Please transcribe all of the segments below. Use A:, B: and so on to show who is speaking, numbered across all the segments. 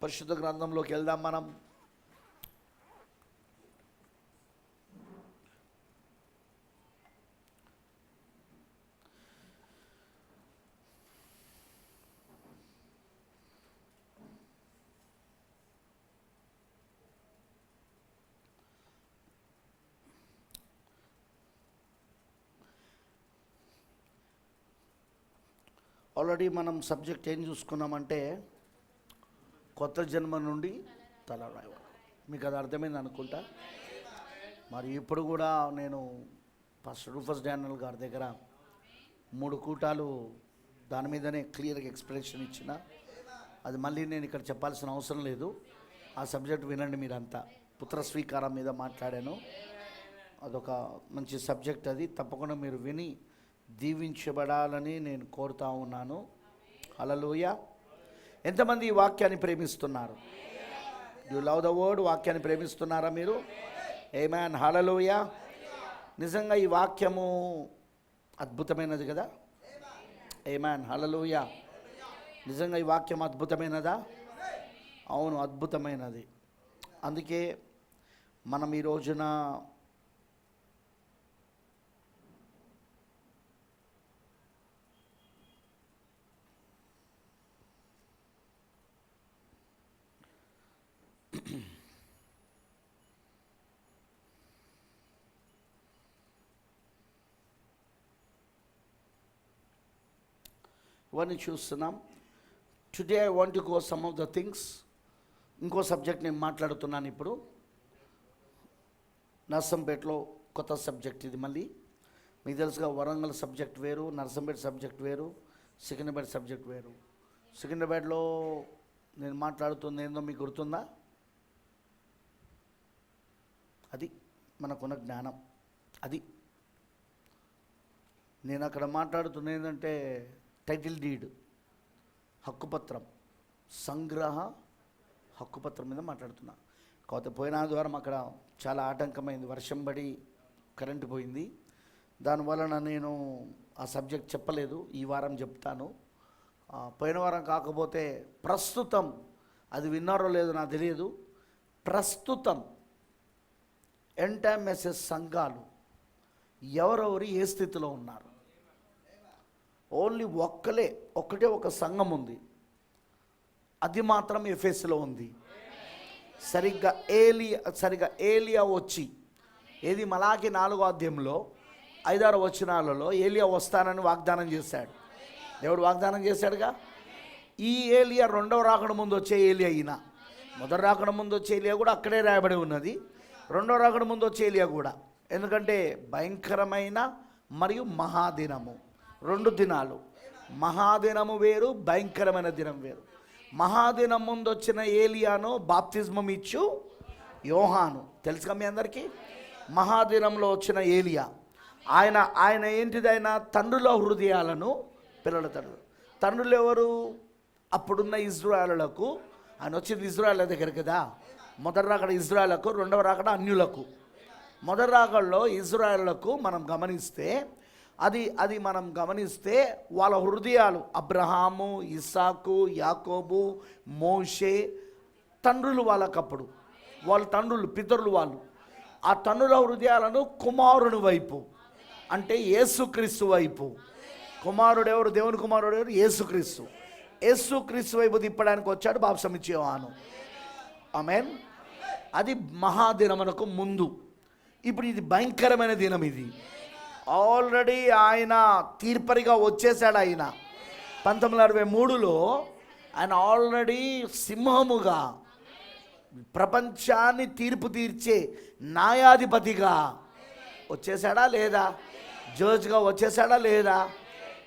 A: పరిశుద్ధ గ్రంథంలోకి వెళ్దాం మనం. ఆల్రెడీ మనం సబ్జెక్ట్ ఏం చూసుకున్నామంటే కొత్త జన్మ నుండి తలరాయి. మీకు అది అర్థమైంది అనుకుంటా. మరి ఇప్పుడు కూడా నేను పాస్టర్ రూఫస్ డానియల్ గారి దగ్గర 3 కూటాలు దాని మీదనే క్లియర్గా ఎక్స్ప్లెనేషన్ ఇచ్చిన. అది మళ్ళీ నేను ఇక్కడ చెప్పాల్సిన అవసరం లేదు. ఆ సబ్జెక్ట్ వినండి మీరంతా. పుత్ర స్వీకారం మీద మాట్లాడాను. అదొక మంచి సబ్జెక్ట్. అది తప్పకుండా మీరు విని దీవించబడాలని నేను కోరుతా ఉన్నాను. హల్లెలూయా. ఎంతమంది ఈ వాక్యాన్ని ప్రేమిస్తున్నారు? You love the word. వాక్యాన్ని ప్రేమిస్తున్నారా మీరు? ఆమేన్. హల్లెలూయా. నిజంగా ఈ వాక్యము అద్భుతమైనది కదా. ఆమేన్. హల్లెలూయా. నిజంగా ఈ వాక్యం అద్భుతమైనదా? అవును, అద్భుతమైనది. అందుకే మనం ఈ రోజున ఇవన్నీ చూస్తున్నాం. Today I want to go some of the things. ఇంకో సబ్జెక్ట్ నేను మాట్లాడుతున్నాను ఇప్పుడు. నర్సంపేటలో కొత్త సబ్జెక్ట్ ఇది. మళ్ళీ మీకు తెలుసుగా, వరంగల్ సబ్జెక్ట్ వేరు, నర్సంపేట సబ్జెక్ట్ వేరు, సికింద్రాబాద్ సబ్జెక్ట్ వేరు. సికింద్రాబాద్లో నేను మాట్లాడుతుంది ఏందో మీకు గుర్తుందా? అది మనకున్న జ్ఞానం. అది నేను అక్కడ మాట్లాడుతున్న ఏంటంటే టైటిల్ డీడ్, హక్కుపత్రం, సంగ్రహ హక్కుపత్రం మీద మాట్లాడుతున్నా. కాకపోతే పోయిన ఆదివారం అక్కడ చాలా ఆటంకమైంది. వర్షం పడి కరెంటు పోయింది. దానివలన నేను ఆ సబ్జెక్ట్ చెప్పలేదు. ఈ వారం చెప్తాను. పోయిన వారం కాకపోతే ప్రస్తుతం, అది విన్నారో లేదో నాకు తెలియదు, ప్రస్తుతం ఎంటైమెసెస్ సంఘాలు ఎవరెవరు ఏ స్థితిలో ఉన్నారు. ఓన్లీ ఒక్కటే ఒక సంఘం ఉంది. అది మాత్రం ఎఫెస్లో ఉంది. సరిగ్గా ఏలియా వచ్చి, ఏది మలాకి 4వ అధ్యాయంలో 5-6 వచనాలలో ఏలియా వస్తానని వాగ్దానం చేశాడు. దేవుడు వాగ్దానం చేశాడుగా. ఈ ఏలియా 2వ రాకడ ముందు వచ్చే ఏలియా ఈయన. మొదటి రాకడ ముందు వచ్చే ఏలియా కూడా అక్కడే రాయబడి ఉన్నది. 2వ రాకడ ముందు వచ్చే ఏలియా కూడా. ఎందుకంటే భయంకరమైన మరియు మహాదినము, 2 దినాలు. మహాదినము వేరు, భయంకరమైన దినం వేరు. మహాదినం ముందు వచ్చిన ఏలియాను బాప్తిజమం ఇచ్చు యోహాను తెలుసుగా మీ అందరికీ. మహాదినంలో వచ్చిన ఏలియా ఆయన ఏంటిది? ఆయన తండ్రుల హృదయాలను పిల్లల తండ్రులు ఎవరు? అప్పుడున్న ఇజ్రాయేలులకు. ఆయన వచ్చింది ఇజ్రాయేల్ దగ్గర కదా. మొదటి రాకడ ఇజ్రాయేలుకు, 2వ రాకడ అన్యులకు. మొదటి రాకడలో ఇజ్రాయేలులకు మనం గమనిస్తే వాళ్ళ హృదయాలు అబ్రహాము, ఇస్సాకు, యాకోబు, మోషే తండ్రులు. వాళ్ళకప్పుడు వాళ్ళ తండ్రులు, పితరులు వాళ్ళు. ఆ తండ్రుల హృదయాలను కుమారుని వైపు, అంటే యేసుక్రీస్తు వైపు. కుమారుడు ఎవరు? దేవుని కుమారుడు ఎవరు? యేసుక్రీస్తు. యేసుక్రీస్తు వైపు తిప్పడానికి వచ్చాడు బాప్తిసం ఇచ్చే యోహాను. ఆమేన్. అది మహాదినమునకు ముందు. ఇప్పుడు ఇది భయంకరమైన దినం. ఇది ఆల్రెడీ ఆయన తీర్పరిగా వచ్చేసాడు. ఆయన 1963లో ఆయన ఆల్రెడీ సింహముగా ప్రపంచాన్ని తీర్పు తీర్చే న్యాయాధిపతిగా వచ్చేసాడా లేదా? జడ్జ్గా వచ్చేసాడా లేదా?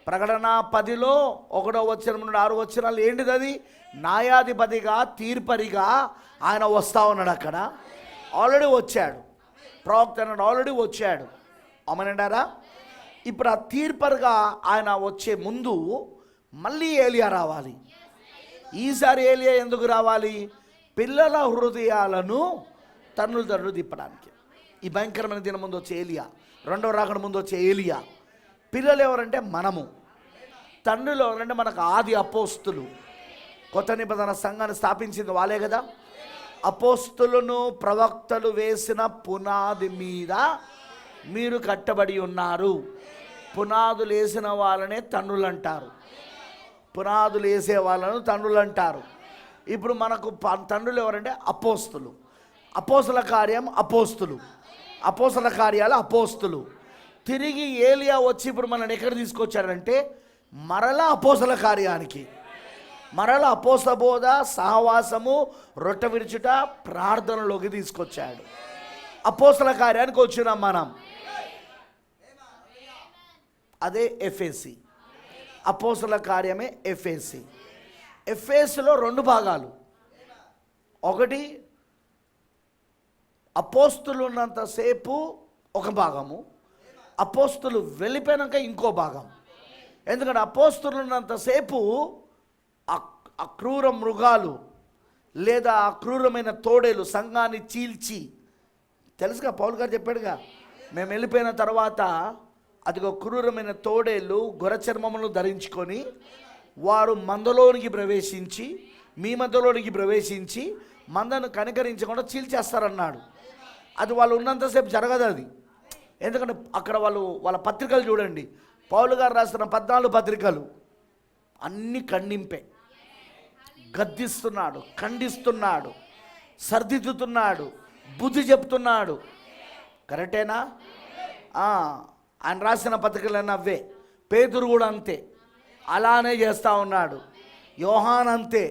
A: ప్రకటన 10లో 1వ వచనం నుండి 6 వచనాలు ఏంటిది? అది న్యాయాధిపతిగా, తీర్పరిగా ఆయన వస్తా ఉన్నాడు. అక్కడ ఆల్రెడీ వచ్చాడు. ప్రవక్త అన్నాడు ఆల్రెడీ వచ్చాడు. అమనంటారా? ఇప్పుడు ఆ తీర్పరిగా ఆయన వచ్చే ముందు మళ్ళీ ఏలియా రావాలి. ఈసారి ఏలియా ఎందుకు రావాలి? పిల్లల హృదయాలను తండ్రులు తిప్పడానికి. ఈ భయంకరమైన దినం ముందు వచ్చే ఏలియా, 2వ రాకడ ముందు వచ్చే ఏలియా. పిల్లలు ఎవరంటే మనము. తండ్రులు ఎవరంటే మనకు ఆది అపోస్తులు. కొత్త నిబంధన సంఘాన్ని స్థాపించింది వాళ్ళే కదా. అపోస్తులను ప్రవక్తలు వేసిన పునాది మీద మీరు కట్టబడి ఉన్నారు. పునాదులు వేసిన వాళ్ళనే తండ్రులు అంటారు. పునాదులు వేసే వాళ్ళను తండ్రులు అంటారు. ఇప్పుడు మనకు తండ్రులు ఎవరంటే అపోస్తులు. అపోస్తుల కార్యం అపోస్తులు, అపోస్తుల కార్యాలు అపోస్తులు. తిరిగి ఏలియా వచ్చి ఇప్పుడు మనల్ని ఎక్కడ తీసుకొచ్చారంటే మరలా అపోస్తుల కార్యానికి, మరలా అపోస్తల బోధ, సహవాసము, రొట్టె విరుచుట, ప్రార్థనలోకి తీసుకొచ్చాడు. అపోస్తల కార్యానికి వచ్చినాం మనం. అదే ఎఫెసి. అపోస్తల కార్యమే ఎఫెసి. ఎఫెసులో 2 భాగాలు. ఒకటి అపోస్తులు ఉన్నంతసేపు ఒక భాగము, అపోస్తులు వెళ్ళిపోయాక ఇంకో భాగం. ఎందుకంటే అపోస్తులు ఉన్నంతసేపు అక్రూర మృగాలు లేదా అక్రూరమైన తోడేలు సంఘాన్ని చీల్చి, తెలుసుగా పౌలు గారు చెప్పాడుగా, మేము వెళ్ళిపోయిన తర్వాత అదిగో క్రూరమైన తోడేళ్ళు గొర్రెచర్మములను ధరించుకొని వారు మందలోనికి ప్రవేశించి, మీ మధ్యలోనికి ప్రవేశించి మందను కనికరించకుండా చీల్చేస్తారన్నాడు. అది వాళ్ళు ఉన్నంతసేపు జరగదు అది. ఎందుకంటే అక్కడ వాళ్ళ పత్రికలు చూడండి, పౌలు గారు రాసిన 14 పత్రికలు అన్నీ ఖండింపే. గద్దిస్తున్నాడు, ఖండిస్తున్నాడు, సర్దిద్దుతున్నాడు, బుద్ధి చెప్తున్నాడు. కరెక్టేనా? ఆయన రాసిన పత్రికలన్నీ అవే. పేతురు కూడా అంతే, అలానే చేస్తూ ఉన్నాడు. యోహాన్ అంతే,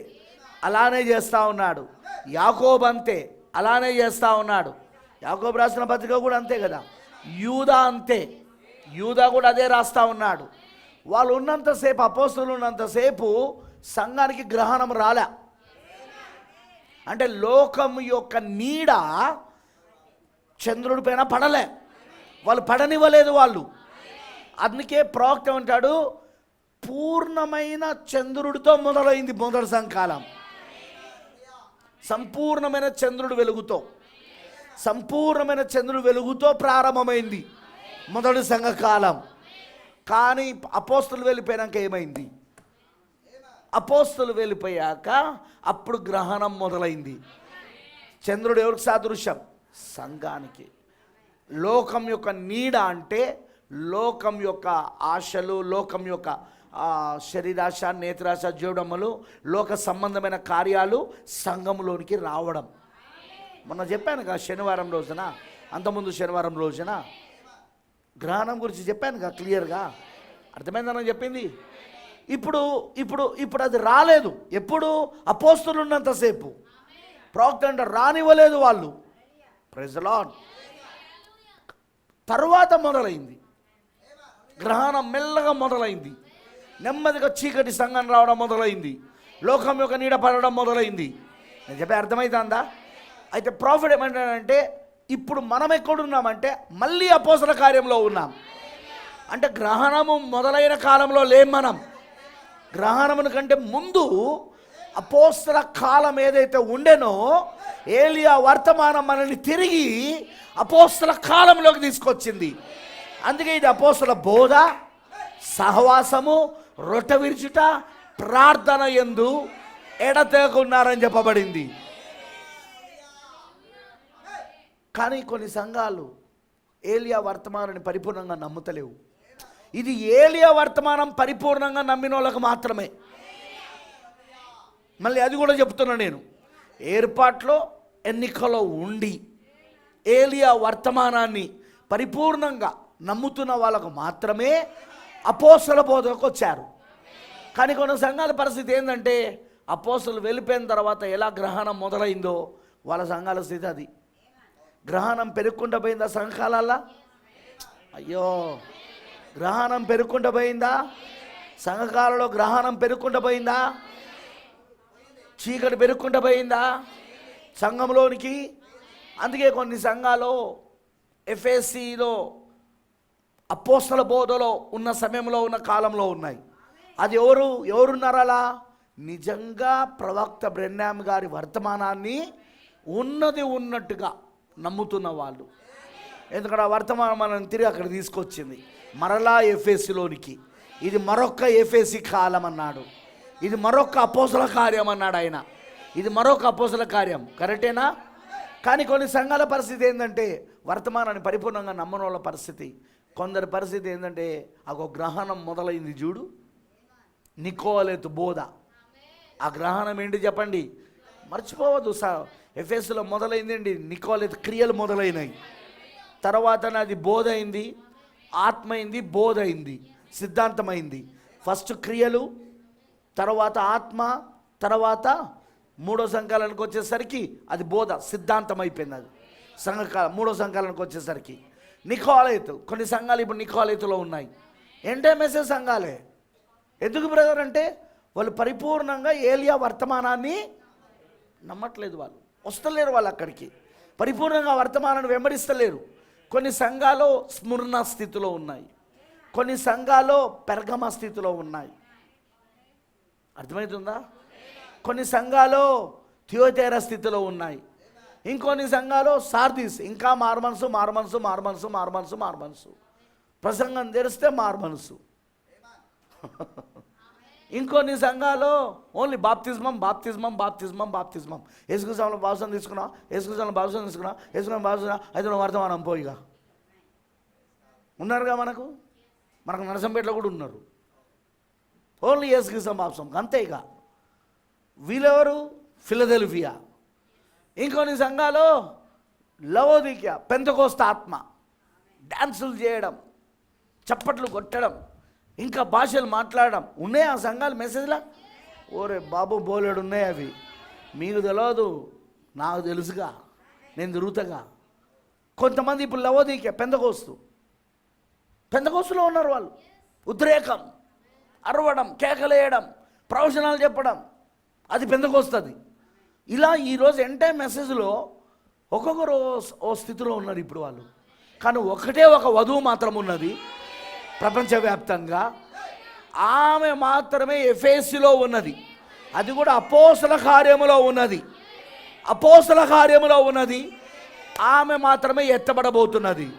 A: అలానే చేస్తూ ఉన్నాడు. యాకోబు అంతే, అలానే చేస్తూ ఉన్నాడు. యాకోబు రాసిన పత్రిక కూడా అంతే కదా. యూదా అంతే, యూదా కూడా అదే రాస్తూ ఉన్నాడు. వాళ్ళు ఉన్నంతసేపు, అపోస్తులు ఉన్నంతసేపు సంఘానికి గ్రహణం రాలే. అంటే లోకం యొక్క నీడ చంద్రుడి పైన పడలే, వాళ్ళు పడనివ్వలేదు వాళ్ళు. అందుకే ప్రవక్త అంటాడు, పూర్ణమైన చంద్రుడితో మొదలైంది మొదటి సంకాలం. సంపూర్ణమైన చంద్రుడు వెలుగుతో, సంపూర్ణమైన చంద్రుడు వెలుగుతో ప్రారంభమైంది మొదటి సంఘకాలం. కానీ అపోస్తులు వెళ్ళిపోయాక ఏమైంది? అపోస్తులు వెళ్ళిపోయాక అప్పుడు గ్రహణం మొదలైంది. చంద్రుడు ఎవరికి సాదృశ్యం? సంఘానికి. లోకం యొక్క నీడ అంటే లోకం యొక్క ఆశలు, లోకం యొక్క శరీరాశ, నేత్రాశ, జోడమ్మలు, లోక సంబంధమైన కార్యాలు సంఘంలోనికి రావడం. మొన్న చెప్పాను కదా శనివారం రోజున, అంతకుముందు శనివారం రోజున గ్రహణం గురించి చెప్పాను కదా క్లియర్గా. అర్థమైందని చెప్పింది. ఇప్పుడు ఇప్పుడు ఇప్పుడు అది రాలేదు. ఎప్పుడు? అపోస్తులు ఉన్నంతసేపు. ప్రవక్త అంటే రానివ్వలేదు వాళ్ళు. Praise the Lord. తర్వాత మొదలైంది గ్రహణం, మెల్లగా మొదలైంది. నెమ్మదిగా చీకటి సంఘం రావడం మొదలైంది. లోకం యొక్క నీడ పడడం మొదలైంది. నేను చెప్పే అర్థమవుతుందా? అయితే ప్రాఫిట్ ఏమంటాడంటే, ఇప్పుడు మనం ఎక్కడున్నామంటే మళ్ళీ అపోస్తల కార్యంలో ఉన్నాం. అంటే గ్రహణము మొదలైన కాలంలో లేం మనం. గ్రహణమును కంటే ముందు అపోస్తల కాలం ఏదైతే ఉండేనో, ఏలియా వర్తమానం మనల్ని తిరిగి అపోస్తల కాలంలోకి తీసుకొచ్చింది. అందుకే ఇది అపోస్తల బోధ, సహవాసము, రొట్టె విరుచుట, ప్రార్థన యందు ఎడతెగకున్నారని చెప్పబడింది. కానీ కొన్ని సంఘాలు ఏలియా వర్తమానాన్ని పరిపూర్ణంగా నమ్ముతలేవు. ఇది ఏలియా వర్తమానం పరిపూర్ణంగా నమ్మిన వాళ్ళకు మాత్రమే. మళ్ళీ అది కూడా చెప్తున్నా నేను, ఏర్పాట్లో ఎన్నికలో ఉండి ఏలియా వర్తమానాన్ని పరిపూర్ణంగా నమ్ముతున్న వాళ్ళకు మాత్రమే అపోస్తల బోధకు వచ్చారు. కానీ కొన్ని సంఘాల పరిస్థితి ఏంటంటే, అపోస్తలు వెళ్ళిపోయిన తర్వాత ఎలా గ్రహణం మొదలైందో వాళ్ళ సంఘాల స్థితి అది. గ్రహణం పెరుగుకుంటూ పోయిందా సంఘకాలల్లా? అయ్యో, గ్రహణం పెరుగుకుంటూ పోయిందా? సంఘకాలలో గ్రహణం పెరుగుకుంటూ పోయిందా? చీకటి పెరుగుకుంటూ పోయిందా సంఘంలోనికి? అందుకే కొన్ని సంఘాలు ఎఫెసీలో అపోస్తల బోధలో ఉన్న సమయంలో, ఉన్న కాలంలో ఉన్నాయి. అది ఎవరున్నారు అలా? నిజంగా ప్రవక్త బ్రెన్హామ్ గారి వర్తమానాన్ని ఉన్నది ఉన్నట్టుగా నమ్ముతున్న వాళ్ళు. ఎందుకంటే ఆ వర్తమానం మనల్ని తిరిగి అక్కడ తీసుకొచ్చింది, మరలా ఎఫెసీలోనికి. ఇది మరొక ఎఫెసీ కాలం అన్నాడు. ఇది మరొక అపోస్తల కార్యం అన్నాడు ఆయన. ఇది మరొక అపోస్తల కార్యం. కరెక్టేనా? కానీ కొన్ని సంఘాల పరిస్థితి ఏంటంటే వర్తమానాన్ని పరిపూర్ణంగా నమ్మని వాళ్ళ పరిస్థితి. కొందరి పరిస్థితి ఏంటంటే ఒక గ్రహణం మొదలైంది చూడు, నికోలేతు బోధ. ఆ గ్రహణం ఏంటి చెప్పండి? మర్చిపోవద్దు. ఎఫెసులో మొదలైందండి, నికోలేతు క్రియలు మొదలైనవి. తర్వాత అది బోధ అయింది, ఆత్మ అయింది, బోధ అయింది, సిద్ధాంతమైంది. ఫస్ట్ క్రియలు, తర్వాత ఆత్మ, తర్వాత మూడో సంకాలానికి వచ్చేసరికి అది బోధ, సిద్ధాంతం అయిపోయింది. అది మూడో సంకాలానికి వచ్చేసరికి నికోలేతు. కొన్ని సంఘాలు ఇప్పుడు నికోలేతులో ఉన్నాయి. ఏంటే మెసేజ్ సంఘాలే. ఎందుకు బ్రదర్ అంటే వాళ్ళు పరిపూర్ణంగా ఏలియా వర్తమానాన్ని నమ్మట్లేదు. వాళ్ళు వస్తలేరు, వాళ్ళు అక్కడికి పరిపూర్ణంగా వర్తమానాన్ని వెంబడిస్తలేరు. కొన్ని సంఘాలు స్మరణ స్థితిలో ఉన్నాయి, కొన్ని సంఘాలు పెర్గమ స్థితిలో ఉన్నాయి. అర్థమవుతుందా? కొన్ని సంఘాలు థియోతేరా స్థితిలో ఉన్నాయి, ఇంకొన్ని సంఘాలు సార్దీస్, ఇంకా మార్మన్సు మార్మన్సు మార్మన్సు మార్మన్సు మార్మన్సు, ప్రసంగం తెరిస్తే మార్మన్సు. ఇంకొన్ని సంఘాలు ఓన్లీ బాప్తిజమం బాప్తిజమం బాప్తిజమం బాప్తిజమం. యేసుక్రీస్తులో బాప్తిజం తీసుకున్నా, యేసుక్రీస్తులో బాప్తిజం తీసుకున్నా, యేసుక్రీస్తులో బాప్తిజం అయితే వర్తమానం పోయిగా ఉన్నారుగా. మనకు నరసంపేటలో కూడా ఉన్నారు. ఓన్లీ యేసుక్రీస్తు బాప్తిజం అంతే. ఇక వీళ్ళెవరు? ఫిలదెల్ఫియా. ఇంకొన్ని సంఘాలు లవోదికియా, పెంతెకోస్తు ఆత్మ, డ్యాన్సులు చేయడం, చప్పట్లు కొట్టడం, ఇంకా భాషలు మాట్లాడడం ఉన్నాయి ఆ సంఘాలు మెసేజ్లా. ఓరే బాబు బోలెడు ఉన్నాయి అవి. మీకు తెలియదు, నాకు తెలుసుగా, నేను తిరుగుతాగా. కొంతమంది ఇప్పుడు లవోదికియా, పెంతెకోస్తులో ఉన్నారు వాళ్ళు. ఉద్రేకం, అరవడం, కేకలేయడం, ప్రవచనాలు చెప్పడం, అది పెంతెకోస్తది. ఇలా ఈరోజు ఎంటైర్ మెసేజ్లో ఒక్కొక్కరు ఓ స్థితిలో ఉన్నారు ఇప్పుడు వాళ్ళు. కానీ ఒకటే ఒక వధువు మాత్రం ఉన్నది ప్రపంచవ్యాప్తంగా. ఆమె మాత్రమే ఎఫెసులో ఉన్నది. అది కూడా అపోస్తల కార్యములో ఉన్నది. అపోస్తల కార్యములో ఉన్నది. ఆమె మాత్రమే ఎత్తబడబోతున్నది.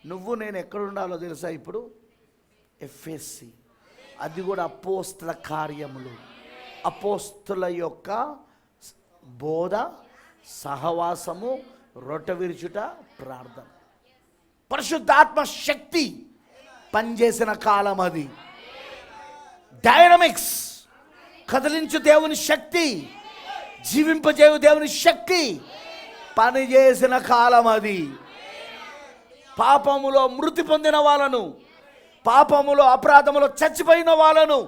A: నువ్వు నేను ఎక్కడ ఉండాలో తెలుసా ఇప్పుడు? ఎఫెసి. అది కూడా అపోస్తల కార్యములు, అపోస్తల యొక్క బోధ, సహవాసము, రొట్టె విరుచుట, ప్రార్థన, పరిశుద్ధాత్మ శక్తి పనిచేసిన కాలం అది. డైనమిక్స్, కదిలించు దేవుని శక్తి, జీవింపజేయు దేవుని శక్తి పనిచేసిన కాలం అది. పాపములో మృతి పొందిన వాళ్ళను, పాపములో అపరాధములో చచ్చిపోయిన వాళ్ళను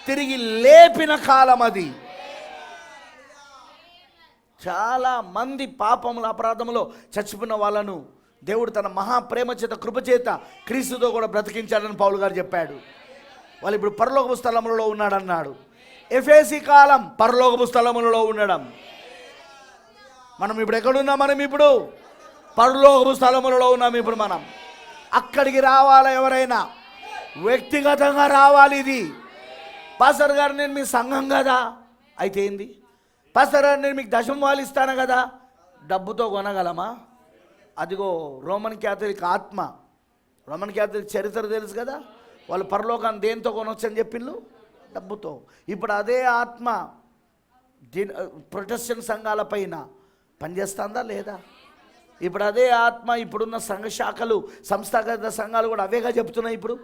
A: తిరిగి లేపిన కాలం అది. చాలా మంది పాపముల అపరాధములో చచ్చిపోయిన వాళ్ళను దేవుడు తన మహాప్రేమ చేత, కృప చేత క్రీస్తుతో కూడా బ్రతికించాడని పౌలు గారు చెప్పాడు. వాళ్ళు ఇప్పుడు పరలోకపు స్థలములలో ఉన్నాడన్నాడు. ఎఫెసీ కాలం పరలోకపు స్థలములలో ఉండడం. మనం ఇప్పుడు ఎక్కడున్నాం? మనం ఇప్పుడు పరలోకపు స్థలములలో ఉన్నాం. ఇప్పుడు మనం అక్కడికి రావాలా? ఎవరైనా వ్యక్తిగతంగా రావాలి. ఇది పాస్టర్ గారు నేను మీ సంఘం కదా, అయితే ఏంది? పాస్టర్ గారు నేను మీకు దశమవాళి ఇస్తాను కదా, డబ్బుతో కొనగలమా? అదిగో రోమన్ క్యాథలిక్ ఆత్మ, రోమన్ క్యాథలిక్ చరిత్ర తెలుసు కదా. వాళ్ళు పరలోకాన్ని దేంతో కొనవచ్చు అని చెప్పిండ్రు? డబ్బుతో. ఇప్పుడు అదే ఆత్మ ప్రొటెస్టెంట్ సంఘాల పైన పనిచేస్తుందా లేదా? ఇప్పుడు అదే ఆత్మ ఇప్పుడున్న సంఘ శాఖలు, సంస్థాగత సంఘాలు కూడా అవేగా చెప్తున్నాయి. ఇప్పుడు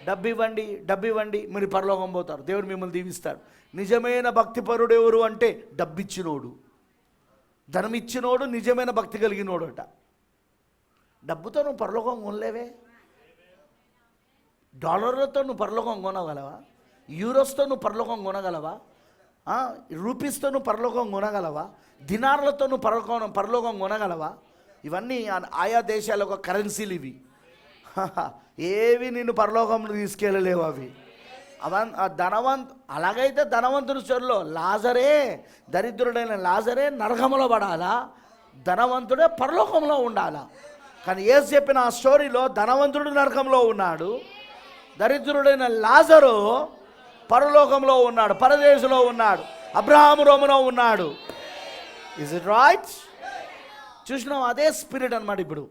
A: డబ్బు ఇవ్వండి, డబ్బు ఇవ్వండి, మీరు పరలోకం పోతారు, దేవుడు మిమ్మల్ని దీవిస్తాడు. నిజమైన భక్తిపరుడు ఎవరు అంటే డబ్బిచ్చినోడు, ధనమిచ్చినోడు నిజమైన భక్తి కలిగినోడు అట. డబ్బుతో నువ్వు పరలోకం కొనలేవే. డాలర్లతో నువ్వు పరలోకం కొనగలవా? యూరోస్తో నువ్వు పరలోకం కొనగలవా? రూపీస్తో నువ్వు పరలోకం కొనగలవా? దినార్లతో నువ్వు పరలోకం కొనగలవా? ఇవన్నీ ఆయా దేశాల ఒక కరెన్సీలు ఇవి. ఏవి నిన్ను పరలోకంలో తీసుకెళ్ళలేవు అవి. అలాగైతే ధనవంతుడి స్టోరీలో లాజరే, దరిద్రుడైన లాజరే నరకములో పడాలా, ధనవంతుడే పరలోకంలో ఉండాలా. కానీ యేసు చెప్పిన ఆ స్టోరీలో ధనవంతుడు నరకంలో ఉన్నాడు, దరిద్రుడైన లాజరు పరలోకంలో ఉన్నాడు, పరదేశంలో ఉన్నాడు, అబ్రహాము రోములో ఉన్నాడు. Is it right? చూసినావు? అదే స్పిరిట్ అన్నమాట. ఇప్పుడు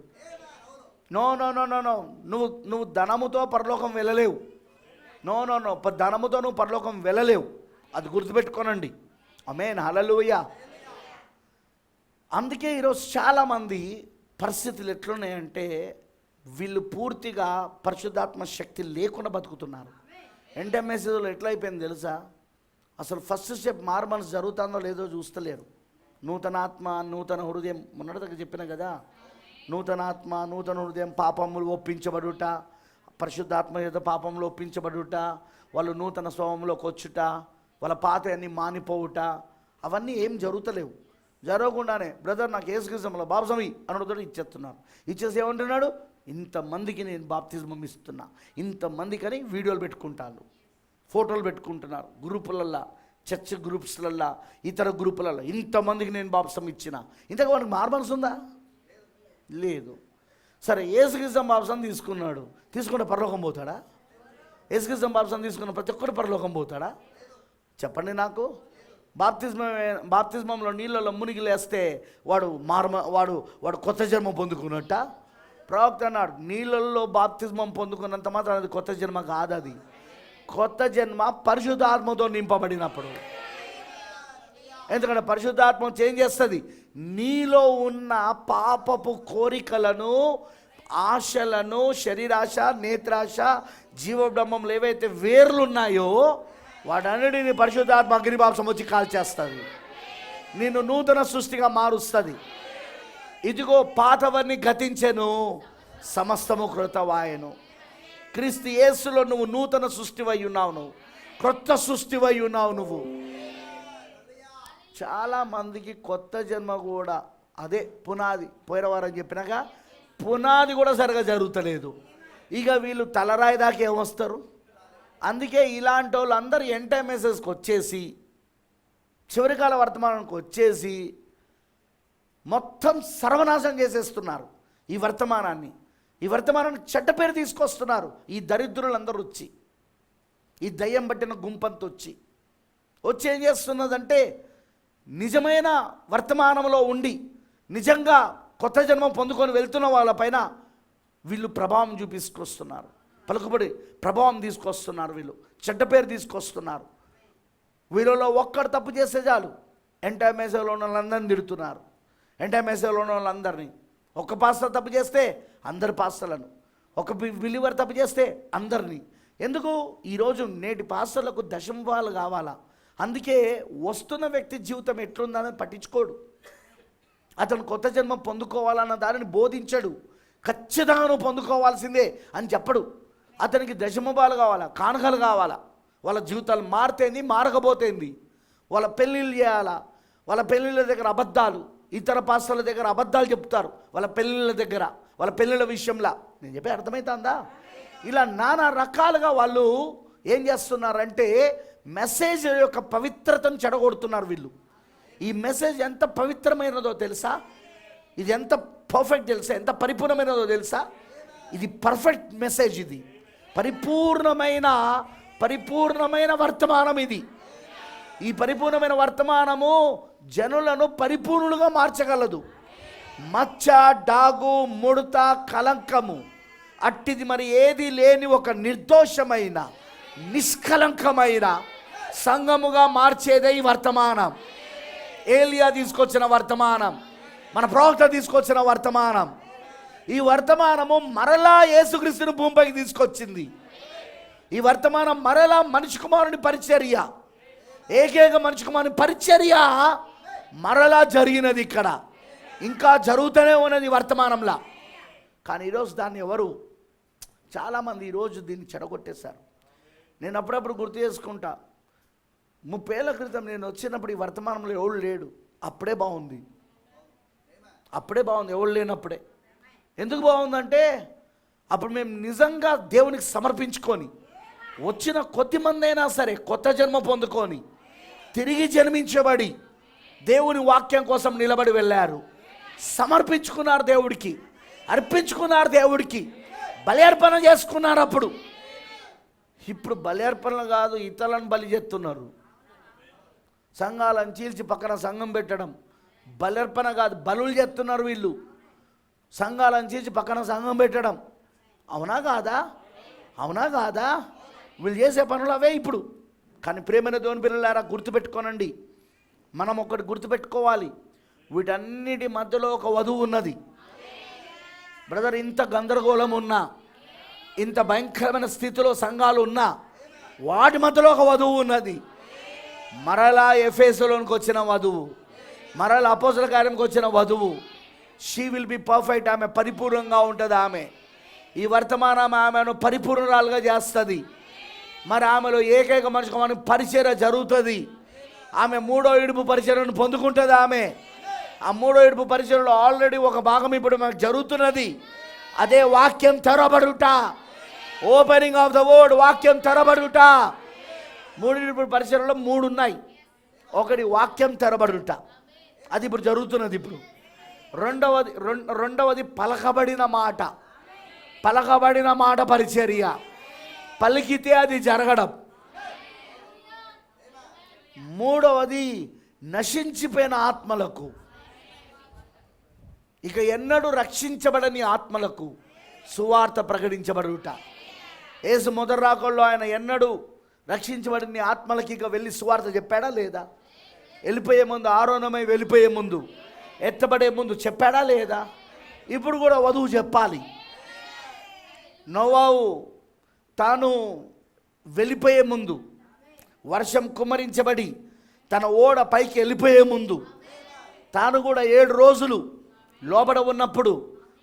A: no no no no no నువ్వు ధనముతో పరలోకం వెళ్ళలేవు. నో నో నో, ధనముతో నువ్వు పరలోకం వెళ్ళలేవు. అది గుర్తుపెట్టుకోనండి. ఆమేన్, హల్లెలూయా. అందుకే ఈరోజు చాలామంది పరిస్థితులు ఎట్లున్నాయంటే వీళ్ళు పూర్తిగా పరిశుద్ధాత్మ శక్తి లేకుండా బతుకుతున్నారు. ఎంటెమ్మెసేజ్లో ఎట్లయిపోయింది తెలుసా? అసలు ఫస్ట్ స్టెప్ మారుమనసు జరుగుతుందో లేదో చూస్తలేరు. నూతన ఆత్మ, నూతన హృదయం, మొన్నటి దగ్గర చెప్పిన కదా, నూతన ఆత్మ, నూతన హృదయం, పాపములు ఒప్పించబడుట, పరిశుద్ధాత్మ చేత పాపంలో ఒప్పించబడుట, వాళ్ళు నూతన స్వభావంలోకి వచ్చుట, వాళ్ళ పాత అన్నీ మానిపోవుట, అవన్నీ ఏం జరుగుతలేవు. జరగకుండానే బ్రదర్ నాకు యేసుక్రీస్తులో బాప్తిజం అనుడుతో ఇచ్చేస్తున్నారు. ఇచ్చేసి ఏమంటున్నాడు, ఇంతమందికి నేను బాప్తిజం ఇస్తున్నా, ఇంతమందికని వీడియోలు పెట్టుకుంటాను, ఫోటోలు పెట్టుకుంటున్నారు, గ్రూపులల్లో, చర్చ్ గ్రూప్స్లల్లో, ఇతర గ్రూపులలో ఇంతమందికి నేను బాప్తిజం ఇచ్చిన. ఇంతకు వాడికి మారుమనసు ఉందా? లేదు. సరే, యేసుక్రీస్తు బాప్తిజం తీసుకుంటే పరలోకం పోతాడా? యేసుక్రీస్తు బాప్తిజం తీసుకున్న ప్రతి ఒక్కరు పరలోకం పోతాడా? చెప్పండి నాకు. బాప్తిజంలో నీళ్ళలో మునిగి లేస్తే వాడు కొత్త జన్మ పొందుకున్నట్ట? ప్రవక్త అన్నాడు, నీళ్ళల్లో బాప్తిజం పొందుకున్నంత మాత్రం అది కొత్త జన్మ కాదు. అది కొత్త జన్మ పరిశుద్ధాత్మతో నింపబడినప్పుడు. ఎందుకంటే పరిశుద్ధాత్మ చేంజ్ చేస్తుంది. నీలో ఉన్న పాపపు కోరికలను, ఆశలను, శరీరాశ, నేత్రాశ, జీవబ్రహ్మంలో ఏవైతే వేర్లు ఉన్నాయో వాటన్నిటిని పరిశుద్ధాత్మ అగ్నిబాప్సం వచ్చి కాల్చేస్తుంది. నిన్ను నూతన సృష్టిగా మారుస్తుంది. ఇదిగో పాతవన్నీ గతించెను, సమస్తము కృతవాయెను. క్రీస్తు యేసులో నువ్వు నూతన సృష్టివై ఉన్నావు, నువ్వు క్రొత్త సృష్టివై ఉన్నావు. నువ్వు చాలామందికి కొత్త జన్మ కూడా అదే పునాది. పోయిన వారం చెప్పినాక పునాది కూడా సరిగా జరుగుతలేదు. ఇక వీళ్ళు తలరాయి దాకా ఏమొస్తారు? అందుకే ఇలాంటి వాళ్ళు అందరూ ఎంటైమెసేజ్కి వచ్చేసి, చివరికాల వర్తమానానికి వచ్చేసి మొత్తం సర్వనాశనం చేసేస్తున్నారు. ఈ వర్తమానాన్ని చెడ్డ పేరు తీసుకొస్తున్నారు. ఈ దరిద్రులందరూ వచ్చి, ఈ దయ్యం పట్టిన గుంపంతో వచ్చి ఏం చేస్తున్నదంటే, నిజమైన వర్తమానంలో ఉండి నిజంగా కొత్త జన్మ పొందుకొని వెళ్తున్న వాళ్ళపైన వీళ్ళు ప్రభావం చూపించుకొస్తున్నారు. పలుకుబడి ప్రభావం తీసుకొస్తున్నారు. వీళ్ళు చెడ్డ పేరు తీసుకొస్తున్నారు. వీళ్ళలో ఒక్కడు తప్పు చేస్తే చాలు ఎంటైమెసేజ్లో ఉన్న వాళ్ళందరినీ తిడుతున్నారు. ఎంటైమెసేజ్లో ఉన్న వాళ్ళందరినీ, ఒక పాస్టర్ తప్పు చేస్తే అందరి పాస్టర్లను, ఒక బిలీవర్ తప్పు చేస్తే అందరినీ. ఎందుకు? ఈరోజు నేటి పాస్టర్లకు దశంభాలు కావాలా. అందుకే వస్తున్న వ్యక్తి జీవితం ఎట్లుందని పట్టించుకోడు. అతను కొత్త జన్మ పొందుకోవాలన్న దానిని బోధించడు. ఖచ్చితంగా నువ్వు పొందుకోవాల్సిందే అని చెప్పడు. అతనికి దశమభాలు కావాలా, కానుకలు కావాలా, వాళ్ళ జీవితాలు మారితేంది, మారకపోతేంది, వాళ్ళ పెళ్ళిళ్ళు చేయాలా, వాళ్ళ పెళ్ళిళ్ళ దగ్గర అబద్ధాలు, ఇతర పాస్టర్ల దగ్గర అబద్ధాలు చెప్తారు వాళ్ళ పెళ్ళిళ్ళ దగ్గర, వాళ్ళ పెళ్ళిళ్ళ విషయంలో. నేను చెప్పే అర్థమవుతుందా? ఇలా నానా రకాలుగా వాళ్ళు ఏం చేస్తున్నారంటే మెసేజ్ యొక్క పవిత్రతను చెడగొడుతున్నారు వీళ్ళు. ఈ మెసేజ్ ఎంత పవిత్రమైనదో తెలుసా? ఇది ఎంత పర్ఫెక్ట్ తెలుసా? ఎంత పరిపూర్ణమైనదో తెలుసా? ఇది పర్ఫెక్ట్ మెసేజ్. ఇది పరిపూర్ణమైన వర్తమానం. ఇది ఈ పరిపూర్ణమైన వర్తమానము జనులను పరిపూర్ణులుగా మార్చగలదు. మచ్చ, డాగు, ముడత, కలంకము అట్టిది మరి ఏది లేని ఒక నిర్దోషమైన, నిష్కలంకమైన సంఘముగా మార్చేదే ఈ వర్తమానం. ఏలియా తీసుకొచ్చిన వర్తమానం, మన ప్రవక్త తీసుకొచ్చిన వర్తమానం. ఈ వర్తమానము మరలా యేసుక్రీస్తుని భూమిపైకి తీసుకొచ్చింది. ఈ వర్తమానం మరలా మనిషి కుమారుని పరిచర్య, ఏకైక మనిషి కుమారుని పరిచర్య మరలా జరిగినది. ఇక్కడ ఇంకా జరుగుతూనే ఉన్నది వర్తమానంలా. కానీ ఈరోజు దాన్ని ఎవరు, చాలామంది ఈరోజు దీన్ని చెడగొట్టేశారు. నేను అప్పుడప్పుడు గుర్తు చేసుకుంటా, 30 ఏళ్ల క్రితం నేను వచ్చినప్పుడు ఈ వర్తమానంలో ఎవడు లేడు. అప్పుడే బాగుంది, ఎవడు లేనప్పుడే. ఎందుకు బాగుందంటే అప్పుడు మేము నిజంగా దేవునికి సమర్పించుకొని వచ్చిన కొద్దిమంది అయినా సరే కొత్త జన్మ పొందుకొని తిరిగి జన్మించబడి దేవుని వాక్యం కోసం నిలబడి వెళ్ళారు, సమర్పించుకున్నారు దేవుడికి, అర్పించుకున్నారు దేవుడికి, బలి అర్పణ చేసుకున్నారు. ఇప్పుడు బలి అర్పణలు కాదు, ఇతరులను బలి చేస్తున్నారు. సంఘాలను చీల్చి పక్కన సంఘం పెట్టడం బలి అర్పణ కాదు, బలులు చేస్తున్నారు వీళ్ళు. సంఘాలను చీల్చి పక్కన సంఘం పెట్టడం అవునా కాదా? వీళ్ళు చేసే పనులు అవే ఇప్పుడు. కానీ ప్రేమైన దేవుని పిల్లలారా, గుర్తుపెట్టుకోనండి, మనం ఒకటి గుర్తుపెట్టుకోవాలి, వీటన్నిటి మధ్యలో ఒక వధువు ఉన్నది. బ్రదర్, ఇంత గందరగోళం ఉన్నా, ఇంత భయంకరమైన స్థితిలో సంఘాలు ఉన్నా, వాటి మధ్యలో ఒక వధువు ఉన్నది. మరలా ఎఫెసులోనికి వచ్చిన వధువు, మరలా అపోస్తల కార్యంకి వచ్చిన వధువు. She will be perfect. ఆమె పరిపూర్ణంగా ఉంటుంది. ఆమె ఈ వర్తమానం ఆమెను పరిపూర్ణరాలుగా చేస్తుంది. మరి ఆమెలో ఏకైక మనిషికి మనకు పరిచర్య జరుగుతుంది. ఆమె మూడో ఇడుపు పరిచర్యను పొందుకుంటుంది. ఆ మూడో ఇడుపు పరిచర్యలో ఆల్రెడీ ఒక భాగం ఇప్పుడు మనకు జరుగుతున్నది. అదే వాక్యం తెరబడుట, ఓపెనింగ్ ఆఫ్ ద వర్డ్, వాక్యం తెరబడుట. మూడు ఇడుపు పరిచర్యలో 3 ఉన్నాయి. ఒకటి వాక్యం తెరబడుట, అది ఇప్పుడు జరుగుతున్నది. ఇప్పుడు రెండవది పలకబడిన మాట పరిచర్య, పలికితే అది జరగడం. మూడవది నశించిపోయిన ఆత్మలకు, ఇక ఎన్నడూ రక్షించబడని ఆత్మలకు సువార్త ప్రకటించబడుట. యేసు మొదటి రాకల్లో ఆయన ఎన్నడూ రక్షించబడని ఆత్మలకి ఇక వెళ్ళి సువార్త చెప్పాడా లేదా? వెళ్ళిపోయే ముందు, ఆరోహణమై వెళ్ళిపోయే ముందు, ఎత్తబడే ముందు చెప్పాడా లేదా? ఇప్పుడు కూడా వధువు చెప్పాలి. నోవాహు తాను వెళ్ళిపోయే ముందు, వర్షం కుమ్మరించబడి తన ఓడ పైకి వెళ్ళిపోయే ముందు, తాను కూడా 7 రోజులు లోబడ ఉన్నప్పుడు,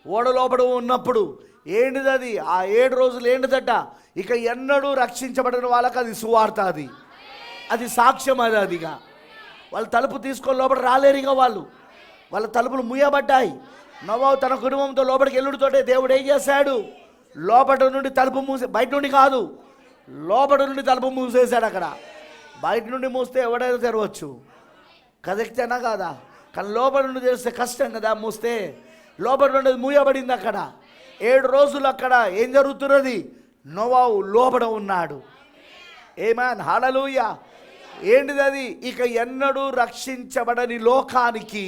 A: ఓడ లోబడ ఉన్నప్పుడు ఏంటిది? ఆ 7 రోజులు ఏంటిదట? ఇక ఎన్నడూ రక్షించబడిన వాళ్ళకి అది సువార్త, అది సాక్ష్యం. అదిగా వాళ్ళు తలుపు తీసుకొని లోపల రాలేరుగా, వాళ్ళ తలుపులు మూయబడ్డాయి. నోవాహు తన కుటుంబంతో లోపలికి వెళ్ళుడితోటే దేవుడు ఏం చేశాడు? లోపల నుండి తలుపు మూసి, బయట నుండి కాదు, లోపల నుండి తలుపు మూసేశాడు. అక్కడ బయట నుండి మూస్తే ఎవడైనా తెరవచ్చు, కదెక్తేనా కాదా? కానీ లోపల నుండి తెరిస్తే కష్టం కదా మూస్తే. లోపల నుండి మూయబడింది. అక్కడ 7 రోజులు అక్కడ ఏం జరుగుతున్నది? నోవాహు లోబడ ఉన్నాడు. ఆమేన్, హల్లెలూయా. ఏంటిది అది? ఇక ఎన్నడూ రక్షించబడని లోకానికి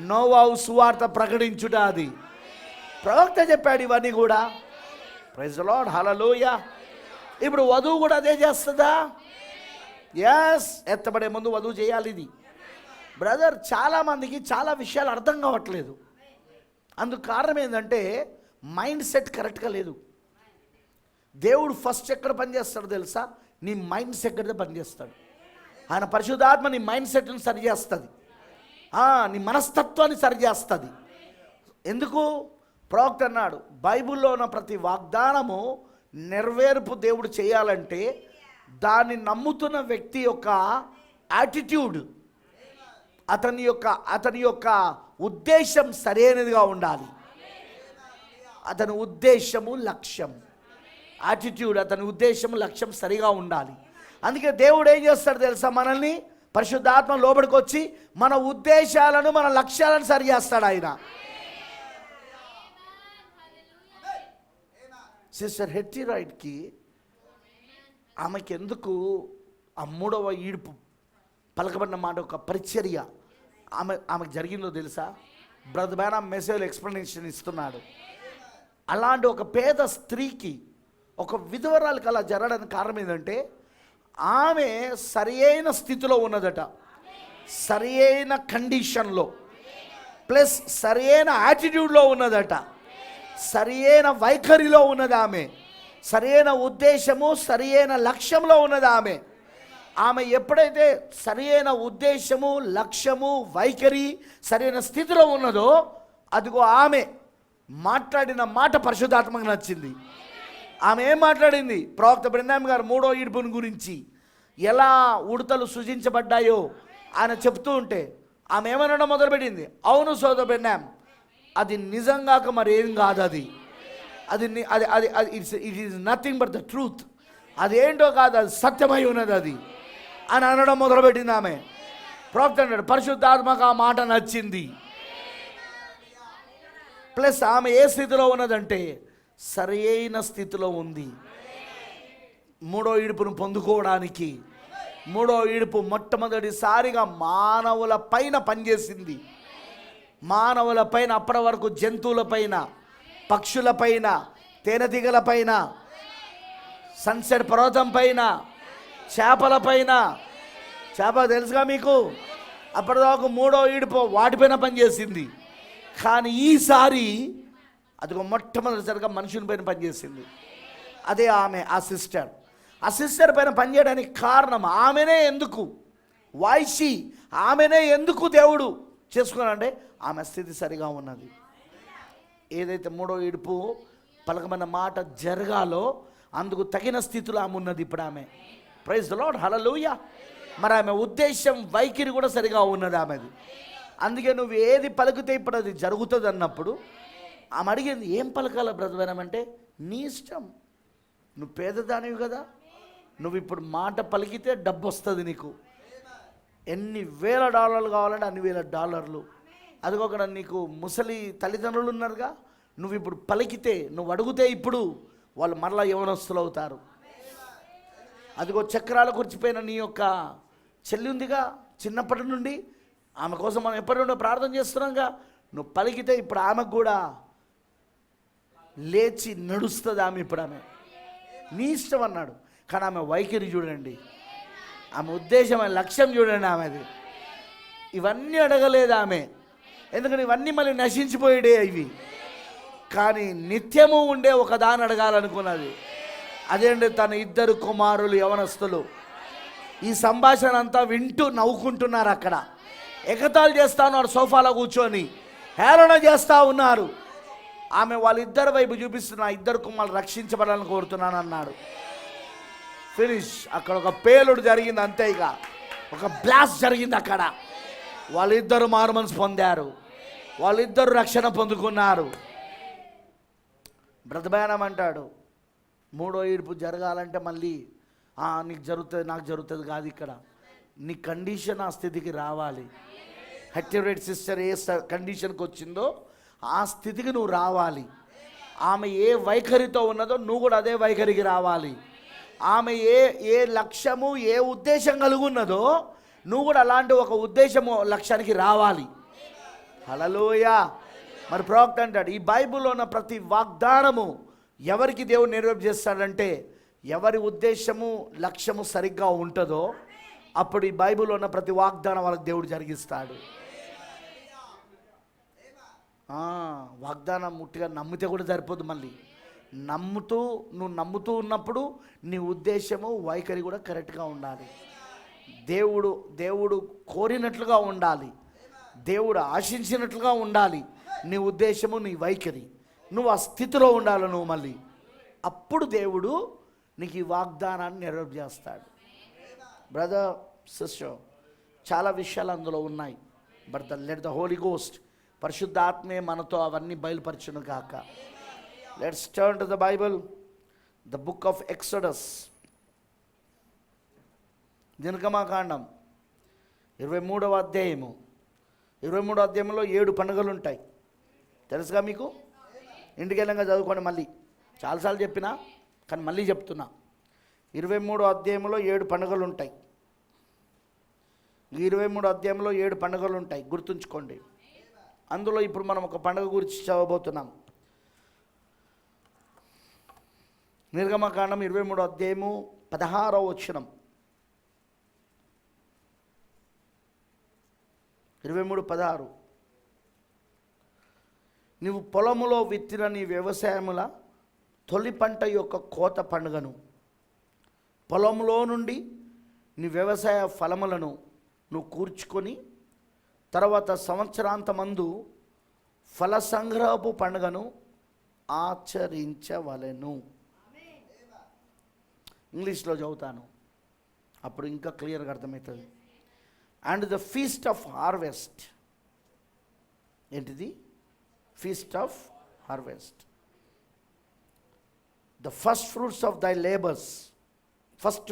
A: నోవాహు సువార్త ప్రకటించుట. అది ప్రవక్త చెప్పాడు ఇవన్నీ కూడా. ప్రైజ్ ది లార్డ్, హల్లెలూయా. ఇప్పుడు వధువు కూడా అదే చేస్తుందా? ఎస్, ఎత్తబడే ముందు వధువు చేయాలి. ఇది బ్రదర్, చాలామందికి చాలా విషయాలు అర్థం కావట్లేదు. అందుకు కారణం ఏంటంటే మైండ్ సెట్ కరెక్ట్గా లేదు. దేవుడు ఫస్ట్ ఎక్కడ పనిచేస్తాడు తెలుసా? నీ మైండ్ సెట్ ఎక్కడ పనిచేస్తాడు. ఆయన పరిశుద్ధాత్మ నీ మైండ్ సెట్ని సరిచేస్తుంది, నీ మనస్తత్వాన్ని సరిచేస్తుంది. ఎందుకు? ప్రవక్త అన్నాడు, బైబిల్లో ఉన్న ప్రతి వాగ్దానము నెరవేర్పు దేవుడు చేయాలంటే దాన్ని నమ్ముతున్న వ్యక్తి యొక్క యాటిట్యూడ్, అతని యొక్క ఉద్దేశం సరైనదిగా ఉండాలి. అతని ఉద్దేశము, లక్ష్యం, యాటిట్యూడ్, అతని ఉద్దేశము, లక్ష్యం సరిగా ఉండాలి. అందుకే దేవుడు ఏం చేస్తాడు తెలుసా? మనల్ని పరిశుద్ధాత్మ లోబడికి వచ్చి మన ఉద్దేశాలను, మన లక్ష్యాలను సరి చేస్తాడు ఆయన. సిస్టర్ హెట్టి రైట్కి ఆమెకి ఎందుకు ఆ 3వ ఈడుపు పలకబడిన మాట ఒక పరిచర్య ఆమెకు జరిగిందో తెలుసా? బ్రదర్ బ్రానమ్ మెసేజ్లో ఎక్స్ప్లెనేషన్ ఇస్తున్నాడు. అలాంటి ఒక పేద స్త్రీకి, ఒక విధవరాలకి అలా జరగడానికి కారణం ఏంటంటే ఆమె సరియైన స్థితిలో ఉన్నదట, సరియైన కండిషన్లో, ప్లస్ సరియైన యాటిట్యూడ్లో ఉన్నదట, సరియైన వైఖరిలో ఉన్నది ఆమె, సరియైన ఉద్దేశము, సరియైన లక్ష్యంలో ఉన్నది ఆమె. ఆమె ఎప్పుడైతే సరియైన ఉద్దేశము, లక్ష్యము, వైఖరి, సరైన స్థితిలో ఉన్నదో, అదిగో ఆమె మాట్లాడిన మాట పరిశుద్ధాత్మకు నచ్చింది. ఆమె ఏం మాట్లాడింది? ప్రవక్త బ్రహ్నాం గారు 3వ ఈడుపుని గురించి ఎలా ఉడతలు సృజించబడ్డాయో ఆయన చెప్తూ ఉంటే ఆమె ఏమనడం మొదలుపెట్టింది? అవును సోదర బ్రహ్నాం, అది నిజంగాక మరి ఏం కాదు, అది it is nothing but the truth, అదేంటో కాదు, అది సత్యమై ఉన్నది అది అని అనడం మొదలుపెట్టింది ఆమె. ప్రవక్త అన్నాడు, పరిశుద్ధాత్మకు ఆ మాట నచ్చింది. ప్లస్ ఆమె ఏ స్థితిలో ఉన్నదంటే సరైన స్థితిలో ఉంది. 3వ ఈడుపును పొందుకోవడానికి 3వ ఈడుపు మొట్టమొదటిసారిగా మానవుల పైన పనిచేసింది. మానవుల పైన, అప్పటి వరకు జంతువుల పైన, పక్షుల పైన, తేనెటీగల పైన, సన్సెట్ పర్వతం పైన, చేపల పైన. చేప తెలుసుగా మీకు, అప్పటిదాకా 3వ ఈడుపు వాటిపైన పనిచేసింది. కానీ ఈసారి అదిగో మొట్టమొదటిసారిగా మనుషుని పైన పనిచేసింది. అదే ఆమె, ఆ సిస్టర్ పైన పనిచేయడానికి కారణం ఆమెనే. ఎందుకు వాయిసి ఆమెనే ఎందుకు దేవుడు చేసుకున్నాడంటే ఆమె స్థితి సరిగా ఉన్నది. ఏదైతే 3వ ఈడుపు పలకమైన మాట జరగాలో అందుకు తగిన స్థితిలో ఆమె ఉన్నది ఇప్పుడు ఆమె. ప్రైజ్ ది లార్డ్, హల్లెలూయా. మరి ఆమె ఉద్దేశం, వైఖరి కూడా సరిగా ఉన్నది ఆమెది. అందుకే నువ్వు ఏది పలికితే ఇప్పుడు అది జరుగుతుంది అన్నప్పుడు ఆమె అడిగింది, ఏం పలకాల బ్రదర్ అంటే, నీ ఇష్టం, నువ్వు పేదదానివి కదా, నువ్వు ఇప్పుడు మాట పలికితే డబ్బు వస్తుంది నీకు. ఎన్ని వేల డాలర్లు కావాలంటే అన్ని వేల డాలర్లు. అదిగొకడ నీకు ముసలి తల్లిదండ్రులు ఉన్నారుగా, నువ్వు ఇప్పుడు పలికితే, నువ్వు అడిగితే ఇప్పుడు వాళ్ళు మరలా యవనస్తులు అవుతారు. అదిగో చక్రాల కూర్చిపోయిన నీ యొక్క చెల్లి ఉందిగా, చిన్నప్పటి నుండి ఆమె కోసం మనం ఎప్పటి నుండో ప్రార్థన చేస్తున్నాంగా, నువ్వు పలికితే ఇప్పుడు ఆమెకు కూడా లేచి నడుస్తుంది. ఆమె ఇప్పుడు ఆమె నీ ఇష్టం అన్నాడు. కానీ ఆమె వైఖరి చూడండి, ఆమె ఉద్దేశం, లక్ష్యం చూడండి ఆమెది. ఇవన్నీ అడగలేదు ఆమె, ఎందుకంటే ఇవన్నీ మళ్ళీ నశించిపోయేడే ఇవి. కానీ నిత్యము ఉండే ఒక దాన్ని అడగాలనుకున్నది. అదేంటి, తన 2 కుమారులు యవనస్తులు ఈ సంభాషణ అంతా వింటూ నవ్వుకుంటున్నారు. అక్కడ ఎగతాళి చేస్తా ఉన్నారు, సోఫాలో కూర్చొని హేళన చేస్తూ ఉన్నారు. ఆమె వాళ్ళిద్దరి వైపు చూపిస్తున్నా, 2 కుమారులు రక్షించబడాలని కోరుతున్నాను అన్నాడు. ఫినిష్. అక్కడ ఒక పేలుడు జరిగింది, అంతే. ఇక ఒక బ్లాస్ట్ జరిగింది అక్కడ. వాళ్ళిద్దరు మారుమనసు పొందారు, వాళ్ళిద్దరు రక్షణ పొందుకున్నారు. బ్రతబయానం అంటాడు, 3వ ఈడ్పు జరగాలంటే మళ్ళీ నీకు జరుగుతుంది, నాకు జరుగుతుంది కాదు. ఇక్కడ నీ కండిషన్ ఆ స్థితికి రావాలి. హెక్టివేట్ సిస్టర్ ఏ కండిషన్కి వచ్చిందో ఆ స్థితికి నువ్వు రావాలి. ఆమె ఏ వైఖరితో ఉన్నదో నువ్వు కూడా అదే వైఖరికి రావాలి. ఆమె ఏ లక్ష్యము, ఏ ఉద్దేశం కలిగి ఉన్నదో నువ్వు కూడా అలాంటి ఒక ఉద్దేశము, లక్ష్యానికి రావాలి. హల్లెలూయా. మరి ప్రవక్త అంటాడు, ఈ బైబిల్లో ఉన్న ప్రతి వాగ్దానము ఎవరికి దేవుడు నెరవేర్చేస్తాడంటే, ఎవరి ఉద్దేశము, లక్ష్యము సరిగ్గా ఉంటుందో అప్పుడు ఈ బైబిల్లో ఉన్న ప్రతి వాగ్దానం వాళ్ళకి దేవుడు జరిగిస్తాడు. వాగ్దానం ముట్టిగా నమ్మితే కూడా సరిపోదు. మళ్ళీ నువ్వు నమ్ముతూ ఉన్నప్పుడు నీ ఉద్దేశము, వైఖరి కూడా కరెక్ట్గా ఉండాలి. దేవుడు కోరినట్లుగా ఉండాలి, దేవుడు ఆశించినట్లుగా ఉండాలి నీ ఉద్దేశము, నీ వైఖరి. నువ్వు ఆ స్థితిలో ఉండాలి నువ్వు. మళ్ళీ అప్పుడు దేవుడు నీకు ఈ వాగ్దానాన్ని నెరవేర్చేస్తాడు. బ్రదర్, సిస్టర్, చాలా విషయాలు అందులో ఉన్నాయి. But let the Holy Ghost, పరిశుద్ధాత్మే మనతో అవన్నీ బయలుపరచును కాక. Let's turn to the Bible, the book of Exodus, నిర్గమకాండం 23వ అధ్యాయము. 23వ అధ్యాయంలో 7 పండుగలు ఉంటాయి, తెలుసుగా మీకు. ఇంటికి వెళ్ళంగా చదువుకోండి. మళ్ళీ చాలాసార్లు చెప్పినా కానీ మళ్ళీ చెప్తున్నా. 23వ అధ్యాయంలో 7 పండుగలు ఉంటాయి. 23వ అధ్యాయంలో 7 పండుగలు ఉంటాయి, గుర్తుంచుకోండి. అందులో ఇప్పుడు మనం ఒక పండుగ గురించి చదవబోతున్నాం. నిర్గమకాండం 23వ అధ్యాయము 16వ వచనం. 23:16. నీవు పొలములో విత్తిన నీ వ్యవసాయముల తొలి పంట యొక్క కోత పండుగను, పొలంలో నుండి నీ వ్యవసాయ ఫలములను నువ్వు కూర్చుకొని తర్వాత సంవత్సరాంతమందు ఫల సంగ్రహపు పండుగను ఆచరించవలెను. ఇంగ్లీష్లో చదువుతాను, అప్పుడు ఇంకా క్లియర్గా అర్థమవుతుంది. And the feast of harvest. ఏంటిది? Feast of harvest. The first fruits of thy labours. First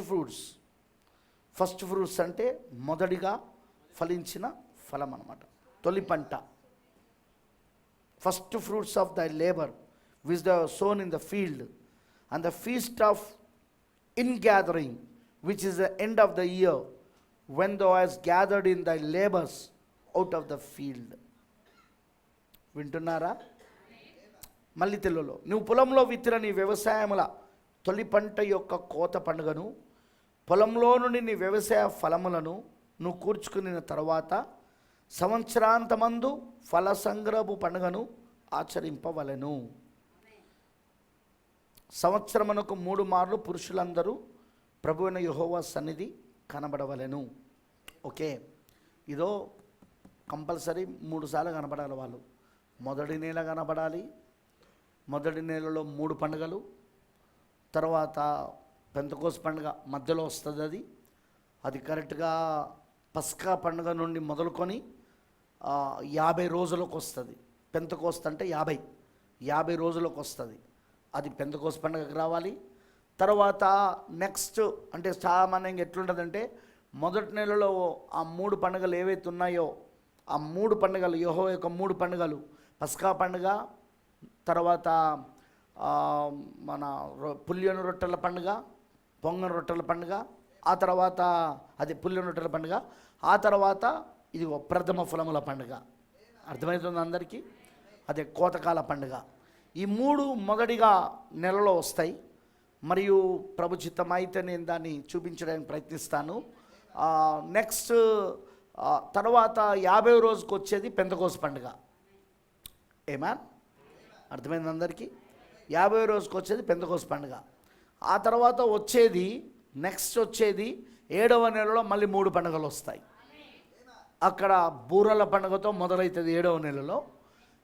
A: fruits అంటే మొదటిగా ఫలించిన ఫలం అన్నమాట, తొలి పంట. First fruits of thy labour which the sown in the field. And the feast of ingathering which is the end of the year when thou hast gathered in thy labors out of the field. వింటున్నారా? మళ్ళీ తెలుగులో, నువ్వు పొలంలో విత్తిన నీ వ్యవసాయముల తొలి పంట యొక్క కోత పండుగను, పొలంలో నుండి నీ వ్యవసాయ ఫలములను నువ్వు కూర్చుకున్న తర్వాత సంవత్సరాంతమందు ఫల సంగ్రహపు పండుగను ఆచరింపవలెను. సంవత్సరమునకు 3 మార్లు పురుషులందరూ ప్రభువైన యెహోవా సన్నిధి కనబడవలెను. ఓకే, ఇదో కంపల్సరీ 3 సార్లు కనబడాలి వాళ్ళు. మొదటి నెల కనబడాలి, మొదటి నెలలో 3 పండుగలు, తర్వాత పెంతెకోస్తు పండుగ మధ్యలో వస్తుంది. అది కరెక్ట్గా పస్కా పండుగ నుండి మొదలుకొని 50 రోజులకు వస్తుంది. పెంతెకోస్తు అంటే 50 రోజులకు వస్తుంది. అది పెంతెకోస్తు పండుగకు రావాలి. తర్వాత నెక్స్ట్ అంటే సామాన్యంగా ఎట్లుంటుందంటే మొదటి నెలలో ఆ 3 పండుగలు ఏవైతే ఉన్నాయో ఆ 3 పండుగలు, యెహోవా యొక్క 3 పండుగలు, పస్కా పండుగ, తర్వాత మన పులియని రొట్టెల పండుగ, పొంగని రొట్టెల పండుగ, ఆ తర్వాత అది పులియని రొట్టెల పండుగ, ఆ తర్వాత ఇది ప్రథమ ఫలముల పండుగ. అర్థమవుతుంది అందరికీ? అదే కోతకాల పండుగ. ఈ 3 మొదటిగా నెలలో వస్తాయి. మరియు ప్రభు చిత్తమైతే నేను దాన్ని చూపించడానికి ప్రయత్నిస్తాను. నెక్స్ట్ తర్వాత 50వ రోజుకి వచ్చేది పెంతెకోస్తు పండుగ. ఏమా అర్థమైంది అందరికీ? 50వ రోజుకి వచ్చేది పెంతెకోస్తు పండుగ. ఆ తర్వాత వచ్చేది నెక్స్ట్ వచ్చేది 7వ నెలలో మళ్ళీ 3 పండుగలు వస్తాయి. అక్కడ బూరల పండుగతో మొదలవుతుంది 7వ నెలలో.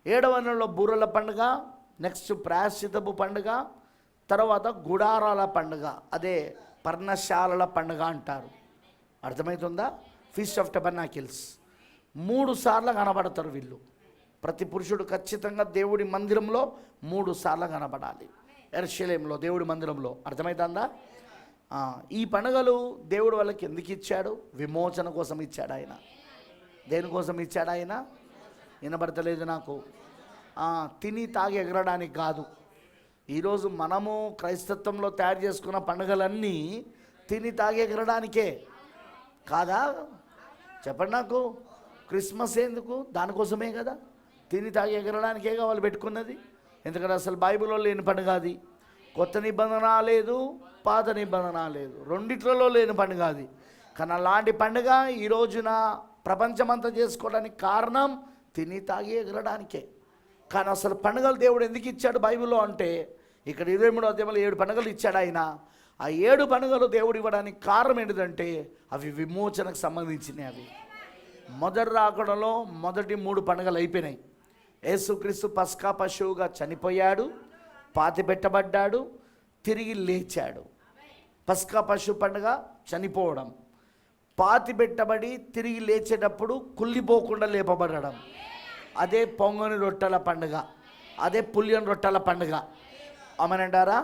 A: 7వ నెలలో బూరల పండుగ, నెక్స్ట్ ప్రాయశ్చిత్తపు పండుగ, తర్వాత గుడారాల పండుగ, అదే పర్ణశాలల పండుగ అంటారు. అర్థమవుతుందా? ఫీస్ట్ ఆఫ్ టబర్నాకిల్స్ 3 సార్లు కనబడతారు వీళ్ళు. ప్రతి పురుషుడు ఖచ్చితంగా దేవుడి మందిరంలో 3 సార్లు కనబడాలి, యెరూషలేములో దేవుడి మందిరంలో. అర్థమవుతుందా? ఈ పండుగలు దేవుడు వాళ్ళకి ఎందుకు ఇచ్చాడు? విమోచన కోసం ఇచ్చాడు ఆయన. దేనికోసం ఇచ్చాడు ఆయన? వినబడతలేదు నాకు. తిని తాగి ఎగరడానికి కాదు. ఈరోజు మనము క్రైస్తత్వంలో తయారు చేసుకున్న పండుగలన్నీ తిని తాగి ఎగరడానికే కాదా? చెప్పండి నాకు. క్రిస్మస్ ఎందుకు? దానికోసమే కదా. తిని తాగి ఎగరడానికే వాళ్ళు పెట్టుకున్నది. ఎందుకంటే అసలు బైబిల్లో లేని పండుగ అది. కొత్త నిబంధన లేదు, పాత నిబంధన లేదు, రెండిట్లలో లేని పండుగ అది. కానీ అలాంటి పండుగ ఈ రోజున ప్రపంచమంతా చేసుకోవడానికి కారణం తిని తాగి ఎగరడానికే. కానీ అసలు పండుగలు దేవుడు ఎందుకు ఇచ్చాడు బైబిల్లో అంటే, ఇక్కడ 23వ అధ్యాయంలో 7 పండుగలు ఇచ్చాడు ఆయన. ఆ 7 పండుగలు దేవుడు ఇవ్వడానికి కారణం ఏంటిదంటే అవి విమోచనకు సంబంధించినవి. అవి మొదటి రాకడలో మొదటి 3 పండుగలు అయిపోయినాయి. యేసుక్రీస్తు పస్కా పశువుగా చనిపోయాడు, పాతిపెట్టబడ్డాడు, తిరిగి లేచాడు. పస్కా పశువు పండుగ చనిపోవడం, పాతిపెట్టబడి తిరిగి లేచేటప్పుడు కుళ్ళిపోకుండా లేపబడడం, అదే పొంగని రొట్టెల పండుగ, అదే పులియని రొట్టెల పండుగ. ఆమెనంటారా?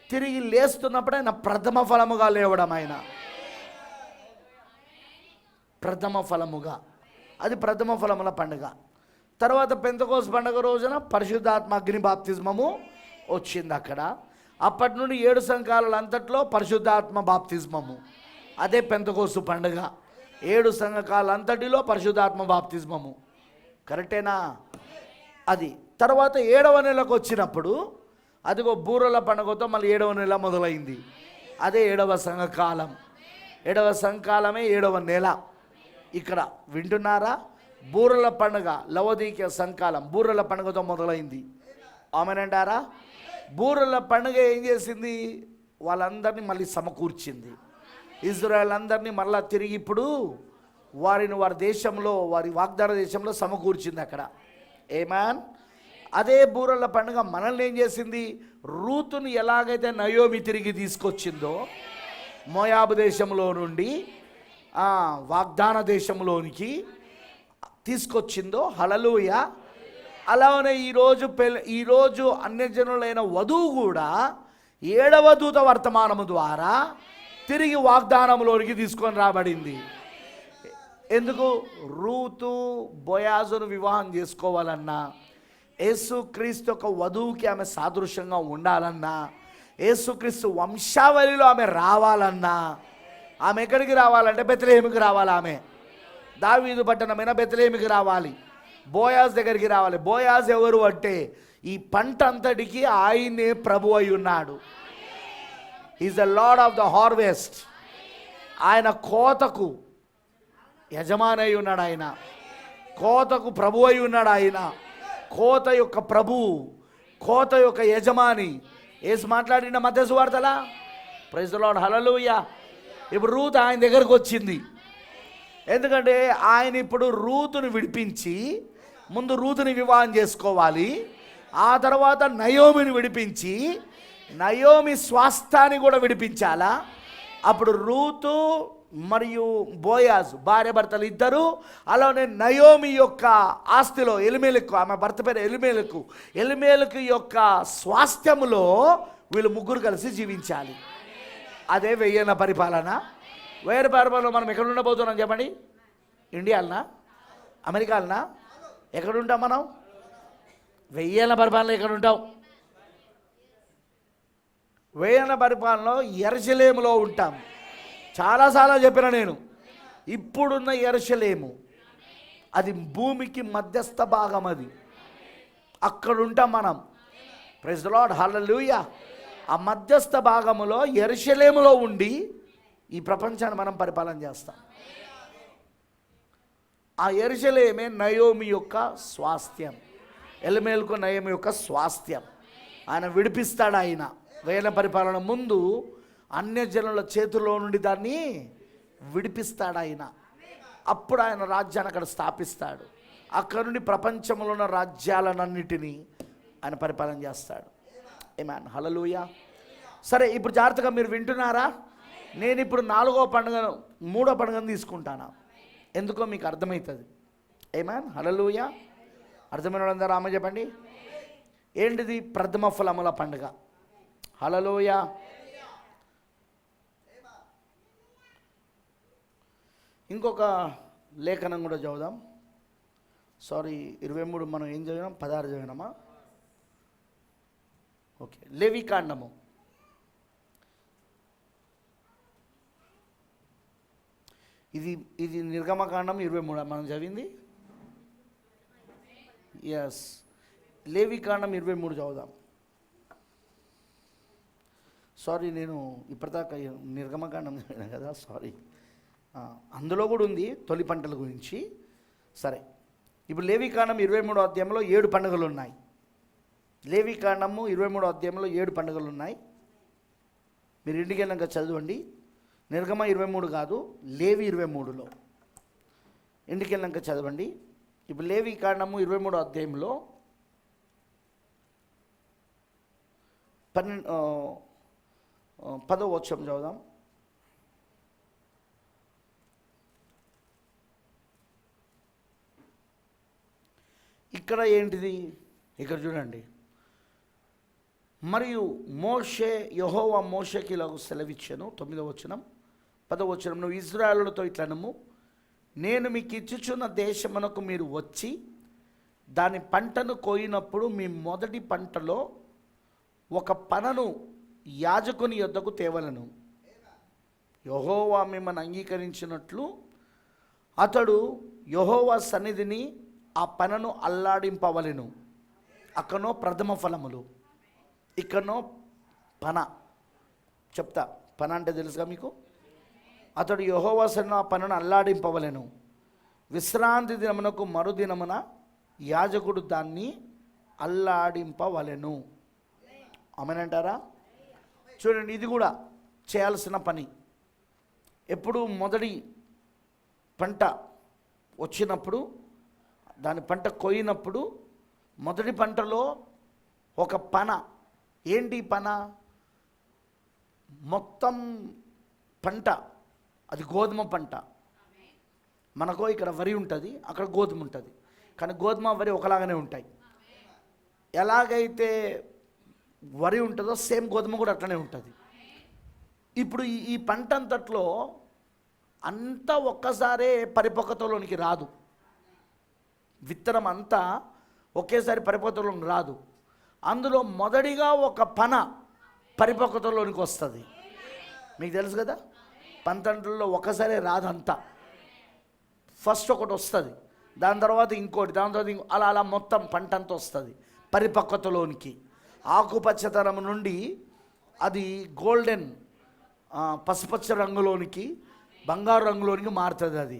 A: తిరిగి లేస్తున్నప్పుడు ఆయన ప్రథమ ఫలముగా లేవడం. ఆయన ప్రథమ ఫలముగా, అది ప్రథమ ఫలముల పండుగ. తర్వాత పెంతెకోస్తు పండుగ రోజున పరిశుద్ధాత్మ అగ్ని బాప్తిజమము వచ్చింది అక్కడ. అప్పటి నుండి 7 సంఘాల అంతట్లో పరిశుద్ధాత్మ బాప్తిజమము, అదే పెంతెకోస్తు పండుగ. 7 సంఘకాల అంతటిలో పరిశుద్ధాత్మ బాప్తిజమము. కరెక్టేనా? అది తర్వాత 7వ నెలకు వచ్చినప్పుడు అదిగో బూరల పండుగతో మళ్ళీ 7వ నెల మొదలైంది. అదే 7వ సంఘకాలం. 7వ సంఘకాలమే 7వ నెల. ఇక్కడ వింటున్నారా? బూరల పండుగ లవోదికీయ సంఘకాలం బూరల పండుగతో మొదలైంది. ఆమెనంటారా? బూరల పండుగ ఏం చేసింది? వాళ్ళందరినీ మళ్ళీ సమకూర్చింది. ఇజ్రాయెల్ అందరినీ మళ్ళీ తిరిగి ఇప్పుడు వారిని వారి దేశంలో, వారి వాగ్దాన దేశంలో సమకూర్చింది అక్కడ. ఏమాన్? అదే బూరల పండుగ మనల్ని ఏం చేసింది? రూతుని ఎలాగైతే నయోమి తిరిగి తీసుకొచ్చిందో మోయాబు దేశంలో నుండి వాగ్దాన దేశంలోనికి తీసుకొచ్చిందో, హల్లెలూయా. అలానే ఈరోజు అన్యజనులైన వధువు కూడా 7వ దూత వర్తమానము ద్వారా తిరిగి వాగ్దానంలోనికి తీసుకొని రాబడింది. ఎందుకు? రూతు బోయాజును వివాహం చేసుకోవాలన్నా, యేసుక్రీస్తు యొక్క వధువుకి ఆమె సాదృశ్యంగా ఉండాలన్నా, యేసుక్రీస్తు వంశావళిలో ఆమె రావాలన్నా, ఆమె ఎక్కడికి రావాలంటే బెత్లెహేముకి రావాలి. ఆమె దావీదు పట్టణమైన బెత్లెహేముకి రావాలి, బోయాజ్ దగ్గరికి రావాలి. బోయాజ్ ఎవరు అంటే ఈ పంట అంతటికి ఆయనే ప్రభు అయి ఉన్నాడు. Is the lord of the harvest. ఆయన కోతకు యజమాని అయి ఉన్నాడు. ఆయన కోతకు ప్రభు అయి ఉన్నాడు. ఆయన కోత యొక్క ప్రభువు, కోత యొక్క యజమాని. యేసు మాట్లాడిన మత్తయి సువార్తలా. ప్రైజ్ ది లార్డ్, హల్లెలూయా. ఇప్పుడు రూతు ఆయన దగ్గరకు వచ్చింది. ఎందుకంటే ఆయన ఇప్పుడు రూతుని విడిపించి, ముందు రూతుని వివాహం చేసుకోవాలి, ఆ తర్వాత నయోమిని విడిపించి నయోమి స్వాస్థాన్ని కూడా విడిపించాలా. అప్పుడు రూతు మరియు బోయాజు భార్య భర్తలు ఇద్దరు, అలానే నయోమి యొక్క ఆస్తిలో ఎలిమేలకు, ఆమె భర్త పేరు ఎలిమేలకు యొక్క స్వాస్థ్యములో వీళ్ళు ముగ్గురు కలిసి జీవించాలి. అదే 1000 ఏళ్ల పరిపాలన. 1000 పరిపాలన మనం ఎక్కడ ఉండబోతున్నాం చెప్పండి? ఇండియాలనా, అమెరికాలనా? ఎక్కడుంటాం మనం? 1000 ఏళ్ల పరిపాలన ఎక్కడ ఉంటాం? 1000 ఏళ్ల పరిపాలనలో యెరూషలేములో ఉంటాం. చాలాసార్లు చెప్పిన నేను, ఇప్పుడున్న యెరూషలేము అది భూమికి మధ్యస్థ భాగం, అది అక్కడ ఉంటాం మనం. ప్రైజ్ ది లార్డ్, హల్లెలూయా. ఆ మధ్యస్థ భాగములో యెరూషలేములో ఉండి ఈ ప్రపంచాన్ని మనం పరిపాలన చేస్తాం. ఆ యెరూషలేమే నయోమి యొక్క స్వాస్థ్యం, ఎలిమేలకు నయోమి యొక్క స్వాస్థ్యం. ఆయన విడిపిస్తాడు. ఆయన 1000 ఏళ్ల పరిపాలన ముందు అన్యజనుల చేతుల్లో నుండి దాన్ని విడిపిస్తాడు ఆయన. అప్పుడు ఆయన రాజ్యాన్ని అక్కడ స్థాపిస్తాడు. అక్కడ నుండి ప్రపంచంలో ఉన్న రాజ్యాలన్నిటినీ ఆయన పరిపాలన చేస్తాడు. ఆమేన్, హల్లెలూయా. సరే, ఇప్పుడు జాగ్రత్తగా మీరు వింటున్నారా? నేను ఇప్పుడు 4వ పండుగను 3వ పండుగను తీసుకుంటాను. ఎందుకో మీకు అర్థమవుతుంది. ఆమేన్, హల్లెలూయా. అర్థమైన వాళ్ళందరూ ఆమె చెప్పండి. ఏంటిది? ప్రథమ ఫలముల పండుగ. హల్లెలూయా. ఇంకొక లేఖనం కూడా చదువుదాం. సారీ, 23 మనం ఏం చదివినాం? 16 చదివినామా? ఓకే. లేవికాండము ఇది నిర్గమకాండం 23 మనం చదివింది. ఎస్, లేవికాండం 23 చదువుదాం. సారీ, నేను ఇప్పటిదాకా నిర్గమకాండం చదివినా కదా, సారీ. అందులో కూడా ఉంది తొలి పంటల గురించి. సరే, ఇప్పుడు లేవికాండం 23వ అధ్యాయంలో 7 పండుగలు ఉన్నాయి. లేవికాండము 23వ అధ్యాయంలో 7 పండుగలు ఉన్నాయి. మీరు ఇంటికి వెళ్ళాక చదవండి. నిర్గమ 23 కాదు, లేవి 23లో ఇంటికి వెళ్ళాక చదవండి. ఇప్పుడు లేవికాండము 23వ అధ్యాయంలో 10వ వచనం చదువుదాం. ఇక్కడ ఏంటిది? ఇక్కడ చూడండి. మరియు మోషే, యెహోవా మోషేకి ఇలాగ సెలవిచ్చెను. 9వ వచనం, 10వ వచనం, నువ్వు ఇశ్రాయేలులతో ఇట్లనము, నేను మీకు ఇచ్చుచున్న దేశమునకు మీరు వచ్చి దాని పంటను కోయినప్పుడు మీ మొదటి పంటలో ఒక పనను యాజకుని యొద్దకు తేవలను. యెహోవా మిమ్మల్ని అంగీకరించినట్లు అతడు యెహోవా సన్నిధిని ఆ పనను అల్లాడింపవలెను. అక్కడనో ప్రథమ ఫలములు, ఇక్కడనో పన. చెప్తా, పన అంటే తెలుసుగా మీకు. అతడు యెహోవా సన్నిధిని ఆ పనను అల్లాడింపవలెను. విశ్రాంతి దినమునకు మరుదినమున యాజకుడు దాన్ని అల్లాడింపవలెను. ఆమేనంటారా? చూడండి, ఇది కూడా చేయాల్సిన పని. ఎప్పుడు మొదటి పంట వచ్చినప్పుడు, దాని పంట కోయినప్పుడు మొదటి పంటలో ఒక పన. ఏంటి పన? మొత్తం పంట అది గోధుమ పంట. మనకో ఇక్కడ వరి ఉంటుంది, అక్కడ గోధుమ ఉంటుంది. కానీ గోధుమ వరి ఒకలాగానే ఉంటాయి. ఎలాగైతే వరి ఉంటుందో సేమ్ గోధుమ కూడా అట్లనే ఉంటుంది. ఇప్పుడు ఈ పంట అంతట్లో అంతా ఒక్కసారే పరిపక్వతలోనికి రాదు. విత్తనం అంతా ఒకేసారి పరిపక్వతలోనికి రాదు. అందులో మొదటిగా ఒక పన పరిపక్వతలోనికి వస్తుంది. మీకు తెలుసు కదా, పంటల్లో ఒకసారి రాదంతా. ఫస్ట్ ఒకటి వస్తుంది, దాని తర్వాత ఇంకోటి, దాని తర్వాత అలా అలా మొత్తం పంట అంతా వస్తుంది పరిపక్వతలోనికి. ఆకుపచ్చతనం నుండి అది గోల్డెన్ పసుపచ్చ రంగులోనికి, బంగారు రంగులోనికి మారుతుంది. అది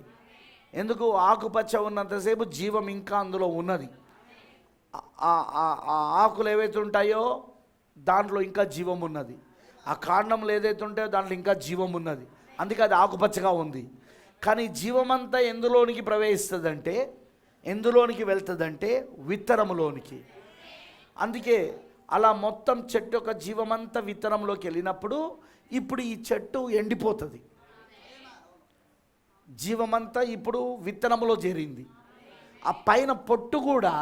A: ఎందుకు? ఆకుపచ్చ ఉన్నంతసేపు జీవం ఇంకా అందులో ఉన్నది. ఆ ఆకులు ఏవైతే ఉంటాయో దాంట్లో ఇంకా జీవం ఉన్నది. ఆ కాండంలో ఏదైతే ఉంటాయో దాంట్లో ఇంకా జీవం ఉన్నది. అందుకే అది ఆకుపచ్చగా ఉంది. కానీ జీవమంతా ఎందులోనికి ప్రవేశిస్తుందంటే, ఎందులోనికి వెళ్తుందంటే విత్తనములోనికి. అందుకే అలా మొత్తం చెట్టు యొక్క జీవమంతా విత్తనంలోకి వెళ్ళినప్పుడు ఇప్పుడు ఈ చెట్టు ఎండిపోతుంది. జీవమంతా ఇప్పుడు విత్తనములో చేరింది. ఆ పైన పొట్టు కూడా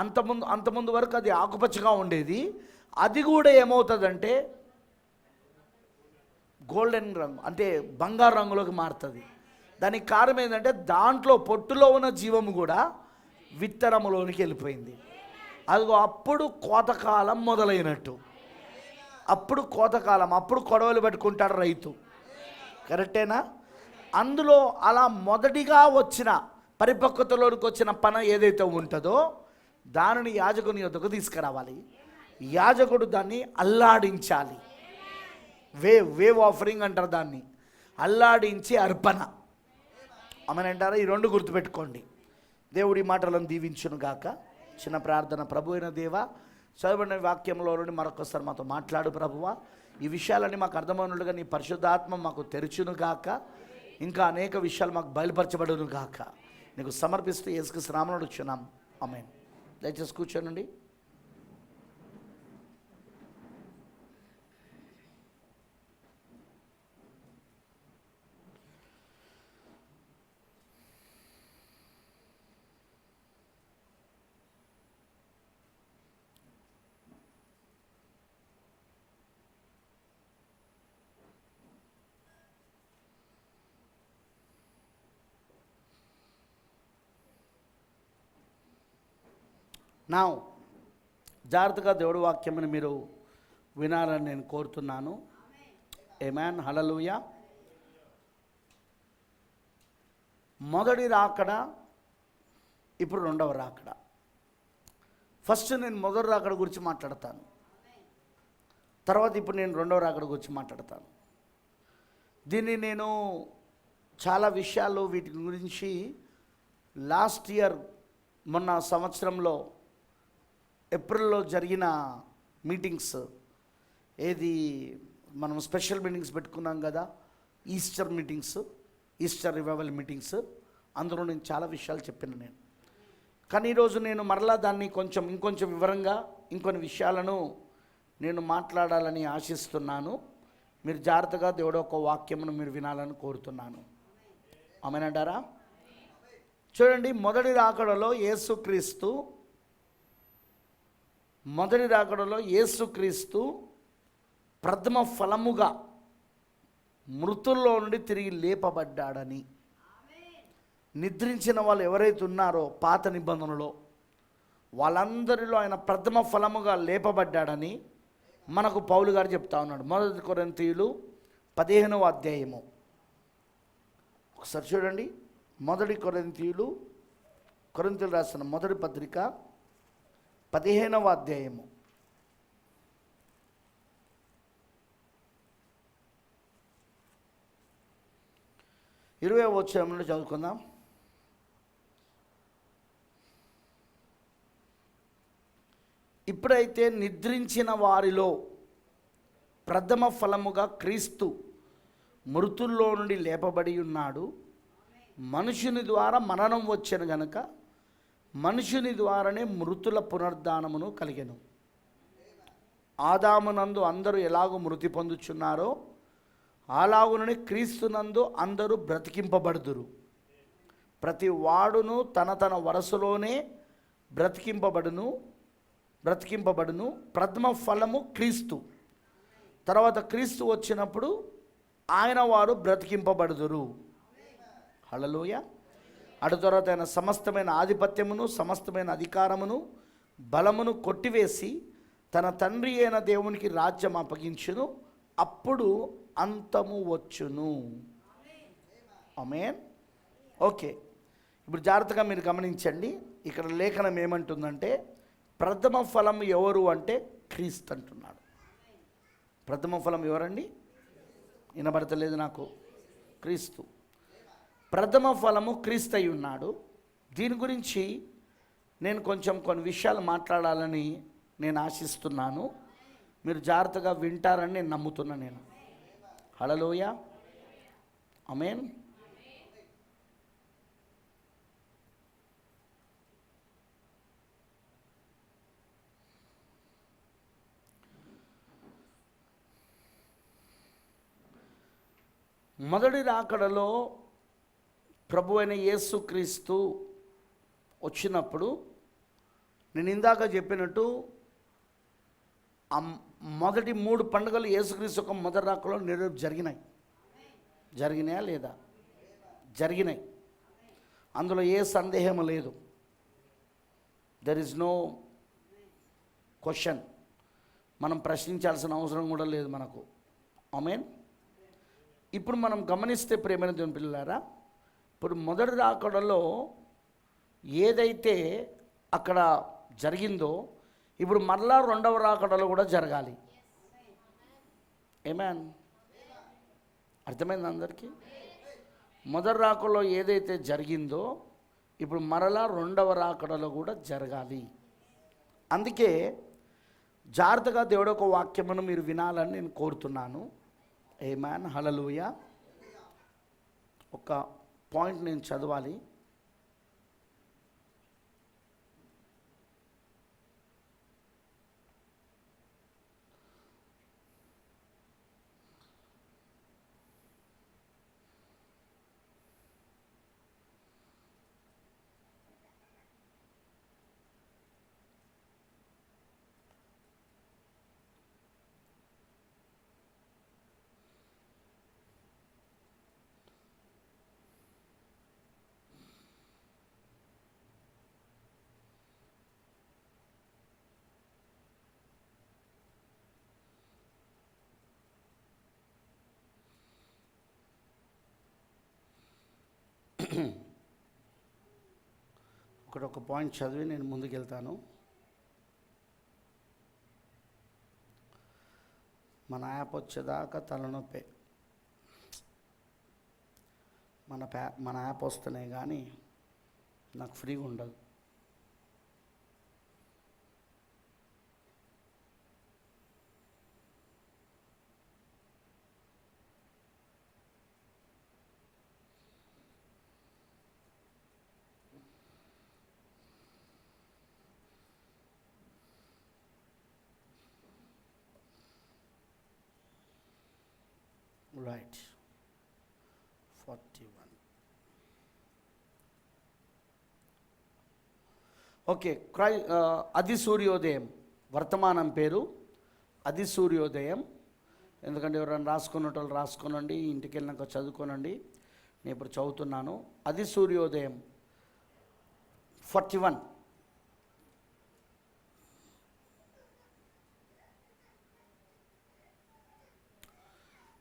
A: అంతకుముందు వరకు అది ఆకుపచ్చగా ఉండేది. అది కూడా ఏమవుతుందంటే గోల్డెన్ రంగు, అంటే బంగారు రంగులోకి మారుతుంది. దానికి కారణం ఏంటంటే దాంట్లో పొట్టులో ఉన్న జీవము కూడా విత్తనములోనికి వెళ్ళిపోయింది. అదిగో అప్పుడు కోతకాలం మొదలైనట్టు. అప్పుడు కోతకాలం, అప్పుడు కొడవలు పెట్టుకుంటాడు రైతు. కరెక్టేనా? అందులో అలా మొదటిగా వచ్చిన పరిపక్వతలోనికి వచ్చిన పని ఏదైతే ఉంటుందో దానిని యాజకుని యొద్దకు తీసుకురావాలి. యాజకుడు దాన్ని అల్లాడించాలి. వేవ్ ఆఫరింగ్ అంటారు దాన్ని. అల్లాడించి అర్పణ అమనంటారా? ఈ రెండు గుర్తుపెట్టుకోండి. దేవుడి మాటలను దీవించును గాక. చిన్న ప్రార్థన. ప్రభు అయిన దేవా, చదవబడిన వాక్యంలో నుండి మరొకసారి మాతో మాట్లాడు ప్రభువా. ఈ విషయాలన్నీ మాకు అర్థమైనట్లుగా నీ పరిశుద్ధాత్మ మాకు తెరుచును గాక. ఇంకా అనేక విషయాలు మాకు బయలుపరచబడును గాక. నీకు సమర్పిస్తూ యేసుక్రీస్తు నామమున అడుగుచున్నాం. ఆమేన్. దయచేసి కూర్చోనండి. నా జాగ్రత్తగా దేవుడి వాక్యమును మీరు వినాలని నేను కోరుతున్నాను. ఆమేన్. హల్లెలూయా. మొదటి రాకడ, ఇప్పుడు రెండవ రాకడ. ఫస్ట్ నేను మొదటి రాకడ గురించి మాట్లాడతాను. తర్వాత ఇప్పుడు నేను రెండవ రాకడ గురించి మాట్లాడతాను. దీన్ని నేను చాలా విషయాలు వీటి గురించి లాస్ట్ ఇయర్, మొన్న సంవత్సరంలో ఏప్రిల్లో జరిగిన మీటింగ్స్, ఏది మనం స్పెషల్ మీటింగ్స్ పెట్టుకున్నాం కదా, Easter meetings, Easter revival meetings, అందులో నేను చాలా విషయాలు చెప్పాను నేను. కానీ ఈరోజు నేను మరలా దాన్ని ఇంకొంచెం వివరంగా ఇంకొన్ని విషయాలను నేను మాట్లాడాలని ఆశిస్తున్నాను. మీరు జాగ్రత్తగా దేవుడు ఒక వాక్యమును మీరు వినాలని కోరుతున్నాను. ఆమేనంటారా? చూడండి, మొదటి రాకడలో యేసుక్రీస్తు ప్రథమ ఫలముగా మృతుల్లో నుండి తిరిగి లేపబడ్డాడని, నిద్రించిన వాళ్ళు ఎవరైతే ఉన్నారో పాత నిబంధనలో వాళ్ళందరిలో ఆయన ప్రథమ ఫలముగా లేపబడ్డాడని మనకు పౌలు గారు చెప్తా ఉన్నాడు. 1 కొరింథీయులు 15వ అధ్యాయము ఒకసారి చూడండి. 1 కొరింథీయులు రాసిన మొదటి పత్రిక 15వ అధ్యాయము 20వ వచనం నుండి చదువుకుందాం. ఇప్పుడైతే నిద్రించిన వారిలో ప్రథమ ఫలముగా క్రీస్తు మృతుల్లో నుండి లేపబడి ఉన్నాడు. మనుషుని ద్వారా మరణం వచ్చెను గనుక మనుషుని ద్వారానే మృతుల పునరుద్ధానమును కలిగెను. ఆదామునందు అందరూ ఎలాగో మృతి పొందుచున్నారో అలాగునని క్రీస్తునందు అందరూ బ్రతికింపబడుదురు. ప్రతి వాడును తన వరసలోనే బ్రతికింపబడును. ప్రథమ ఫలము క్రీస్తు. తర్వాత క్రీస్తు వచ్చినప్పుడు ఆయన వారు బ్రతికింపబడుదురు. హల్లెలూయా. అటు తర్వాత ఆయన సమస్తమైన ఆధిపత్యమును, సమస్తమైన అధికారమును, బలమును కొట్టివేసి తన తండ్రి అయిన దేవునికి రాజ్యం అప్పగించును. అప్పుడు అంతము వచ్చును. ఆమేన్. ఓకే, ఇప్పుడు జాగ్రత్తగా మీరు గమనించండి. ఇక్కడ లేఖనం ఏమంటుందంటే ప్రథమ ఫలం ఎవరు అంటే క్రీస్తు అంటున్నాడు. ప్రథమ ఫలం ఎవరండి? వినబడతలేదు నాకు. క్రీస్తు ప్రథమ ఫలము క్రీస్తు అయి ఉన్నాడు. దీని గురించి నేను కొంచెం కొన్ని విషయాలు మాట్లాడాలని నేను ఆశిస్తున్నాను. మీరు జాగ్రత్తగా వింటారని నేను నమ్ముతున్నా. నేను హల్లెలూయా, ఆమేన్. మొదటి రాకడలో ప్రభు అయిన యేసుక్రీస్తు వచ్చినప్పుడు నేను ఇందాక చెప్పినట్టు మొదటి 3 పండుగలు యేసుక్రీస్తు యొక్క మొదటి రాకడలో జరిగినాయా లేదా? జరిగినాయి. అందులో ఏ సందేహం లేదు. There is no question. మనం ప్రశ్నించాల్సిన అవసరం కూడా లేదు మనకు. ఆమేన్. ఇప్పుడు మనం గమనిస్తే ప్రియమైన దేవుని పిల్లలారా, ఇప్పుడు మొదటి రాకడలో ఏదైతే అక్కడ జరిగిందో ఇప్పుడు మరలా రెండవ రాకడలో కూడా జరగాలి. ఆమేన్. అర్థమైంది అందరికీ? మొదటి రాకడలో ఏదైతే జరిగిందో ఇప్పుడు మరలా రెండవ రాకడలో కూడా జరగాలి. అందుకే జాగ్రత్తగా దేవుడి యొక్క వాక్యమును మీరు వినాలని నేను కోరుతున్నాను. ఆమేన్. హల్లెలూయా. ఒక పాయింట్ నేను చదవాలి. ఒక పాయింట్ చదివి నేను ముందుకెళ్తాను. మన యాప్ వచ్చేదాకా తలనొప్పే. మన యాప్ వస్తేనే కానీ నాకు ఫ్రీగా ఉండదు. రైట్. 41. ఓకే. అది సూర్యోదయం. వర్తమానం పేరు అది సూర్యోదయం. ఎందుకంటే ఎవరైనా రాసుకున్నట్టు రాసుకోనండి, ఇంటికి వెళ్ళినాక చదువుకోనండి. నేను ఇప్పుడు చదువుతున్నాను. అది సూర్యోదయం 41.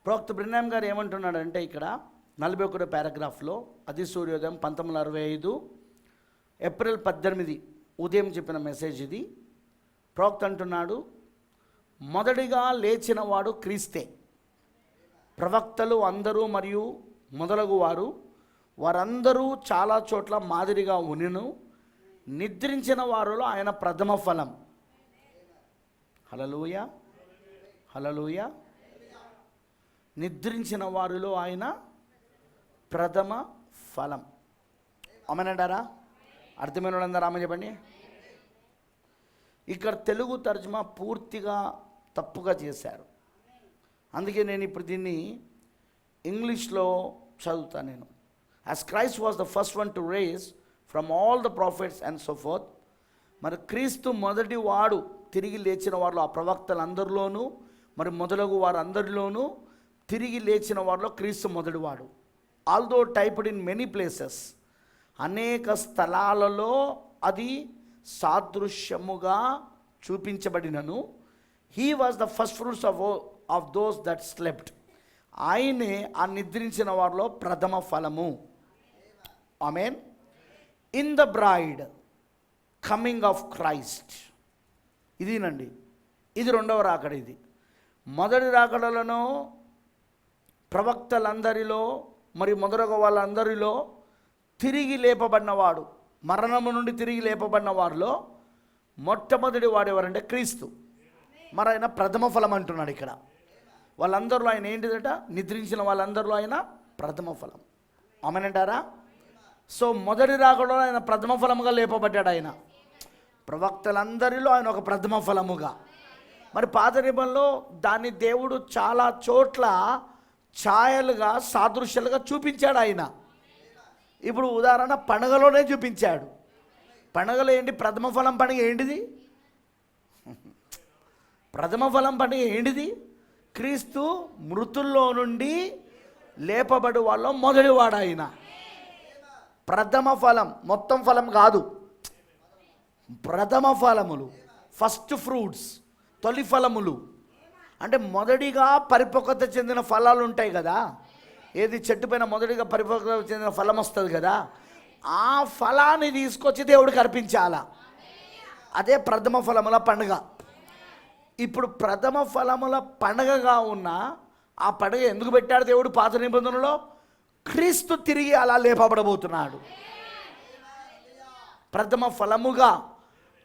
A: ప్రవక్త బ్రహ్నాం గారు ఏమంటున్నాడంటే ఇక్కడ 41వ పారాగ్రాఫ్లో అది సూర్యోదయం 1965 ఏప్రిల్ 18 ఉదయం చెప్పిన మెసేజ్ ఇది. ప్రవక్త అంటున్నాడు, మొదటిగా లేచిన వాడు క్రీస్తే. ప్రవక్తలు అందరూ మరియు మొదలగు వారందరూ చాలా చోట్ల మాదిరిగా ఉనిను. నిద్రించిన వారిలో ఆయన ప్రథమ ఫలం. హల్లెలూయా, హల్లెలూయా. నిద్రించిన వారిలో ఆయన ప్రథమ ఫలం. ఆమేనంటారా? అర్థమైన వాళ్ళందరూ ఆమె చెప్పండి. ఇక్కడ తెలుగు తర్జుమా పూర్తిగా తప్పుగా చేశారు. అందుకే నేను ఇప్పుడు దీన్ని ఇంగ్లీష్లో చదువుతాను నేను. As Christ was the first one to rise from all the prophets and so forth. మరి క్రీస్తు మొదటి వాడు తిరిగి లేచిన వారిలో, ఆ ప్రవక్తలందరిలోనూ మరి మొదలగు వారందరిలోనూ తిరిగి లేచిన వారిలో క్రీస్తు మొదటివాడు. Although typed in many places, అనేక స్థలాలలో అది సాదృశ్యముగా చూపించబడినను. He was the first fruits of those that slept. ఆయనే ఆ నిద్రించిన వారిలో ప్రథమ ఫలము. ఆమేన్. In the bride coming of Christ. ఇదినండి, ఇది రెండవ రాకడ. ఇది మొదటి రాకడలను ప్రవక్తలందరిలో మరి మొదలగు వాళ్ళందరిలో తిరిగి లేపబడినవాడు, మరణము నుండి తిరిగి లేపబడిన వారిలో మొట్టమొదటి వాడు ఎవరంటే క్రీస్తు. మరి ఆయన ప్రథమ ఫలం అంటున్నాడు ఇక్కడ. వాళ్ళందరిలో ఆయన ఏంటిదట? నిద్రించిన వాళ్ళందరిలో ఆయన ప్రథమ ఫలం. ఆమెనంటారా? సో మొదటి రాకడలో ఆయన ప్రథమ ఫలముగా లేపబడ్డాడు. ఆయన ప్రవక్తలందరిలో ఆయన ఒక ప్రథమ ఫలముగా. మరి పాత నిబంధనలో దాన్ని దేవుడు చాలా చోట్ల ఛాయలుగా సాదృశ్యాలుగా చూపించాడు ఆయన. ఇప్పుడు ఉదాహరణ పండుగలోనే చూపించాడు. పండుగలో ఏంటి? ప్రథమ ఫలం పండుగ ఏంటిది? ప్రథమ ఫలం పండుగ ఏంటిది? క్రీస్తు మృతుల్లో నుండి లేపబడి వాళ్ళ మొదటివాడు ఆయన. ప్రథమ ఫలం, మొత్తం ఫలం కాదు, ప్రథమ ఫలములు, ఫస్ట్ ఫ్రూట్స్, తొలి ఫలములు. అంటే మొదటిగా పరిపక్వత చెందిన ఫలాలు ఉంటాయి కదా. ఏది చెట్టు పైన మొదటిగా పరిపక్వత చెందిన ఫలం వస్తుంది కదా, ఆ ఫలాన్ని తీసుకొచ్చి దేవుడికి అర్పించాలా. అదే ప్రథమ ఫలముల పండుగ. ఇప్పుడు ప్రథమ ఫలముల పండుగగా ఉన్న ఆ పండుగ ఎందుకు పెట్టాడు దేవుడు పాత నిబంధనలో? క్రీస్తు తిరిగి అలా లేపబడబోతున్నాడు. ప్రథమ ఫలముగా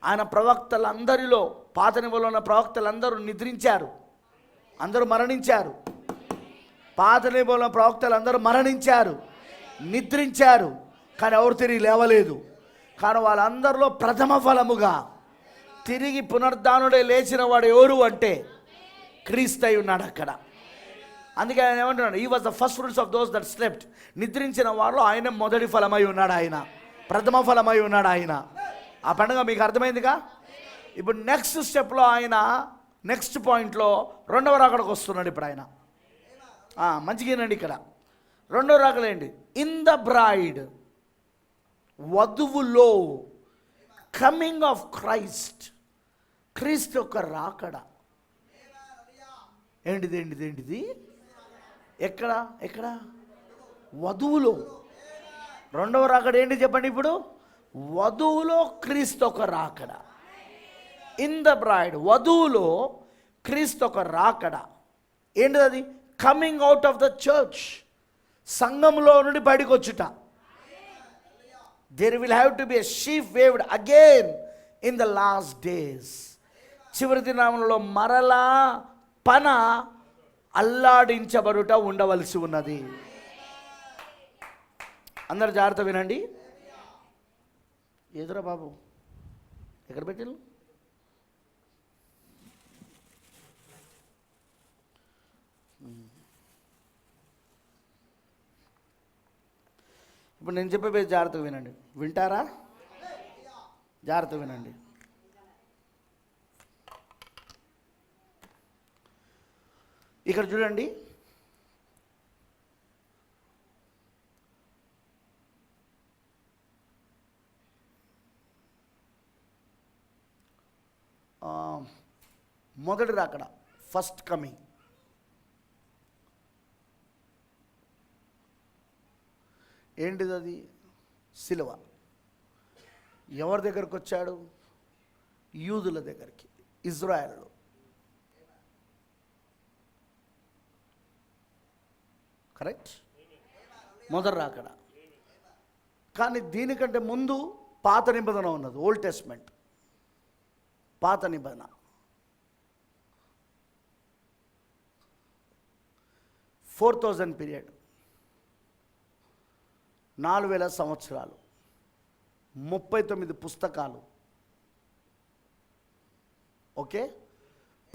A: ఆయన ప్రవక్తలందరిలో, పాత నిబంధనలో ఉన్న ప్రవక్తలందరూ నిద్రించారు, అందరూ మరణించారు. పాత నిబంధనలో ప్రవక్తలందరూ మరణించారు, నిద్రించారు, కానీ ఎవరు తిరిగి లేవలేదు. కానీ వాళ్ళందరిలో ప్రథమ ఫలముగా తిరిగి పునరుద్ధానుడే లేచిన వాడు ఎవరు అంటే క్రీస్తు అయి ఉన్నాడు అక్కడ. అందుకే ఆయన ఏమంటున్నాడు? He was the first fruits of those that slept. నిద్రించిన వారిలో ఆయన మొదటి ఫలమై ఉన్నాడు, ఆయన ప్రథమ ఫలమై ఉన్నాడు ఆయన. ఆ పండుగ మీకు అర్థమైందిగా? ఇప్పుడు నెక్స్ట్ స్టెప్లో ఆయన, నెక్స్ట్ పాయింట్లో రెండవ రాకడకు వస్తున్నాడు ఇప్పుడు ఆయన. మంచిగానండి. ఇక్కడ రెండవ రాకలేండి, ఇన్ ద బ్రైడ్, వధువులో, కమింగ్ ఆఫ్ క్రైస్ట్, క్రీస్తు యొక్క రాకడ. ఏంటిది? ఎక్కడ? వధువులో. రెండవ రాకడ ఏంటి చెప్పండి ఇప్పుడు? వధువులో క్రీస్తు ఒక రాకడ. ఇన్ ద బ్రైడ్, వధువులో క్రీస్తు ఒక రాకడ. ఏంటిది అది? Coming out of the church, సంఘంలో నుండి బయటకు వచ్చుట. There will have to be a sheaf waved again in the last days. చివరి దినాలలో మరలా పన అల్లాడించబడుట ఉండవలసి ఉన్నది. అందరు జాగ్రత్త వినండి. ఎదురా బాబు, ఎక్కడ పెట్టారు? ఇప్పుడు నేను చెప్పే జాగ్రత్తగా వినండి. వింటారా? జాగ్రత్తగా వినండి. ఇక్కడ చూడండి, మొదటి రాకడ, ఫస్ట్ కమింగ్. ఏంటిది అది? సిలువ. ఎవరి దగ్గరకు వచ్చాడు? యూదుల దగ్గరికి, ఇజ్రాయెల్లో. కరెక్ట్? మొదటి రాకడ. కానీ దీనికంటే ముందు పాత నిబంధన ఉన్నది, ఓల్డ్ టెస్ట్మెంట్, పాత నిబంధన. 4000 పీరియడ్, 4000 సంవత్సరాలు, 39 పుస్తకాలు. ఓకే,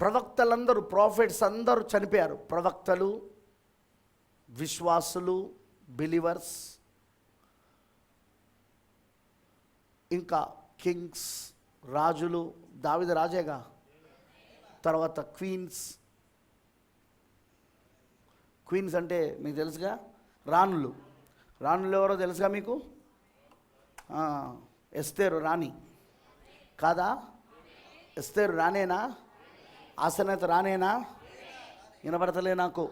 A: ప్రవక్తలందరూ, ప్రాఫిట్స్ అందరూ చనిపోయారు. ప్రవక్తలు, విశ్వాసులు, బిలీవర్స్, ఇంకా కింగ్స్, రాజులు. దావీదు రాజేగా. తర్వాత క్వీన్స్. క్వీన్స్ అంటే మీకు తెలుసుగా, రాణులు. రాణులు ఎవరో తెలుసుగా మీకు? ఎస్తేరు రాణి కాదా? ఎస్తేరు రానేనా? ఆసనేత రానేనా? వినపడతలే నాకు.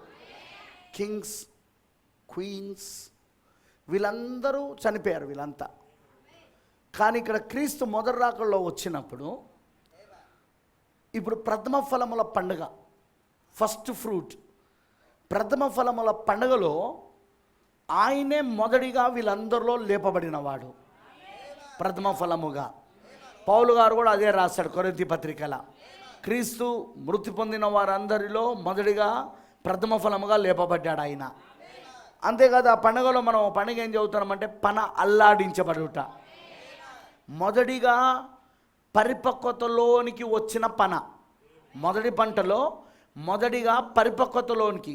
A: కింగ్స్, క్వీన్స్, వీళ్ళందరూ చనిపోయారు, వీళ్ళంతా. కానీ ఇక్కడ క్రీస్తు మొదటి రాకడలో వచ్చినప్పుడు, ఇప్పుడు ప్రథమ ఫలముల పండుగ, ఫస్ట్ ఫ్రూట్, ప్రథమ ఫలముల పండుగలో ఆయనే మొదటిగా వీళ్ళందరిలో లేపబడినవాడు, ప్రథమ ఫలముగా. పౌలు గారు కూడా అదే రాశాడు కొరింథీ పత్రికల. క్రీస్తు మృతి పొందిన వారందరిలో మొదటిగా ప్రథమ ఫలముగా లేపబడ్డాడు ఆయన. అంతేకాదు ఆ పండుగలో మనం పండుగ ఏం చదువుతున్నామంటే పన అల్లాడించబడుట. మొదటిగా పరిపక్వతలోనికి వచ్చిన పన, మొదటి పంటలో మొదటిగా పరిపక్వతలోనికి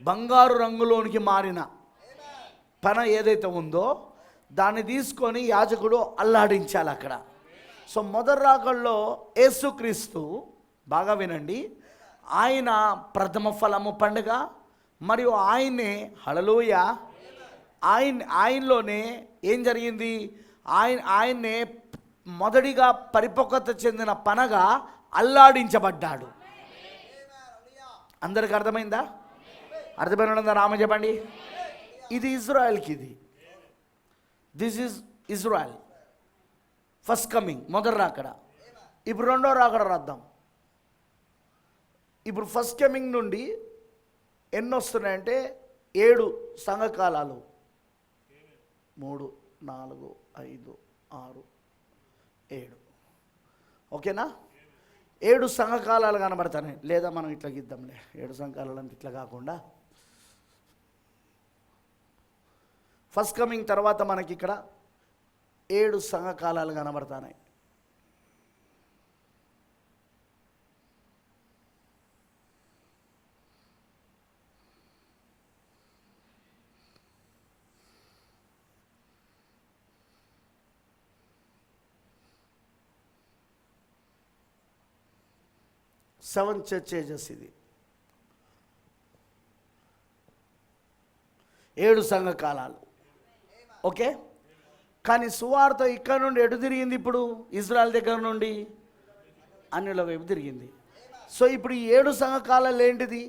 A: బంగారు రంగులోనికి మారిన పన ఏదైతే ఉందో దాన్ని తీసుకొని యాజకుడు అల్లాడించాలి అక్కడ. సో మొదటి రాకల్లో యేసుక్రీస్తు, బాగా వినండి, ఆయన ప్రథమ ఫలము పండుగ, మరియు ఆయన్నే హల్లెలూయా ఆయనలోనే ఏం జరిగింది, ఆయన్నే మొదటిగా పరిపక్వత చెందిన పనగా అల్లాడించబడ్డాడు. అందరికి అర్థమైందా? అర్థమైనా రామ చెప్పండి. ఇది ఇజ్రాయెల్కి, this is Israel first coming, మొదటి రాకడ. ఇప్పుడు రెండో రాకడ రాద్దాం. ఇప్పుడు ఫస్ట్ కమింగ్ నుండి ఎన్ని వస్తున్నాయంటే 7 సంఘకాలాలు, 3, 4, 5, 6, 7. ఓకేనా? 7 సంఘకాలాలు కనబడతాయి. లేదా మనం ఇట్లా గీద్దాంలే, 7 సంఘకాలాలు అంటే ఇట్లా కాకుండా ఫస్ట్ కమింగ్ తర్వాత మనకి ఇక్కడ 7 సంఘకాలాలు కనబడతాయి. సెవెన్ చర్చేజెస్, ఇది 7 సంఘకాలాలు. ఓకే, కానీ సువార్త ఇక్కడ నుండి ఎటు తిరిగింది? ఇప్పుడు ఇజ్రాయెల్ దగ్గర నుండి అన్యుల వైపు తిరిగింది. సో ఇప్పుడు ఈ 7 సంఘకాలాలు ఏంటిది?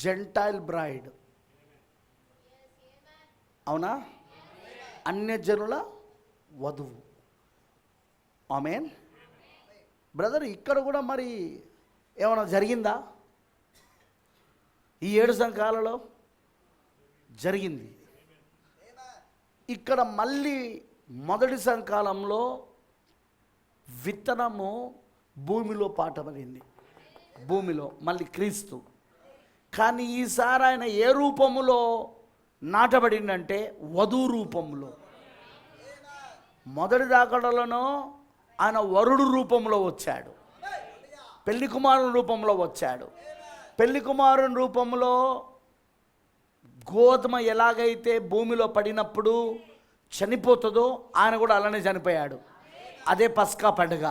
A: జెంటైల్ బ్రైడ్, అవునా? అన్యజనుల వధువు. ఆమేన్ బ్రదర్. ఇక్కడ కూడా మరి ఏమైనా జరిగిందా? ఈ 7 సంఘకాలలో జరిగింది. ఇక్కడ మళ్ళీ మొదటి సంకాలంలో విత్తనము భూమిలో పాటబడింది, భూమిలో మళ్ళీ క్రీస్తు. కానీ ఈసారి ఆయన ఏ రూపములో నాటబడిందంటే వధువు రూపంలో. మొదటి దాకడలోనో ఆయన వరుడు రూపంలో వచ్చాడు, పెళ్లి కుమారుని రూపంలో వచ్చాడు. పెళ్లి కుమారుని రూపంలో గోధుమ ఎలాగైతే భూమిలో పడినప్పుడు చనిపోతుందో ఆయన కూడా అలానే చనిపోయాడు. అదే పస్కా పండుగ.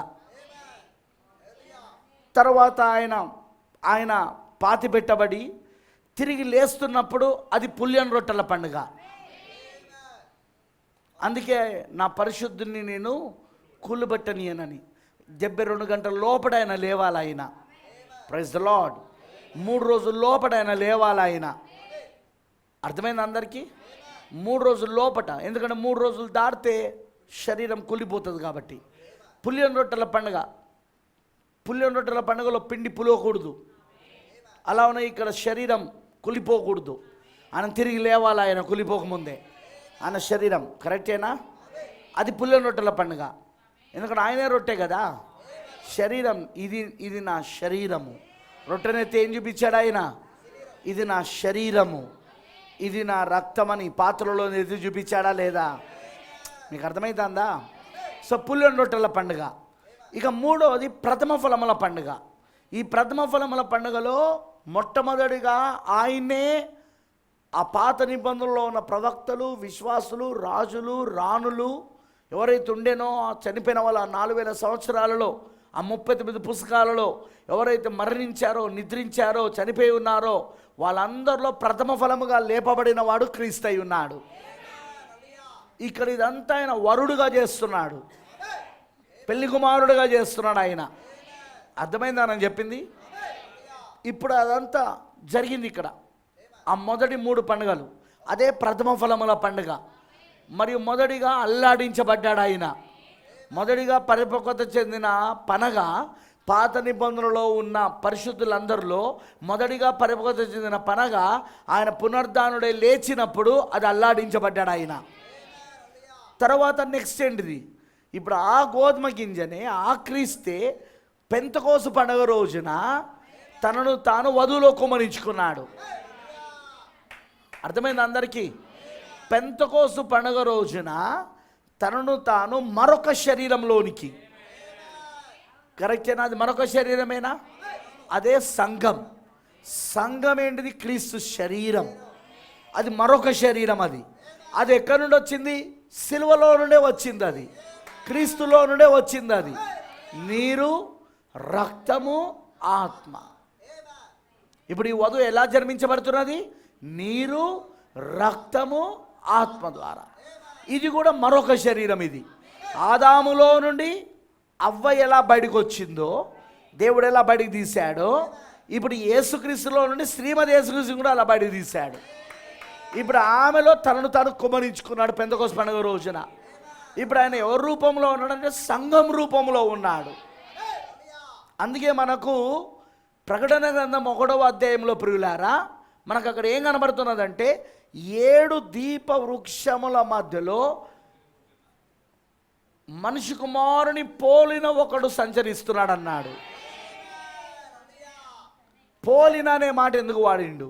A: తర్వాత ఆయన పాతి పెట్టబడి తిరిగి లేస్తున్నప్పుడు అది పులియని రొట్టెల పండుగ. అందుకే నా పరిశుద్ధుని నేను కూలుబెట్టనీయనని 72 గంటల లోపల ఆయన లేవాలి. ఆయన ప్రైజ్ ద లార్డ్. 3 రోజుల లోపల ఆయన లేవాలి. ఆయన అర్థమైంది అందరికీ? 3 రోజుల లోపట, ఎందుకంటే 3 రోజులు దాటితే శరీరం కులిపోతుంది కాబట్టి. పులియని రొట్టెల పండుగ, పులియని రొట్టెల పండుగలో పిండి పులవకూడదు. అలా ఉన్నాయి ఇక్కడ శరీరం కులిపోకూడదు. ఆయన తిరిగి లేవాలి, ఆయన కులిపోకముందే ఆయన శరీరం. కరెక్టేనా? అది పులియని రొట్టెల పండుగ, ఎందుకంటే ఆయనే రొట్టె కదా. శరీరం ఇది నా శరీరము. రొట్టెనైతే ఏం చూపించాడు ఆయన? ఇది నా శరీరము, ఇది నా రక్తమని పాత్రలో ఎదురు చూపించాడా లేదా? మీకు అర్థమవుతుందా? సో పులియని రొట్టెల పండుగ. ఇక మూడవది ప్రథమ ఫలముల పండుగ. ఈ ప్రథమ ఫలముల పండుగలో మొట్టమొదటిగా ఆయన్నే ఆ పాత నిబంధనలో ఉన్న ప్రవక్తలు, విశ్వాసులు, రాజులు, రాణులు ఎవరైతే ఉండేనో, చనిపోయిన వాళ్ళ 4000 సంవత్సరాలలో, ఆ 39 పుస్తకాలలో ఎవరైతే మరణించారో, నిద్రించారో, చనిపోయి ఉన్నారో వాళ్ళందరిలో ప్రథమ ఫలముగా లేపబడిన వాడు క్రీస్తు అయి ఉన్నాడు. ఇక్కడ ఇదంతా ఆయన వరుడుగా చేస్తున్నాడు, పెళ్లి కుమారుడుగా చేస్తున్నాడు ఆయన. అర్థమైందా నేను చెప్పింది? ఇప్పుడు అదంతా జరిగింది ఇక్కడ. ఆ మొదటి 3 పండుగలు అదే ప్రథమ ఫలముల పండుగ. మరియు మొదటిగా అల్లాడించబడ్డాడు ఆయన. మొదటిగా పరిపక్వత చెందిన పనగా పాత నిబంధనలో ఉన్న పరిశుద్ధులందరిలో మొదటిగా పరిపక్వత చెందిన పనగా ఆయన పునరుద్ధానుడై లేచినప్పుడు అది అల్లాడించబడ్డాడు ఆయన. తర్వాత నెక్స్ట్ ఏంటిది? ఇప్పుడు ఆ గోధుమ గింజనే ఆ క్రీస్తే పెంతెకోస్తు పండుగ రోజున తనను తాను వధువులో కుమ్మరించుకున్నాడు. అర్థమైంది అందరికీ? పెంతెకోస్తు పండుగ రోజున తనను తాను మరొక శరీరంలోనికి, కరెక్టేనా? అది మరొక శరీరమేనా? అదే సంఘం. సంఘం ఏంటిది? క్రీస్తు శరీరం. అది మరొక శరీరం. అది ఎక్కడి నుండి వచ్చింది? సిలువలో నుండే వచ్చింది. అది క్రీస్తులో నుండే వచ్చింది. అది నీరు, రక్తము, ఆత్మ. ఇప్పుడు ఈ వధువు ఎలా జన్మించబడుతున్నది? నీరు, రక్తము, ఆత్మ ద్వారా. ఇది కూడా మరొక శరీరం. ఇది ఆదాములో నుండి అవ్వ ఎలా బయటకు వచ్చిందో, దేవుడు ఎలా బయటికి తీశాడో, ఇప్పుడు యేసుక్రీస్తులో నుండి శ్రీమతి యేసుక్రీస్తు కూడా అలా బయటికి తీశాడు. ఇప్పుడు ఆమెలో తనను తాను కుమ్మరించుకున్నాడు పెంతెకోస్తు పండుగ రోజున. ఇప్పుడు ఆయన ఎవరి రూపంలో ఉన్నాడంటే సంఘం రూపంలో ఉన్నాడు. అందుకే మనకు ప్రకటన గ్రంథం 1వ అధ్యాయంలో ప్రియులారా, మనకు అక్కడ ఏం కనబడుతున్నదంటే 7 దీప వృక్షముల మధ్యలో మనిషి కుమారుని పోలిన ఒకడు సంచరిస్తున్నాడు అన్నాడు. పోలిన అనే మాట ఎందుకు వాడిండు?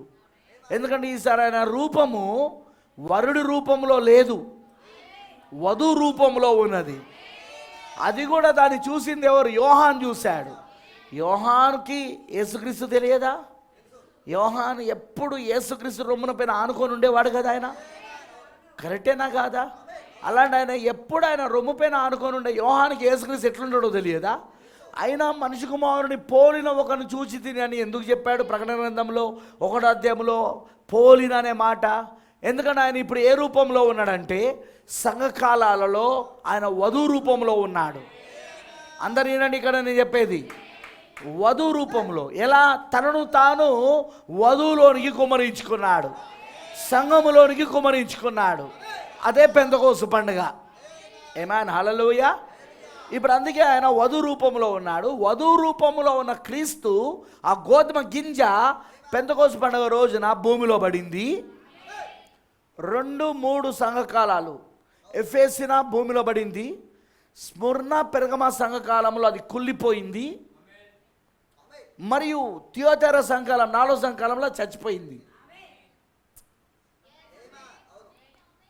A: ఎందుకంటే ఈసారి ఆయన రూపము వరుడి రూపంలో లేదు, వధు రూపంలో ఉన్నది. అది కూడా దాన్ని చూసింది ఎవరు? యోహాన్ చూశాడు. యోహాన్కి యేసుక్రీస్తు తెలియదా? యోహాన్ ఎప్పుడు యేసుక్రీస్తు రొమ్మున పైన ఆనుకొని ఉండేవాడు కదా ఆయన. కరెక్టేనా కాదా? అలాంటి ఆయన ఎప్పుడు ఆయన రొమ్ము పైన ఆనుకొని ఉండే యోహానికి యేసుక్రీస్తు ఎట్లుంటాడో తెలియదా? అయినా మనిషి కుమారుని పోలిన ఒకరిని చూచి తిని అని ఎందుకు చెప్పాడు ప్రకటన గ్రంథంలో 1వ అధ్యాయంలో? పోలిన అనే మాట. ఎందుకంటే ఆయన ఇప్పుడు ఏ రూపంలో ఉన్నాడంటే సంఘకాలాలలో ఆయన వధు రూపంలో ఉన్నాడు. అందరు వినండి, ఇక్కడ నేను చెప్పేది వధు రూపంలో. ఎలా? తనను తాను వధువులోనికి కుమ్మరించుకున్నాడు, సంఘములోనికి కుమ్మరించుకున్నాడు. అదే పెంతెకోస్తు పండుగ. ఆమేన్, హల్లెలూయా. ఇప్పుడు అందుకే ఆయన వధు రూపంలో ఉన్నాడు. వధు రూపంలో ఉన్న క్రీస్తు ఆ గోధుమ గింజ పెంతెకోస్తు పండుగ రోజున భూమిలో పడింది. 2-3 సంఘకాలాలు ఎఫెసిన భూమిలో పడింది. స్ముర్ణ, పెర్గమ సంఘకాలంలో అది కుళ్ళిపోయింది. మరియు థియోతెర సంఘకాలం 4వ సంఘకాలంలో చచ్చిపోయింది.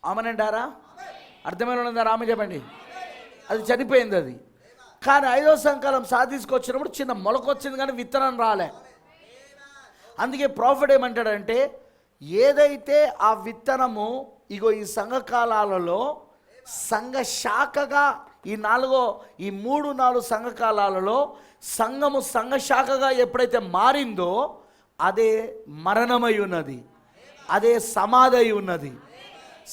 A: ఆమేనంటారా? అర్థమైన ఉన్నారా? ఆమె చెప్పండి. అది చనిపోయింది. అది కానీ 5వ సంఘకాలం సాధించుకొచ్చినప్పుడు చిన్న మొలకొచ్చింది కానీ విత్తనం రాలే. అందుకే ప్రాఫిట్ ఏమంటాడంటే ఏదైతే ఆ విత్తనము ఇగో ఈ సంఘకాలాలలో సంఘ శాఖగా ఈ 3-4 సంఘకాలాలలో సంఘము సంఘ శాఖగా ఎప్పుడైతే మారిందో అదే మరణమై ఉన్నది, అదే సమాధి అయి ఉన్నది.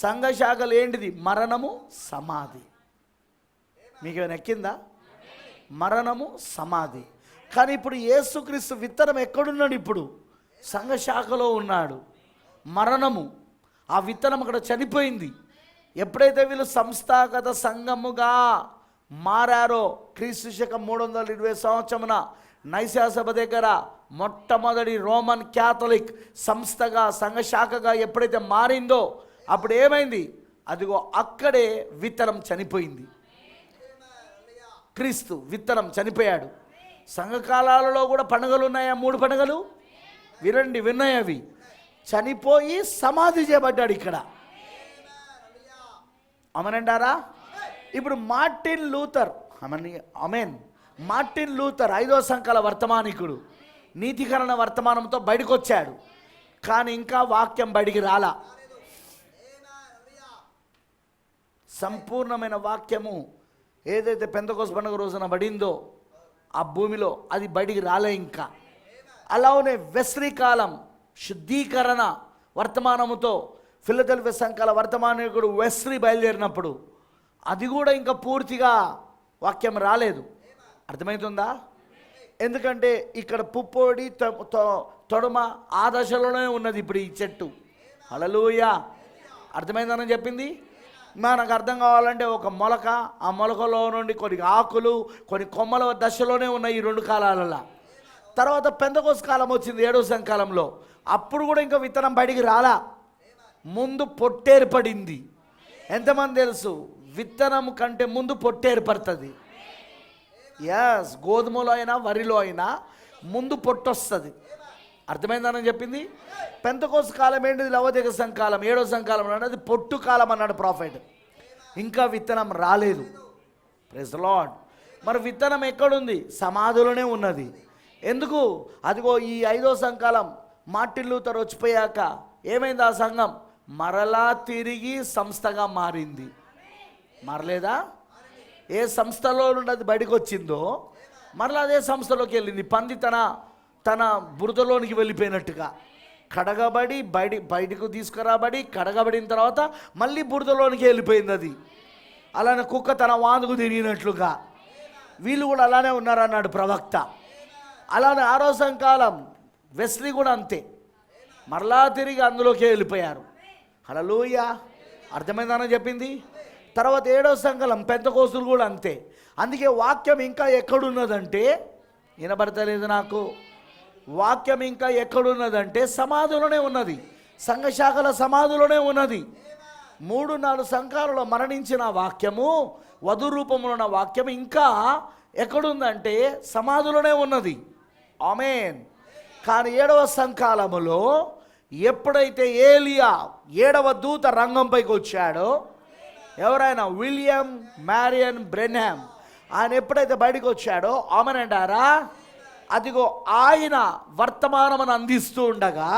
A: సంఘ శాఖలు ఏంటిది? మరణము, సమాధి. మీకు ఏమైనా ఎక్కిందా? మరణము, సమాధి. కానీ ఇప్పుడు యేసుక్రీస్తు విత్తనం ఎక్కడున్నాడు? ఇప్పుడు సంఘ శాఖలో ఉన్నాడు. మరణము, ఆ విత్తనం అక్కడ చనిపోయింది. ఎప్పుడైతే వీళ్ళు సంస్థాగత సంఘముగా మారారో క్రీస్తు శకం 320 సంవత్సరమున నైసా సభ దగ్గర మొట్టమొదటి రోమన్ క్యాథలిక్ సంస్థగా సంఘ శాఖగా ఎప్పుడైతే మారిందో అప్పుడు ఏమైంది? అదిగో అక్కడే విత్తనం చనిపోయింది. క్రీస్తు విత్తనం చనిపోయాడు. సంఘకాలాలలో కూడా పండుగలు ఉన్నాయా? 3 పండుగలు వినండి, విన్నాయి. అవి చనిపోయి సమాధి చేయబడ్డాడు ఇక్కడ. అమనంటారా? ఇప్పుడు మార్టిన్ లూథర్, మార్టిన్ లూథర్ 5వ సంఘకాల వర్తమానికుడు నీతికరణ వర్తమానంతో బయటకు వచ్చాడు. కానీ ఇంకా వాక్యం బయటికి రాలా. సంపూర్ణమైన వాక్యము ఏదైతే పెంతెకోస్తు పండుగ రోజున పడిందో ఆ భూమిలో అది బయటికి రాలే ఇంకా. అలానే వెస్లీ కాలం శుద్ధీకరణ వర్తమానముతో ఫిలదెల్ఫియా సంఘాల వర్తమానికుడు వెస్లీ బయలుదేరినప్పుడు అది కూడా ఇంకా పూర్తిగా వాక్యం రాలేదు. అర్థమవుతుందా? ఎందుకంటే ఇక్కడ పుప్పొడి తొడమ ఆ దశలోనే ఉన్నది ఇప్పుడు ఈ చెట్టు. హల్లెలూయా. అర్థమైందని చెప్పింది. మనకు అర్థం కావాలంటే ఒక మొలక, ఆ మొలకలో నుండి కొన్ని ఆకులు, కొన్ని కొమ్మల దశలోనే ఉన్నాయి ఈ 2 కాలాలలో. తర్వాత పెంతెకోస్తు కాలం వచ్చింది 7వ సంకాలంలో. అప్పుడు కూడా ఇంకా విత్తనం బయటికి రాలా, ముందు పొట్టేర్పడింది. ఎంతమంది తెలుసు విత్తనం కంటే ముందు పొట్టేర్పడుతుంది? ఎస్, గోధుమలో అయినా వరిలో అయినా ముందు పొట్టొస్తుంది. అర్థమైందని చెప్పింది. పెంతెకోస్తు కాలం ఏంటిది? లవోదికయ సంకాలం, 7వ సంకాలం అన్నది పొట్టు కాలం అన్నాడు ప్రాఫెట్. ఇంకా విత్తనం రాలేదు. Praise the Lord. మరి విత్తనం ఎక్కడుంది? సమాధిలోనే ఉన్నది. ఎందుకు? అదిగో ఈ 5వ సంకాలం మార్టిన్ లూథర్ వచ్చిపోయాక ఏమైంది? ఆ సంఘం మరలా తిరిగి సంస్థగా మారింది. మారలేదా? ఏ సంస్థలో నుండి అది బయటకు వచ్చిందో మరలా అదే సంస్థలోకి వెళ్ళింది. పంది తన బురదలోనికి వెళ్ళిపోయినట్టుగా కడగబడి బయటకు తీసుకురాబడి కడగబడిన తర్వాత మళ్ళీ బురదలోనికి వెళ్ళిపోయింది అది. అలానే కుక్క తన వాందుకు తిరిగినట్లుగా వీళ్ళు కూడా అలానే ఉన్నారన్నాడు ప్రవక్త. అలానే 6వ సంకాలం వెస్లీ కూడా అంతే, మరలా తిరిగి అందులోకి వెళ్ళిపోయారు. హల్లెలూయా. అర్థమైందని చెప్పింది. తర్వాత 7వ సంకాలం పెంతెకోస్తులు కూడా అంతే. అందుకే వాక్యం ఇంకా ఎక్కడున్నదంటే, వినబడతలేదు నాకు, వాక్యం ఇంకా ఎక్కడున్నదంటే సమాధిలోనే ఉన్నది, సంఘశాఖల సమాధిలోనే ఉన్నది. 3-4 సంకాలంలో మరణించిన వాక్యము, వధు రూపంలో ఉన్న వాక్యం ఇంకా ఎక్కడుందంటే సమాధిలోనే ఉన్నది. ఆమేన్. కానీ 7వ సంకాలములో ఎప్పుడైతే ఏలియా 7వ దూత రంగంపైకి వచ్చాడో, ఎవరైనా విలియం మ్యారియన్ బ్రెన్హామ్, ఆయన ఎప్పుడైతే బయటకు వచ్చాడో ఆమెన్ అంటారా, అదిగో ఆయన వర్తమానమును అందిస్తూ ఉండగా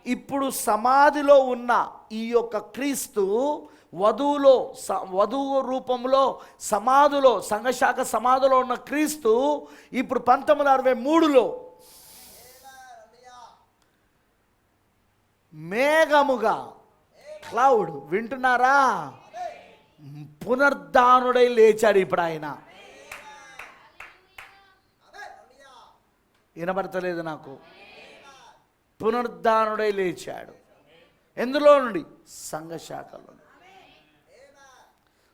A: ఇప్పుడు సమాధిలో ఉన్న ఈ యొక్క క్రీస్తు వధువు రూపంలో సమాధిలో, సంఘశాఖ సమాధిలో ఉన్న క్రీస్తు ఇప్పుడు 1963లో మేఘముగా, క్లౌడ్, వింటున్నారా, పునరుద్ధానుడై లేచాడు. ఇప్పుడు ఆయన వినబడతలేదు నాకు. పునరుద్ధానుడై లేచాడు. ఎందులో నుండి? సంఘశాఖలో,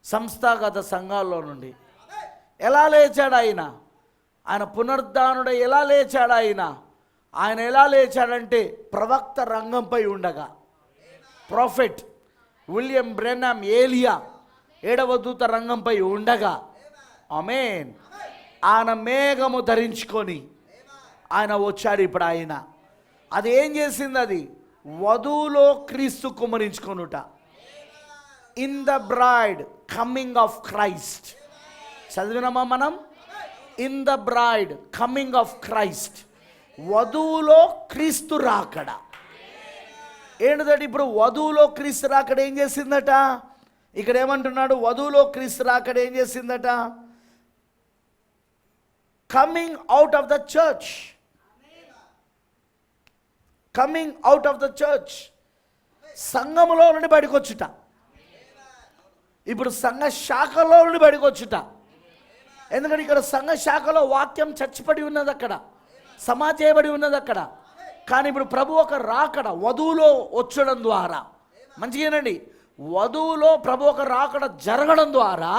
A: సంస్థాగత సంఘాల్లో నుండి. ఎలా లేచాడు ఆయన? ఆయన పునరుద్ధానుడై ఎలా లేచాడు ఆయన ఎలా లేచాడంటే ప్రవక్త రంగంపై ఉండగా, ప్రాఫెట్ విలియం బ్రెన్హామ్ ఏలియా 7వ దూత రంగంపై ఉండగా, ఆమేన్, ఆయన మేఘము ధరించుకొని ఆయన వచ్చాడు. ఇప్పుడు ఆయన అది ఏం చేసింది? అది వధువులో క్రీస్తు కుమరించుకొనుట. In the bride coming of Christ. చదివినామా మనం? In the bride coming of Christ. వధువులో క్రీస్తు రాకడ. ఏంటంటే ఇప్పుడు వధువులో క్రీస్తు రాకడ ఏం చేసిందట? ఇక్కడ ఏమంటున్నాడు? వధువులో క్రీస్తు రాకడ ఏం చేసిందట? Coming out of the church. Coming out of the church. సంఘములో నుండి బయటకు వచ్చుట. ఇప్పుడు సంఘ శాఖలో నుండి బయటకు వచ్చుట. ఎందుకంటే ఇక్కడ సంఘ శాఖలో వాక్యం చచ్చిపడి ఉన్నది, అక్కడ సమాధి చేయబడి ఉన్నది అక్కడ. కానీ ఇప్పుడు ప్రభు ఒక రాకడ వధువులో వచ్చడం ద్వారా, మంచిగానండి, వధువులో ప్రభు ఒక రాకడ జరగడం ద్వారా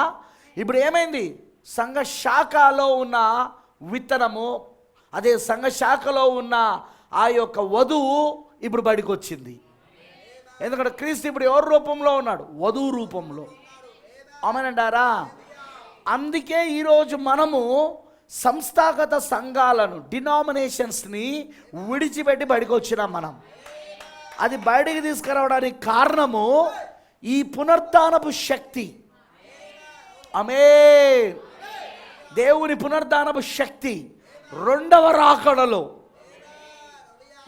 A: ఇప్పుడు ఏమైంది? సంఘ శాఖలో ఉన్న విత్తనము, అదే సంఘ శాఖలో ఉన్న ఆ యొక్క వధువు ఇప్పుడు బయటకు వచ్చింది. ఎందుకంటే క్రీస్తు ఇప్పుడు ఎవరి రూపంలో ఉన్నాడు? వధువు రూపంలో. ఆమేనంటారా? అందుకే ఈరోజు మనము సంస్థాగత సంఘాలను, డినామినేషన్స్ని విడిచిపెట్టి బయటకు వచ్చినాం మనం. అది బయటికి తీసుకురావడానికి కారణము ఈ పునరుద్ధానపు శక్తి. ఆమేన్. దేవుని పునరుద్ధానపు శక్తి 2వ రాకడలో.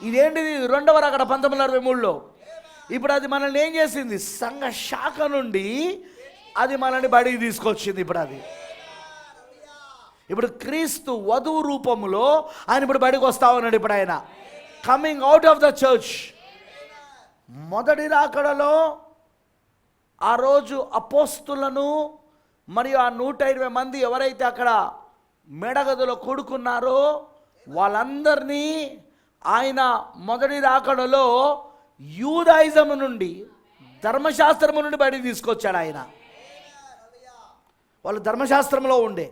A: ఇదేంటిది? 2వ రాకడ 1963లో. ఇప్పుడు అది మనల్ని ఏం చేసింది? సంఘ శాఖ నుండి అది మనల్ని బయటికి తీసుకొచ్చింది. ఇప్పుడు క్రీస్తు వధువు రూపంలో ఆయన ఇప్పుడు బయటకు వస్తా ఉన్నాడు. ఇప్పుడు ఆయన coming out of the church. మొదటి రాకడలో ఆ రోజు అపోస్తులను మరియు ఆ 120 మంది ఎవరైతే అక్కడ మెడగదిలో కూడుకున్నారో వాళ్ళందరినీ ఆయన మొదటి రాకడలో యూదాయిజం నుండి ధర్మశాస్త్రము నుండి బయటికి తీసుకొచ్చాడు ఆయన. వాళ్ళు ధర్మశాస్త్రంలో ఉండే,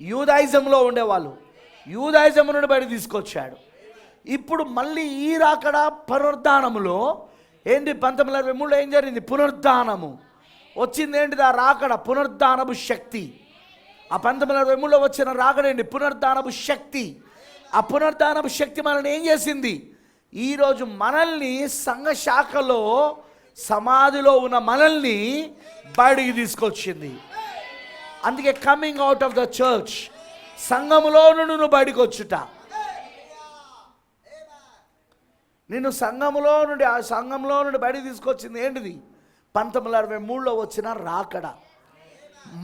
A: యూదాయిజంలో ఉండేవాళ్ళు, యూదాయిజం నుండి బయటికి తీసుకొచ్చాడు. ఇప్పుడు మళ్ళీ ఈ రాకడ పునరుద్ధానములో ఏంటి 1923లో ఏం జరిగింది? పునరుద్ధానము వచ్చింది. ఏంటిది ఆ రాకడ? పునరుద్ధానపు శక్తి. ఆ 1923లో వచ్చిన రాకడ ఏంటి? పునరుద్ధానపు శక్తి. ఆ పునరుద్ధానపు శక్తి మనల్ని ఏం చేసింది? ఈరోజు మనల్ని సంఘ శాఖలో సమాధిలో ఉన్న మనల్ని బయటికి తీసుకొచ్చింది. అందుకే coming out of the church, సంఘములో నుండి నువ్వు బయటికి వచ్చుట. నిన్ను సంఘములో నుండి, ఆ సంఘంలో నుండి బయటికి తీసుకొచ్చింది ఏంటిది? 1963లో వచ్చిన రాకడ.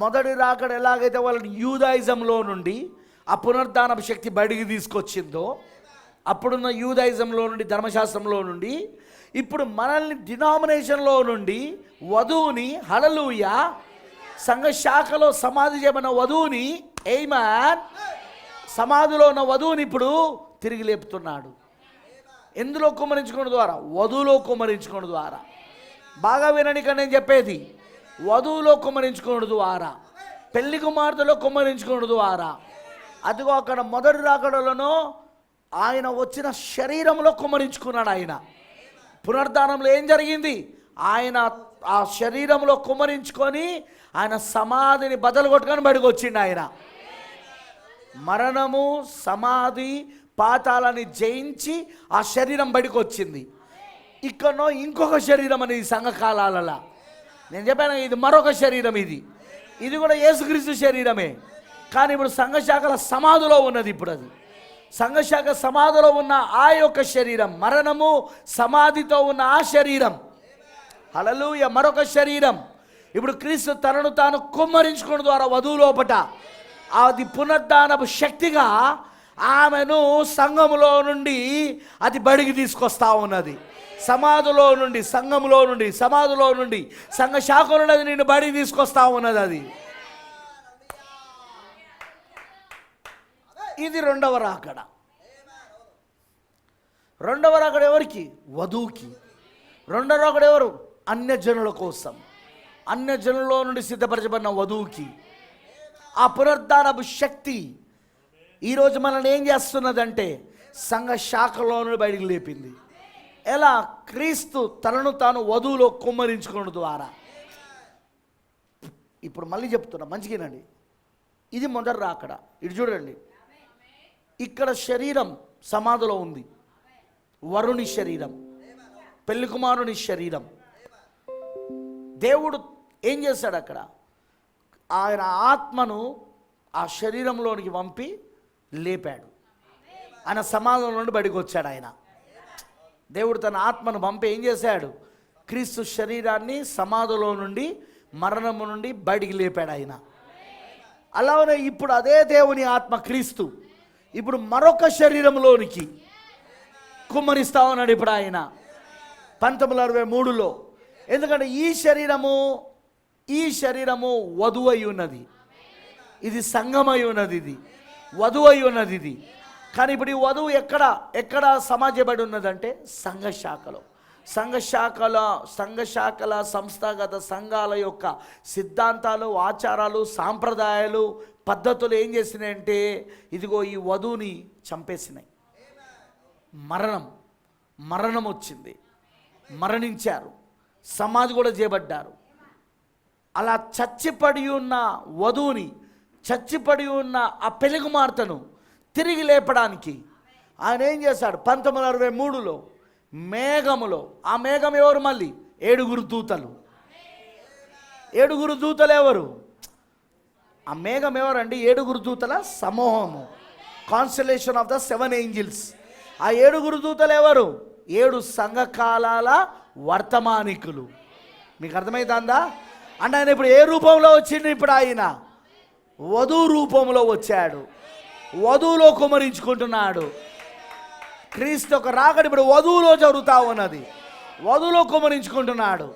A: మొదటి రాకడ ఎలాగైతే వాళ్ళని యూదాయిజంలో నుండి ఆ పునరుద్ధానపు శక్తి బయటికి తీసుకొచ్చిందో, అప్పుడున్న యూదాయిజంలో నుండి, ధర్మశాస్త్రంలో నుండి, ఇప్పుడు మనల్ని డినామినేషన్లో నుండి వధువుని, హల్లెలూయా, సంఘ శాఖలో సమాధి చేయబడిన వధువుని, ఆమేన్, సమాధిలో ఉన్న వధువుని ఇప్పుడు తిరిగి లేపుతున్నాడు. ఎందులో కుమ్మరించుకోవడం ద్వారా? వధువులో కుమ్మరించుకోవడం ద్వారా. బాగా వినండి ఇక్కడ నేను చెప్పేది. వధువులో కుమ్మరించుకోవడం ద్వారా, పెళ్లి కుమార్తెలో కుమ్మరించుకోవడం ద్వారా. అదిగో అక్కడ మొదటి రాకడలోనో ఆయన వచ్చిన శరీరంలో కుమ్మరించుకున్నాడు. ఆయన పునరుద్ధానంలో ఏం జరిగింది? ఆయన ఆ శరీరంలో కుమ్మరించుకొని ఆయన సమాధిని బదలు కొట్టుకొని బయటకు వచ్చిండు. ఆయన మరణము, సమాధి, పాతాలని జయించి ఆ శరీరం బయటకు వచ్చింది. ఇక్కడనో ఇంకొక శరీరం అనేది సంఘకాలాలలో నేను చెప్పాను, ఇది మరొక శరీరం. ఇది కూడా యేసుక్రీస్తు శరీరమే. కానీ ఇప్పుడు సంఘశాఖల సమాధిలో ఉన్నది. ఇప్పుడు అది సంఘశాఖ సమాధిలో ఉన్న ఆ యొక్క శరీరం, మరణము సమాధితో ఉన్న ఆ శరీరం, హల్లెలూయా, మరొక శరీరం ఇప్పుడు క్రీస్తు తనను తాను కుమ్మరించుకోవడం ద్వారా వధువు లోపట అది పునరుద్ధానపు శక్తిగా ఆమెను సంఘములో నుండి అది బడికి తీసుకొస్తా ఉన్నది. సమాధిలో నుండి, సంఘములో నుండి, సమాధిలో నుండి, సంఘ శాఖలో నుండి నిన్ను బడికి తీసుకొస్తా ఉన్నది. అది ఇది రెండవ రాకడ. రెండవ రాకడ ఎవరికి? వధువుకి. రెండవ రాకడ ఎవరు? అన్యజనుల కోసం, అన్యజనుల్లో నుండి సిద్ధపరచబడిన వధువుకి. ఆ పునరుద్ధానపు శక్తి ఈరోజు మనల్ని ఏం చేస్తున్నదంటే సంఘ శాఖలో నుండి బయటికి లేపింది. ఎలా? క్రీస్తు తనను తాను వధువులో కుమ్మరించుకోవడం ద్వారా. ఇప్పుడు మళ్ళీ చెప్తున్నా, మంచిగానండి. ఇది మొదటి రాకడ. ఇటు చూడండి, ఇక్కడ శరీరం సమాధిలో ఉంది, వరుని శరీరం, పెళ్లి కుమారుని శరీరం. దేవుడు ఏం చేశాడు? అక్కడ ఆయన ఆత్మను ఆ శరీరంలోనికి పంపి లేపాడు. ఆయన సమాధిలో నుండి బయటకు వచ్చాడు. ఆయన దేవుడు తన ఆత్మను పంపి ఏం చేశాడు? క్రీస్తు శరీరాన్ని సమాధిలో నుండి, మరణము నుండి బయటికి లేపాడు ఆయన. అలానే ఇప్పుడు అదే దేవుని ఆత్మ క్రీస్తు ఇప్పుడు మరొక శరీరంలోనికి కుమ్మరిస్తా ఉన్నాడు ఇప్పుడు ఆయన 1963లో. ఎందుకంటే ఈ శరీరము వధువు అయి ఉన్నది, ఇది సంఘమై ఉన్నది, ఇది వధువు అయి ఉన్నది. ఇది కానీ ఇప్పుడు ఈ వధువు ఎక్కడ సమాజబడి ఉన్నదంటే సంఘ శాఖల సంస్థాగత సంఘాల యొక్క సిద్ధాంతాలు, ఆచారాలు, సాంప్రదాయాలు, పద్ధతులు ఏం చేసినాయంటే ఇదిగో ఈ వధువుని చంపేసినాయి. మరణం వచ్చింది, మరణించారు, సమాధి కూడా చేయబడ్డారు. అలా చచ్చిపడి ఉన్న వధువుని, చచ్చిపడి ఉన్న ఆ పెళ్లి కుమార్తెను తిరిగి లేపడానికి ఆయన ఏం చేశాడు? 1963లో మేఘములో, ఆ మేఘం ఎవరు? మళ్ళీ 7 దూతలు. 7 దూతలు ఎవరు? ఆ మేఘం ఎవరండి? 7 దూతల సమూహము, కాన్స్టలేషన్ ఆఫ్ ద 7 ఏంజిల్స్. ఆ 7 దూతలు ఎవరు? 7 సంఘకాలాల వర్తమానికులు. మీకు అర్థమైందా? అంటే ఆయన ఇప్పుడు ఏ రూపంలో వచ్చిండు? ఇప్పుడు ఆయన వధువు రూపంలో వచ్చాడు, వధువులో కుమరించుకుంటున్నాడు. క్రీస్తు ఒక రాకడ ఇప్పుడు వధువులో జరుగుతూ ఉన్నది, వధువులో కుమరించుకుంటున్నాడు.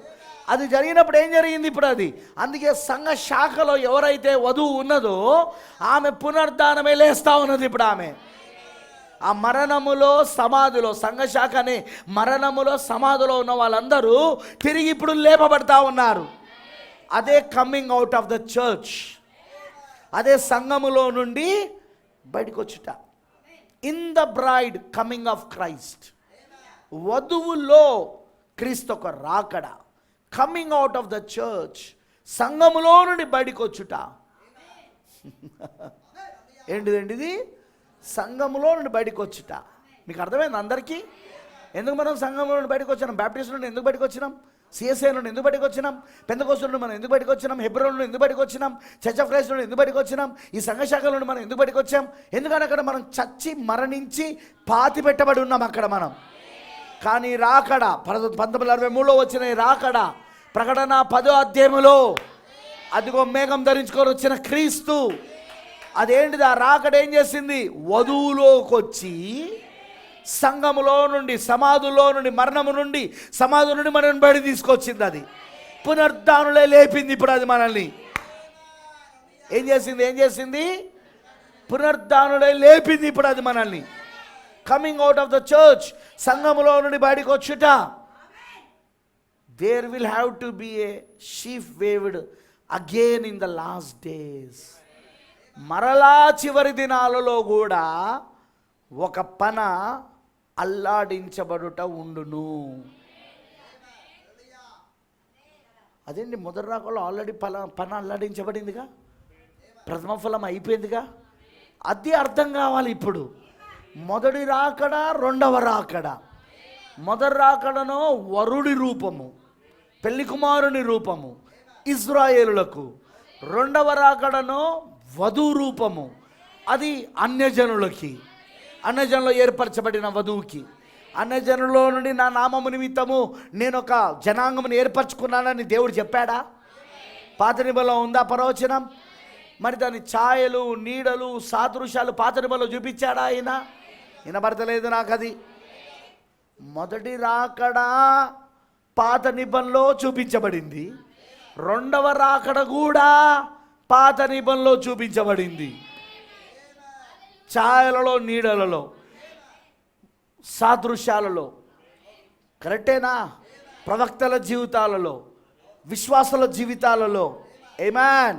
A: అది జరిగినప్పుడు ఏం జరిగింది? ఇప్పుడు అది అందుకే సంఘ శాఖలో ఎవరైతే వధువు ఉన్నదో ఆమె పునరుద్ధానమే లేస్తూ ఉన్నది. ఇప్పుడు ఆమె ఆ మరణములో సమాధిలో, సంఘశాఖ అనే మరణములో సమాధిలో ఉన్న వాళ్ళందరూ తిరిగి ఇప్పుడు లేపబడతా ఉన్నారు. అదే coming out of the church, అదే సంఘములో నుండి బయటకు వచ్చుట. In the bride coming of Christ, వధువులో క్రీస్తు ఒక రాకడ. Coming out of the church, సంఘములో నుండి బయటకు వచ్చుట. ఏంటిది? సంఘములో నుండి బయటకు వచ్చుట. మీకు అర్థమైంది అందరికీ? ఎందుకు మనం సంఘంలో నుండి బయటకు వచ్చినాం? బ్యాప్టిస్ట్ నుండి ఎందుకు బయటకు వచ్చినాం? సిఎస్ఐ నుండి ఎందుకు బయటకు వచ్చినాం? పెంతెకోస్తు నుండి మనం ఎందుకు బయటకు వచ్చినాం? హెబ్రోన్ నుండి ఎందుకు బయటకు వచ్చినాం? చర్చ్ ఆఫ్ క్రైస్ట్ నుండి ఎందుకు బయటకు వచ్చినాం? ఈ సంఘశాఖల నుండి మనం ఎందుకు బయటకు వచ్చాం? ఎందుకంటే అక్కడ మనం చచ్చి మరణించి పాతి పెట్టబడి ఉన్నాం అక్కడ మనం. కానీ రాకడ 1963లో వచ్చిన ఈ రాకడ, ప్రకటన 10వ అధ్యాయములో అదిగో మేఘం ధరించుకొని వచ్చిన క్రీస్తు, అదేంటిది? ఆ రాకడ ఏం చేసింది? వధువులోకి వచ్చి సంఘములో నుండి, సమాధులో నుండి, మరణము నుండి, సమాధి నుండి మనల్ని బయట తీసుకొచ్చింది. అది పునరుద్ధానులే లేపింది. ఇప్పుడు అది మనల్ని ఏం చేసింది? పునరుద్ధానులే లేపింది ఇప్పుడు అది మనల్ని. Coming out of the church, సంఘములో నుండి బయటకు వచ్చుట. There will have to be a sheaf waved again in the last days. మరలా చివరి దినాలలో కూడా ఒక పన అల్లాడించబడుట ఉండును. అదేంటి? మొదటి రాకలో ఆల్రెడీ పన అల్లాడించబడిందిగా, ప్రథమ ఫలం అయిపోయిందిగా. అది అర్థం కావాలి ఇప్పుడు. మొదటి రాకడ, రెండవ రాకడ. మొదటి రాకడను వరుడి రూపము, పెళ్లి కుమారుని రూపము ఇజ్రాయేలులకు. రెండవ రాకడను వధు రూపము, అది అన్యజనులకి, అన్యజనులు ఏర్పరచబడిన వధువుకి. అన్యజనులో నుండి నా నామము నిమిత్తము నేను ఒక జనాంగమును ఏర్పరచుకున్నానని దేవుడు చెప్పాడా? పాత నిబంధనలో ఉందా ప్రవచనం? మరి దాని ఛాయలు, నీడలు, సాదృశ్యాలు పాత నిబంధనలో చూపించాడా ఆయన? వినబడతలేదు నాకు అది. మొదటి రాకడ పాత నిబంధనలో చూపించబడింది, రెండవ రాకడ కూడా పాత నిబంధనలో చూపించబడింది. ఛాయలలో, నీడలలో, సాదృశ్యాలలో. కరెక్టేనా? ప్రవక్తల జీవితాలలో, విశ్వాసుల జీవితాలలో, ఆమేన్,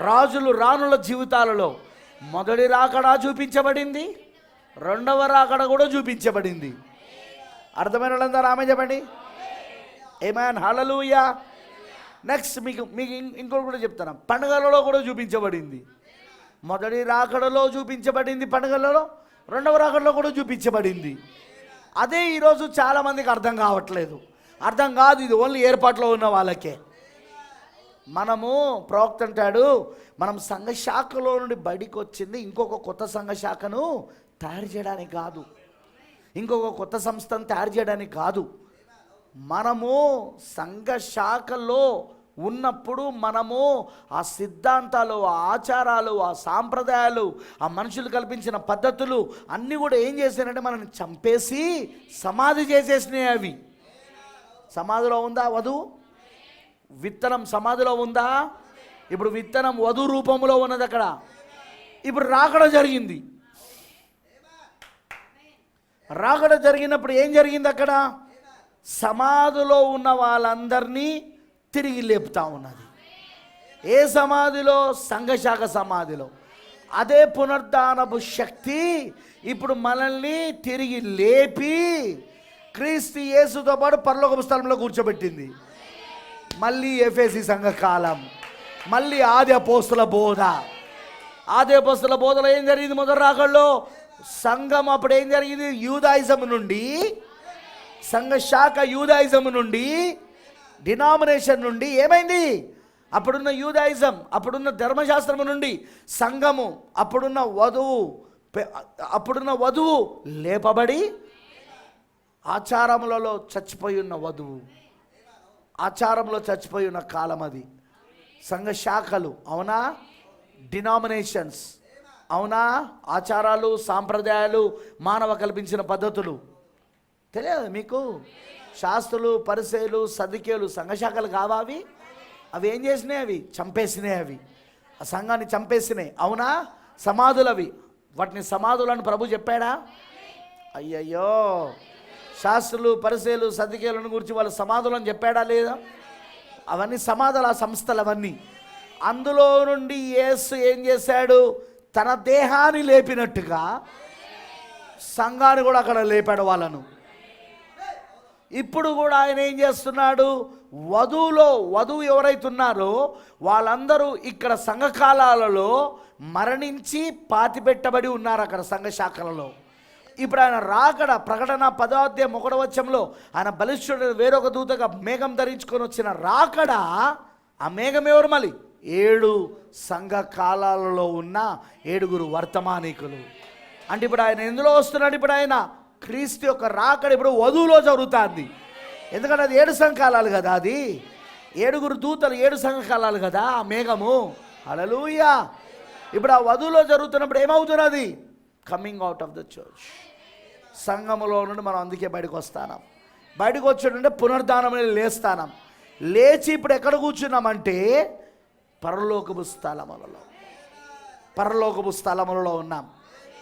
A: రాజులు రాణుల జీవితాలలో మొదటి రాకడ చూపించబడింది, రెండవ రాకడ కూడా చూపించబడింది. అర్థమైన వాళ్ళందరూ ఆమె చెప్పండి. ఆమేన్, హల్లెలూయా. నెక్స్ట్ మీకు ఇంకోటి కూడా చెప్తాను. పండుగలలో కూడా చూపించబడింది. మొదటి రాకడలో చూపించబడింది పండుగలలో, రెండవ రాకడలో కూడా చూపించబడింది. అదే ఈరోజు చాలామందికి అర్థం కావట్లేదు. అర్థం కాదు, ఇది ఓన్లీ ఏర్పాట్లో ఉన్న వాళ్ళకే. మనము ప్రవక్త అంటాడు, మనం సంఘశాఖలో నుండి బయటికి వచ్చింది ఇంకొక కొత్త సంఘశాఖను తయారు చేయడానికి కాదు, ఇంకొక కొత్త సంస్థను తయారు చేయడానికి కాదు. మనము సంఘశాఖలో ఉన్నప్పుడు మనము ఆ సిద్ధాంతాలు, ఆ ఆచారాలు, ఆ సాంప్రదాయాలు, ఆ మనుషులు కల్పించిన పద్ధతులు అన్నీ కూడా ఏం చేశారంటే మనల్ని చంపేసి సమాధి చేసేసినాయి. అవి సమాధిలో ఉందా వధువు? విత్తనం సమాధిలో ఉందా? ఇప్పుడు విత్తనం వధు రూపంలో ఉన్నది అక్కడ. ఇప్పుడు రాకడ జరిగింది. రాకడ జరిగినప్పుడు ఏం జరిగింది అక్కడ? సమాధిలో ఉన్న వాళ్ళందరినీ తిరిగి లేపుతా ఉన్నది. ఏ సమాధిలో? సంఘశాఖ సమాధిలో. అదే పునరుద్ధానపు శక్తి ఇప్పుడు మనల్ని తిరిగి లేపి క్రీస్తు యేసుతో పాటు పరలోకపు స్థలంలో కూర్చోబెట్టింది. మళ్ళీ ఎఫెసీ సంఘకాలం, మళ్ళీ ఆది అపోస్తుల బోధ. ఆది అపోస్తుల బోధలో ఏం జరిగింది? మొదటి రాకడలో సంఘం అప్పుడు ఏం జరిగింది? యూదాయిజం నుండి, సంఘశాఖ యూదాయిజం నుండి, డినామినేషన్ నుండి ఏమైంది? అప్పుడున్న యూదాయిజం, అప్పుడున్న ధర్మశాస్త్రము నుండి సంఘము, అప్పుడున్న వధువు లేపబడి ఆచారములలో చచ్చిపోయి ఉన్న వధువు, ఆచారంలో చచ్చిపోయి ఉన్న కాలం అది. సంఘశాఖలు అవునా? డినామినేషన్స్ అవునా? ఆచారాలు, సాంప్రదాయాలు, మానవ కల్పించిన పద్ధతులు తెలియదు మీకు? శాస్త్రులు, పరిసయ్యులు, సదుకేయులు సంఘశాఖలు కావా అవి? అవి ఏం చేసినాయి? అవి చంపేసినాయి. అవి ఆ సంఘాన్ని చంపేసినాయి. అవునా? సమాధులు అవి. వాటిని సమాధులను ప్రభు చెప్పాడా? అయ్యయ్యో, శాస్త్రులు పరిసయ్యులు సద్దుకేయులను గురించి వాళ్ళ సమాధులను చెప్పాడా లేదా? అవన్నీ సమాధుల సంస్థలు అవన్నీ. అందులో నుండి యేసు ఏం చేశాడు? తన దేహాన్ని లేపినట్టుగా సంఘాన్ని కూడా అక్కడ లేపాడు వాళ్ళను. ఇప్పుడు కూడా ఆయన ఏం చేస్తున్నాడు? వధువు ఎవరైతే ఉన్నారో వాళ్ళందరూ ఇక్కడ సంఘకాలాలలో మరణించి పాతిపెట్టబడి ఉన్నారు అక్కడ సంఘ శాఖలలో. ఇప్పుడు ఆయన రాకడ, ప్రకటన 10వ అధ్యాయం 1వ వచనంలో ఆయన బలిష్ఠుడు వేరొక దూతగా మేఘం ధరించుకొని వచ్చిన రాకడ. ఆ మేఘం ఎవరు? మళ్ళీ 7 సంఘ కాలాలలో ఉన్న 7 వర్తమానికులు. అంటే ఇప్పుడు ఆయన ఎందులో వస్తున్నాడు? ఇప్పుడు ఆయన క్రీస్తు యొక్క రాకడ ఇప్పుడు వధువులో జరుగుతుంది. ఎందుకంటే అది 7 సంఘకాలాలు కదా, అది 7 దూతలు 7 సంఘకాలాలు కదా ఆ మేఘము. హల్లెలూయా. ఇప్పుడు ఆ వధువులో జరుగుతున్నప్పుడు ఏమవుతున్నది? Coming out of the church. సంఘములో నుండి మనం అందుకే బయటకు వస్తాం. బయటకు వచ్చాడంటే పునరుద్ధానం లేస్తాం. లేచి ఇప్పుడు ఎక్కడ కూర్చున్నామంటే పరలోకపు స్థలములలో ఉన్నాం.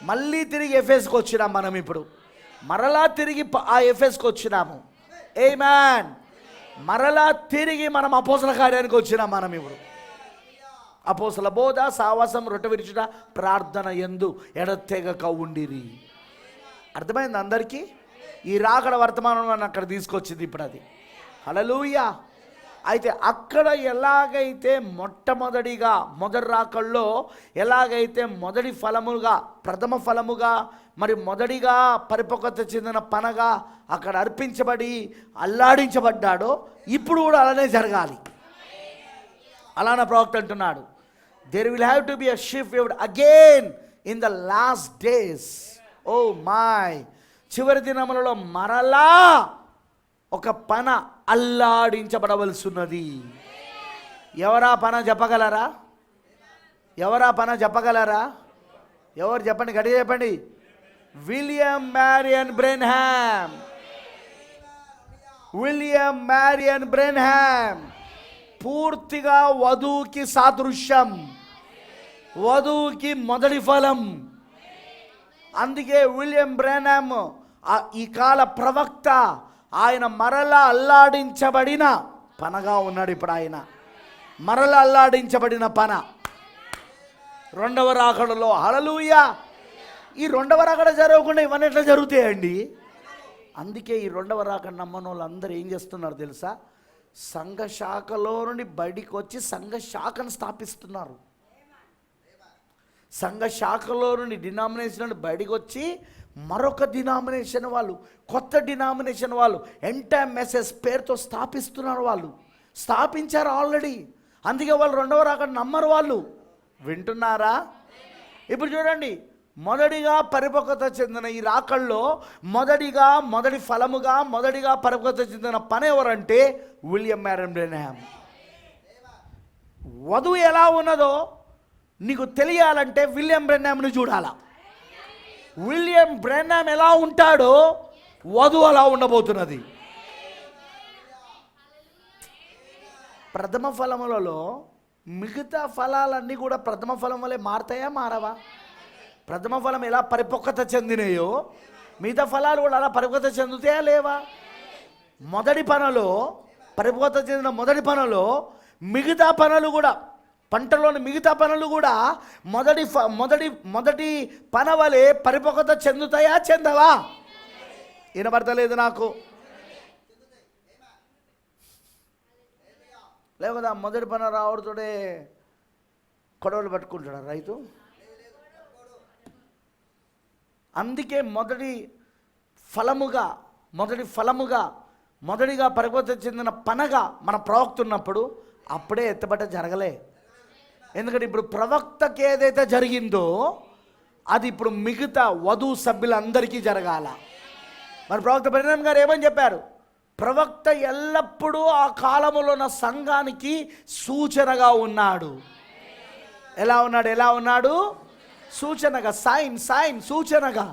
A: మళ్ళీ తిరిగి ఎఫెస్కి వచ్చినాం మనం. ఇప్పుడు మరలా తిరిగి ఆ ఎఫెస్కి వచ్చినాము. ఆమేన్. మరలా తిరిగి మనం అపోస్తల కార్యానికి వచ్చినాం మనం. ఇప్పుడు అపోస్తల బోధ, సావాసం, రొట్టె విరుచుట, ప్రార్థన యందు ఎడతెగక ఉండిరి. అర్థమైంది అందరికీ? ఈ రాకడ వర్తమానం అని అక్కడ తీసుకొచ్చింది ఇప్పుడు అది. హల్లెలూయా. అయితే అక్కడ ఎలాగైతే మొట్టమొదటిగా మొదటి రాకల్లో ఎలాగైతే మొదటి ఫలముగా, ప్రథమ ఫలముగా, మరి మొదటిగా పరిపక్వత చెందిన పనగా అక్కడ అర్పించబడి అల్లాడించబడ్డాడో ఇప్పుడు కూడా అలానే జరగాలి. అలానే ప్రవక్త అంటున్నాడు, there will have to be a shift again in the last days. Oh my, చివరి దినములలో మరలా ఒక పన అల్లాడించబడవలసి ఉన్నది. ఎవరా పన చెప్పగలరా? ఎవరా పన చెప్పగలరా? ఎవరు చెప్పండి, గట్టిగా చెప్పండి. William Marion Branham. William Marion Branham పూర్తిగా వధువుకి సాదృశ్యం, వధువుకి మొదటి ఫలం. అందుకే విలియం బ్రెన్హామ్ ఈ కాల ప్రవక్త, ఆయన మరలా అల్లాడించబడిన పనగా ఉన్నాడు. ఇప్పుడు ఆయన మరలా అల్లాడించబడిన పన రెండవ రాకడలో. హల్లెలూయా. ఈ రెండవ రాకడ జరగకుండా ఇవన్నీ ఎట్లా జరుగుతాయండి? అందుకే ఈ రెండవ రాకడ నమ్మని వాళ్ళు అందరూ ఏం చేస్తున్నారు తెలుసా? సంఘ శాఖలో నుండి బయటికి వచ్చి సంఘ శాఖను స్థాపిస్తున్నారు. సంఘ శాఖలో నుండి డినామినేషన్ నుండి బయటికి వచ్చి మరొక డినామినేషన్ వాళ్ళు, కొత్త డినామినేషన్ వాళ్ళు ఎంటైర్ మెసేజ్ పేరుతో స్థాపిస్తున్నారు. వాళ్ళు స్థాపించారు ఆల్రెడీ. అందుకే వాళ్ళు రెండవ రాకడ నమ్మరు. వాళ్ళు వింటున్నారా? ఇప్పుడు చూడండి, మొదటిగా పరిపక్వత చెందిన ఈ రాకల్లో మొదటి ఫలముగా మొదటిగా పరిపక్వత చెందిన పని ఎవరంటే విలియం మ్యారియన్ బ్రెన్హామ్. వధువు ఎలా ఉన్నదో నీకు తెలియాలంటే విలియం బ్రెన్హామ్ని చూడాలా. విలియం బ్రెన్హామ్ ఎలా ఉంటాడో వధువు అలా ఉండబోతున్నది. ప్రథమ ఫలములలో మిగతా ఫలాలన్నీ కూడా ప్రథమ ఫలం వల్లే మారతాయా, మారవా? ప్రథమ ఫలం ఎలా పరిపక్వత చెందినాయో మిగతా ఫలాలు కూడా అలా పరిపక్వత చెందుతాయా లేవా? మొదటి పనలో పరిపక్వత చెందిన మొదటి పనలో మిగతా పనులు కూడా, పంటలోని మిగతా పనులు కూడా మొదటి పన వలె పరిపక్వత చెందుతాయా, చెందవా? వినబడతలేదు నాకు. లేవు కదా, మొదటి పన రావడుతోడే కొడవలు పట్టుకుంటాడు రైతు. అందుకే మొదటి ఫలముగా మొదటిగా పరిపక్వత చెందిన పనగా మన ప్రవక్త ఉన్నప్పుడు అప్పుడే ఎత్తబట్ట జరగలే. ఎందుకంటే ఇప్పుడు ప్రవక్తకి ఏదైతే జరిగిందో అది ఇప్పుడు మిగతా వధువు సభ్యులందరికీ జరగాల. మరి ప్రవక్త బ్రెన్హామ్ గారు ఏమని చెప్పారు? ప్రవక్త ఎల్లప్పుడూ ఆ కాలములో ఉన్న సంఘానికి సూచనగా ఉన్నాడు. ఎలా ఉన్నాడు? సూచనగా, సైన్ సూచనగా.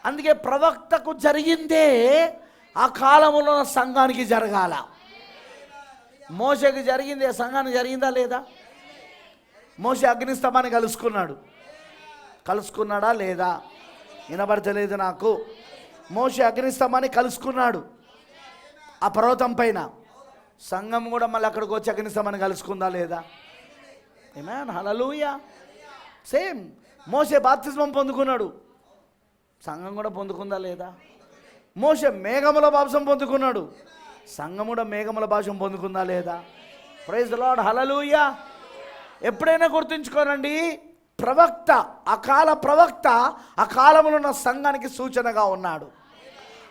A: అందుకే ప్రవక్తకు జరిగిందే ఆ కాలములో ఉన్న సంఘానికి జరగాల. మోషేకి జరిగిందే సంఘానికి జరిగిందా లేదా? మోషే అగ్నిస్తంభాన్ని కలుసుకున్నాడా లేదా? వినబడతలేదు నాకు. మోషే అగ్నిస్తంభాన్ని కలుసుకున్నాడు ఆ పర్వతం పైన. సంఘం కూడా మళ్ళీ అక్కడికి వచ్చి అగ్నిస్తంభాన్ని కలుసుకుందా లేదా? ఆమేన్, హల్లెలూయా. సేమ్ మోషే బాప్తిస్మం పొందుకున్నాడు, సంఘం కూడా పొందుకుందా లేదా? మోషే మేఘముల బాప్సం పొందుకున్నాడు, సంఘం కూడా మేఘముల బాప్సం పొందుకుందా లేదా? ప్రైజ్ ది లార్డ్, హల్లెలూయా. ఎప్పుడైనా గుర్తుంచుకోనండి, ప్రవక్త, అకాల ప్రవక్త ఆ కాలంలో ఉన్న సంఘానికి సూచనగా ఉన్నాడు.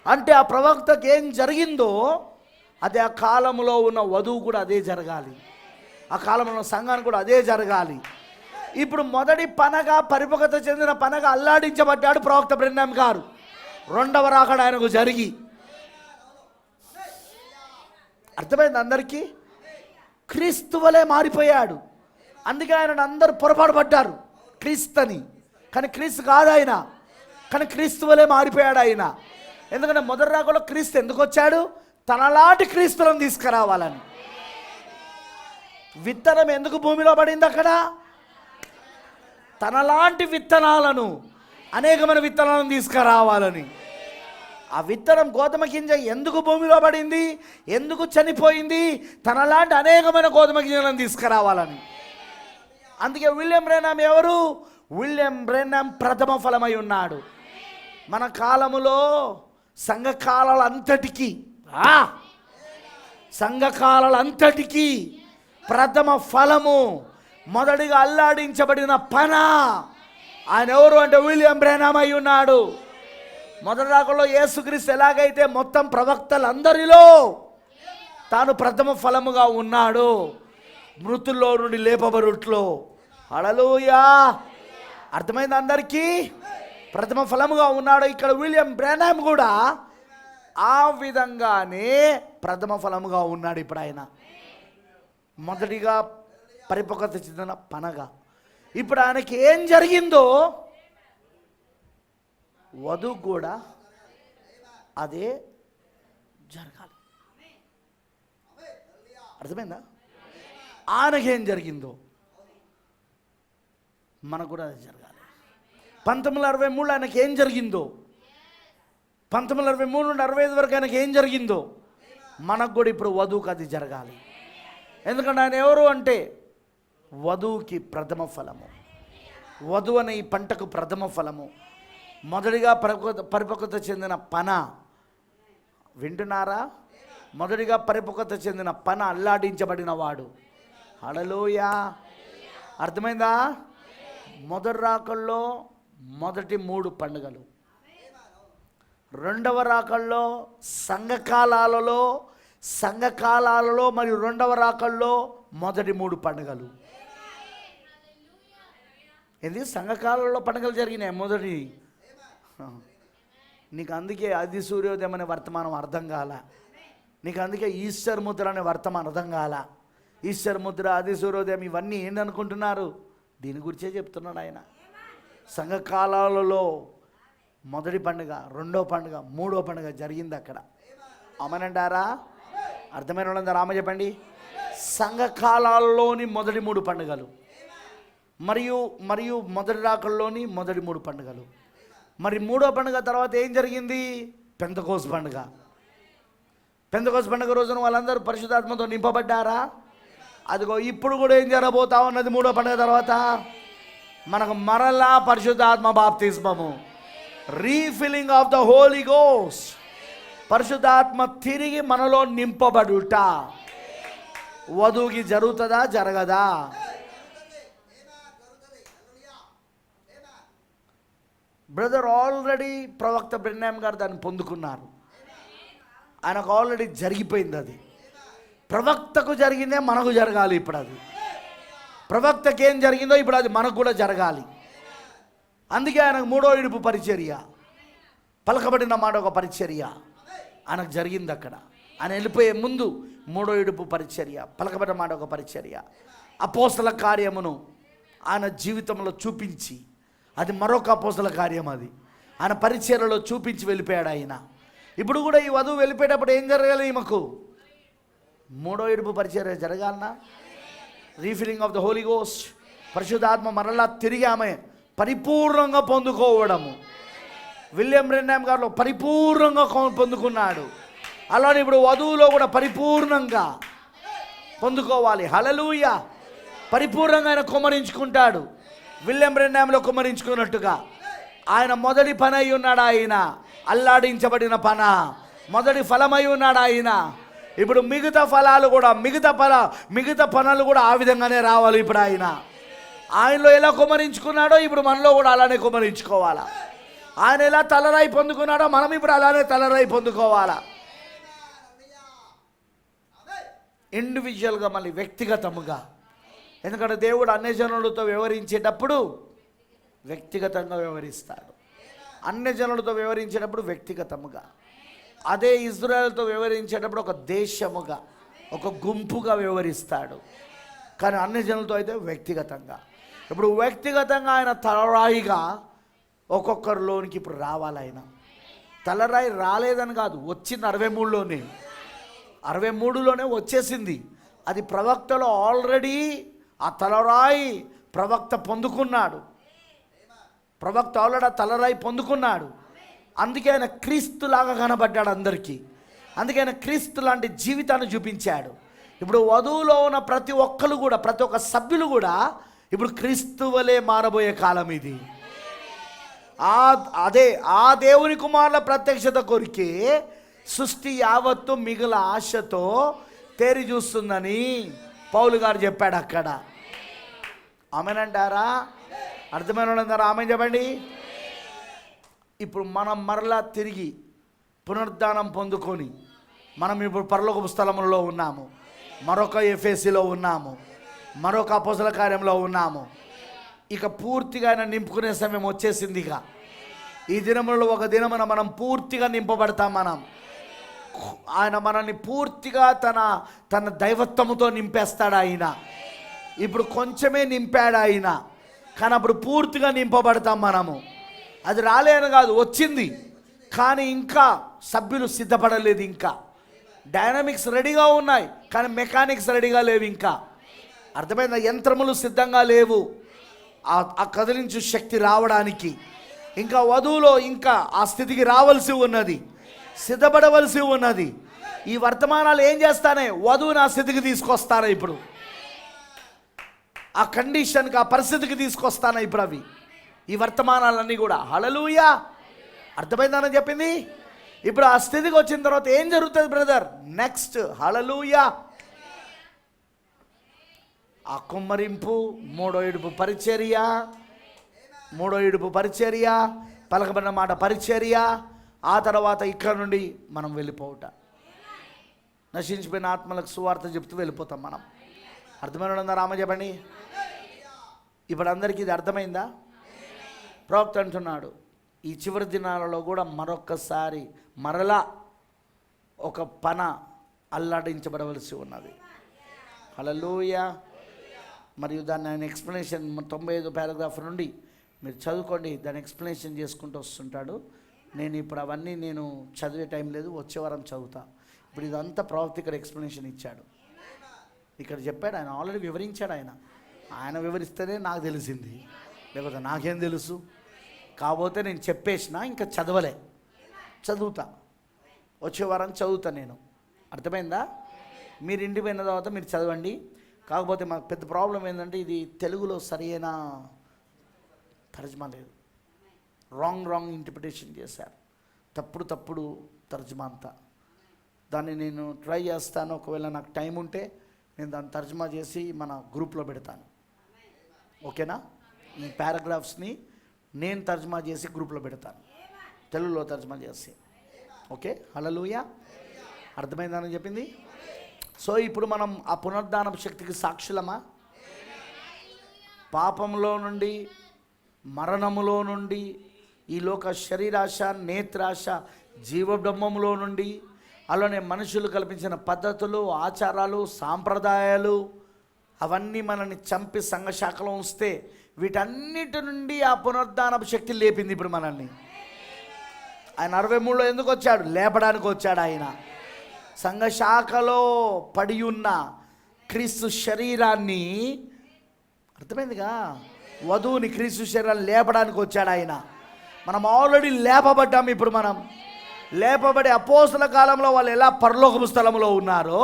A: అంటే ఆ ప్రవక్తకి ఏం జరిగిందో అదే ఆ కాలంలో ఉన్న వధువు కూడా అదే జరగాలి, ఆ కాలంలో ఉన్న సంఘానికి కూడా అదే జరగాలి. ఇప్పుడు మొదటి పనగా పరిపక్వత చెందిన పనగా అల్లాడించబడ్డాడు ప్రవక్త బ్రెన్హాం గారు. రెండవ రాకడ ఆయనకు జరిగి, అర్థమైంది అందరికీ, క్రీస్తు వలె మారిపోయాడు. అందుకే ఆయన అందరూ పొరపాటు పడ్డారు క్రీస్తుని, కానీ క్రీస్తు కాదు ఆయన, కానీ క్రీస్తు వలె మారిపోయాడు ఆయన. ఎందుకంటే మొదటి రాకడలో క్రీస్తు ఎందుకు వచ్చాడు? తనలాంటి క్రీస్తులను తీసుకురావాలని. విత్తనం ఎందుకు భూమిలో పడింది అక్కడ? తనలాంటి విత్తనాలను, అనేకమైన విత్తనాలను తీసుకురావాలని. ఆ విత్తనం గోధుమ గింజ ఎందుకు భూమిలో పడింది, ఎందుకు చనిపోయింది? తనలాంటి అనేకమైన గోధుమ గింజలను తీసుకురావాలని. అందుకే విలియం బ్రెన్హాం ఎవరు? విలియం బ్రెన్హాం ప్రథమ ఫలమై ఉన్నాడు. మన కాలములో సంఘకాలంతటికి ప్రథమ ఫలము, మొదటిగా అల్లాడించబడిన పన ఆయన ఎవరు అంటే విలియం బ్రెన్హాం అయి ఉన్నాడు. మొదటి రాకడలో యేసుక్రీస్తు ఎలాగైతే మొత్తం ప్రవక్తలందరిలో తాను ప్రథమ ఫలముగా ఉన్నాడు, మృతుల్లో నుండి లేపబడుట్లో. హల్లెలూయా, అర్థమైంది అందరికీ? ప్రథమ ఫలముగా ఉన్నాడు. ఇక్కడ విలియం బ్రెన్హాం కూడా ఆ విధంగానే ప్రథమ ఫలముగా ఉన్నాడు. ఇప్పుడు ఆయన మొదటిగా పరిపక్వత చెందిన పనగా. ఇప్పుడు ఆయనకి ఏం జరిగిందో వధువు కూడా అదే జరగాలి. అర్థమైందా? ఆయనకేం జరిగిందో మనకు కూడా అది జరగాలి. 1963 ఆయనకి ఏం జరిగిందో, 1963 నుండి 65 వరకు ఆయనకి ఏం జరిగిందో మనకు కూడా ఇప్పుడు వధువుకి అది జరగాలి. ఎందుకంటే ఆయన ఎవరు అంటే వధువుకి ప్రథమ ఫలము, వధువు అనే ఈ పంటకు ప్రథమ ఫలము, మొదటిగా పరిపక్వత చెందిన పన. వింటున్నారా? మొదటిగా పరిపక్వత చెందిన పన, అల్లాడించబడిన వాడు. హల్లెలూయా, అర్థమైందా? మొదటి రాకల్లో మొదటి 3 పండుగలు, రెండవ రాకల్లో సంఘకాలాలలో మరియు రెండవ రాకల్లో మొదటి 3 పండుగలు. ఏంది? సంఘకాలంలో పండుగలు జరిగినాయి మొదటి. నీకు అందుకే అది సూర్యోదయం అనే వర్తమానం అర్థం కాల, నీకు అందుకే ఈస్టర్ ముద్ర అనే వర్తమానం అర్థం కాల. ఈస్టర్ ముద్ర, అది సూర్యోదయం ఇవన్నీ ఏంటనుకుంటున్నారు? దీని గురించే చెప్తున్నాడు ఆయన. సంఘకాలాలలో మొదటి పండుగ, రెండో పండుగ, మూడో పండుగ జరిగింది అక్కడ. అమనంటారా? అర్థమైన వాళ్ళందరూ రామ చెప్పండి. సంఘకాలాల్లోని మొదటి 3 పండుగలు మరియు మొదటి రాకల్లోని మొదటి 3 పండుగలు. మరి మూడో పండుగ తర్వాత ఏం జరిగింది? పెంతెకోస్తు పండుగ. పెంతెకోస్తు పండుగ రోజున వాళ్ళందరూ పరిశుద్ధాత్మతో నింపబడ్డారా? అదిగో ఇప్పుడు కూడా ఏం జరగబోతా ఉన్నది? మూడో పండుగ తర్వాత మనకు మరలా పరిశుద్ధాత్మ బాప్తిస్మము, refilling of the Holy Ghost. పరిశుద్ధాత్మ తిరిగి మనలో నింపబడుట వధువుకి జరుగుతుందా జరగదా? బ్రదర్ ఆల్రెడీ ప్రవక్త బ్రెన్హాం గారు దాన్ని పొందుకున్నారు. ఆయనకు ఆల్రెడీ జరిగిపోయింది. అది ప్రవక్తకు జరిగిందే మనకు జరగాలి. ఇప్పుడు అది ప్రవక్తకి ఏం జరిగిందో ఇప్పుడు అది మనకు కూడా జరగాలి. అందుకే ఆయనకు 3వ విడుపు పరిచర్య, పలకబడిన మాట ఒక పరిచర్య ఆయనకు జరిగింది అక్కడ. ఆయన వెళ్ళిపోయే ముందు 3వ విడుపు పరిచర్య, పలకబడిన మాట ఒక పరిచర్య, అపోస్తల కార్యమును ఆయన జీవితంలో చూపించి, అది మరొక అపోస్తల కార్యం. అది ఆయన పరిచర్యలో చూపించి వెళ్ళిపోయాడు ఆయన. ఇప్పుడు కూడా ఈ వధువు వెళ్ళిపోయేటప్పుడు ఏం జరగాలి? ఈమెకు 3వ విడుపు పరిచర్య జరగాలనా? Refilling of the Holy Ghost, పరిశుద్ధాత్మ మరలా తిరిగి ఆమె పరిపూర్ణంగా పొందుకోవడము, విలియం బ్రెన్హామ్ గారిలో పరిపూర్ణంగా పొందుకున్నాడు. అలానే ఇప్పుడు వధువులో కూడా పరిపూర్ణంగా పొందుకోవాలి. హల్లెలూయా. పరిపూర్ణంగా ఆయన కుమ్మరించుకుంటాడు. విలియం బ్రెన్హామ్లో కుమ్మరించుకున్నట్టుగా ఆయన మొదటి పని అయి ఉన్నాడు. ఆయన అల్లాడించబడిన పన మొదటి ఫలమై ఉన్నాడు. ఆయన ఇప్పుడు మిగతా ఫలాలు కూడా మిగతా పనులు కూడా ఆ విధంగానే రావాలి. ఇప్పుడు ఆయనలో ఎలా కుమ్మరించుకున్నాడో ఇప్పుడు మనలో కూడా అలానే కుమ్మరించుకోవాలా. ఆయన ఎలా తలరాయి పొందుకున్నాడో మనం ఇప్పుడు అలానే తలరాయి పొందుకోవాలా. ఇండివిజువల్గా మళ్ళీ వ్యక్తిగతముగా. ఎందుకంటే దేవుడు అన్యజనులతో వ్యవహరించేటప్పుడు వ్యక్తిగతంగా వ్యవహరిస్తాడు. అన్యజనులతో వ్యవహరించేటప్పుడు వ్యక్తిగతముగా. అదే ఇజ్రాయెల్తో వ్యవహరించేటప్పుడు ఒక దేశముగా, ఒక గుంపుగా వ్యవహరిస్తాడు. కానీ అన్యజనులతో అయితే వ్యక్తిగతంగా. ఇప్పుడు వ్యక్తిగతంగా ఆయన తలరాయిగా ఒక్కొక్కరిలోనికి ఇప్పుడు రావాలి. ఆయన తలరాయి రాలేదని కాదు, వచ్చింది 63లోనే. 63లోనే వచ్చేసింది. అది ప్రవక్తలో ఆల్రెడీ ఆ తలరాయి ప్రవక్త పొందుకున్నాడు. ప్రవక్త ఆల్రెడీ ఆ తలరాయి పొందుకున్నాడు. అందుకే ఆయన క్రీస్తులాగా కనబడ్డాడు అందరికీ. అందుకే ఆయన క్రీస్తు లాంటి జీవితాన్ని చూపించాడు. ఇప్పుడు వధువులో ఉన్న ప్రతి ఒక్కరు కూడా, ప్రతి ఒక్క సభ్యులు కూడా ఇప్పుడు క్రీస్తు వలె మారబోయే కాలం ఇది. అదే ఆ దేవుని కుమారుల ప్రత్యక్షత కొరికే సృష్టి యావత్తు మిగుల ఆశతో తేరి చూస్తుందని పౌలు గారు చెప్పాడు అక్కడ. ఆమెనంటారా? అర్థమైన వాళ్ళందరూ ఆమె చెప్పండి. ఇప్పుడు మనం మరలా తిరిగి పునరుద్ధానం పొందుకొని మనం ఇప్పుడు పరలోకపు స్థలములో ఉన్నాము. మరొక ఎఫెసీలో ఉన్నాము, మరొక అపోస్తల కార్యంలో ఉన్నాము. ఇక పూర్తిగా ఆయన నింపుకునే సమయం వచ్చేసింది. ఇక ఈ దినములలో ఒక దినమున మనం పూర్తిగా నింపబడతాం. ఆయన మనల్ని పూర్తిగా తన దైవత్వముతో నింపేస్తాడు. ఆయన ఇప్పుడు కొంచెమే నింపాడు ఆయన, కానీ అప్పుడు పూర్తిగా నింపబడతాం మనము. అది రాలేని కాదు, వచ్చింది. కానీ ఇంకా సభ్యులు సిద్ధపడలేదు. ఇంకా డైనమిక్స్ రెడీగా ఉన్నాయి, కానీ మెకానిక్స్ రెడీగా లేవు. ఇంకా అర్థమైందా? యంత్రములు సిద్ధంగా లేవు ఆ కదిలించు శక్తి రావడానికి. ఇంకా వధువులో ఇంకా ఆ స్థితికి రావాల్సి ఉన్నది, సిద్ధపడవలసి ఉన్నది. ఈ వర్తమానాలు ఏం చేస్తానే? వధువుని ఆ స్థితికి తీసుకొస్తానే, ఇప్పుడు ఆ కండిషన్కి, ఆ పరిస్థితికి తీసుకొస్తానే ఇప్పుడు అవి, ఈ వర్తమానాలన్నీ కూడా. హల్లెలూయా. అర్థమైందని చెప్పింది. ఇప్పుడు ఆ స్థితికి వచ్చిన తర్వాత ఏం జరుగుతుంది బ్రదర్? నెక్స్ట్ హల్లెలూయా, ఆ కుమ్మరింపు, మూడో ఇడుపు పరిచర్య, పలకబడిన మాట పరిచర్య, ఆ తర్వాత ఇక్కడ నుండి మనం వెళ్ళిపోవట. నశించిపోయిన ఆత్మలకు సువార్త చెప్తూ వెళ్ళిపోతాం మనం. అర్థమైన రామ చెప్పండి. ఇప్పుడు అందరికీ ఇది అర్థమైందా? ప్రవక్త అంటున్నాడు, ఈ చివరి దినాలలో కూడా మరొక్కసారి మరలా ఒక పన అల్లాడించబడవలసి ఉన్నది. హల్లెలూయా. మరియు దాన్ని ఆయన ఎక్స్ప్లెనేషన్ 95వ పారాగ్రాఫ్ నుండి మీరు చదువుకోండి. దాన్ని ఎక్స్ప్లెనేషన్ చేసుకుంటూ వస్తుంటాడు. నేను ఇప్పుడు అవన్నీ చదివే టైం లేదు, వచ్చే వారం చదువుతా. ఇప్పుడు ఇదంతా ప్రవక్త ఇక్కడ ఎక్స్ప్లెనేషన్ ఇచ్చాడు, ఇక్కడ చెప్పాడు. ఆయన ఆల్రెడీ వివరించాడు. ఆయన వివరిస్తేనే నాకు తెలిసింది, లేకపోతే నాకేం తెలుసు. కాకపోతే నేను చెప్పేసిన, ఇంకా చదువుతా, వచ్చే వారం చదువుతా నేను. అర్థమైందా? మీరు ఇంటికి పోయిన తర్వాత మీరు చదవండి. కాకపోతే మాకు పెద్ద ప్రాబ్లం ఏంటంటే ఇది తెలుగులో సరైన తర్జుమా లేదు. రాంగ్ ఇంటర్ప్రిటేషన్ చేశారు, తప్పుడు తర్జుమా అంతా. దాన్ని నేను ట్రై చేస్తాను. ఒకవేళ నాకు టైం ఉంటే నేను దాన్ని తర్జుమా చేసి మన గ్రూప్లో పెడతాను. ఓకేనా? ఈ పారాగ్రాఫ్స్ని నేను తర్జుమా చేసి గ్రూప్లో పెడతాను, తెలుగులో తర్జుమా చేసి. ఓకే, హల్లెలూయా. అర్థమైందని చెప్పింది. సో ఇప్పుడు మనం ఆ పునరుద్ధానపు శక్తికి సాక్షులమా? పాపంలో నుండి, మరణములో నుండి, ఈ లోక శరీరాశ, నేత్రాశ, జీవబ్రహ్మములో నుండి, అలానే మనుషులు కల్పించిన పద్ధతులు, ఆచారాలు, సాంప్రదాయాలు అవన్నీ మనల్ని చంపి సంఘశాఖలో ఉంచితే వీటన్నిటి నుండి ఆ పునరుద్ధానపు శక్తి లేపింది ఇప్పుడు మనల్ని. ఆయన 63లో ఎందుకు వచ్చాడు? లేపడానికి వచ్చాడు. ఆయన సంఘశాఖలో పడి ఉన్న క్రీస్తు శరీరాన్ని, అర్థమైందిగా, వధువుని క్రీస్తు శరీరాన్ని లేపడానికి వచ్చాడు ఆయన. మనం ఆల్రెడీ లేపబడ్డాం. ఇప్పుడు మనం లేపబడి అపోస్తల కాలంలో వాళ్ళు ఎలా పరలోకపు స్థలంలో ఉన్నారో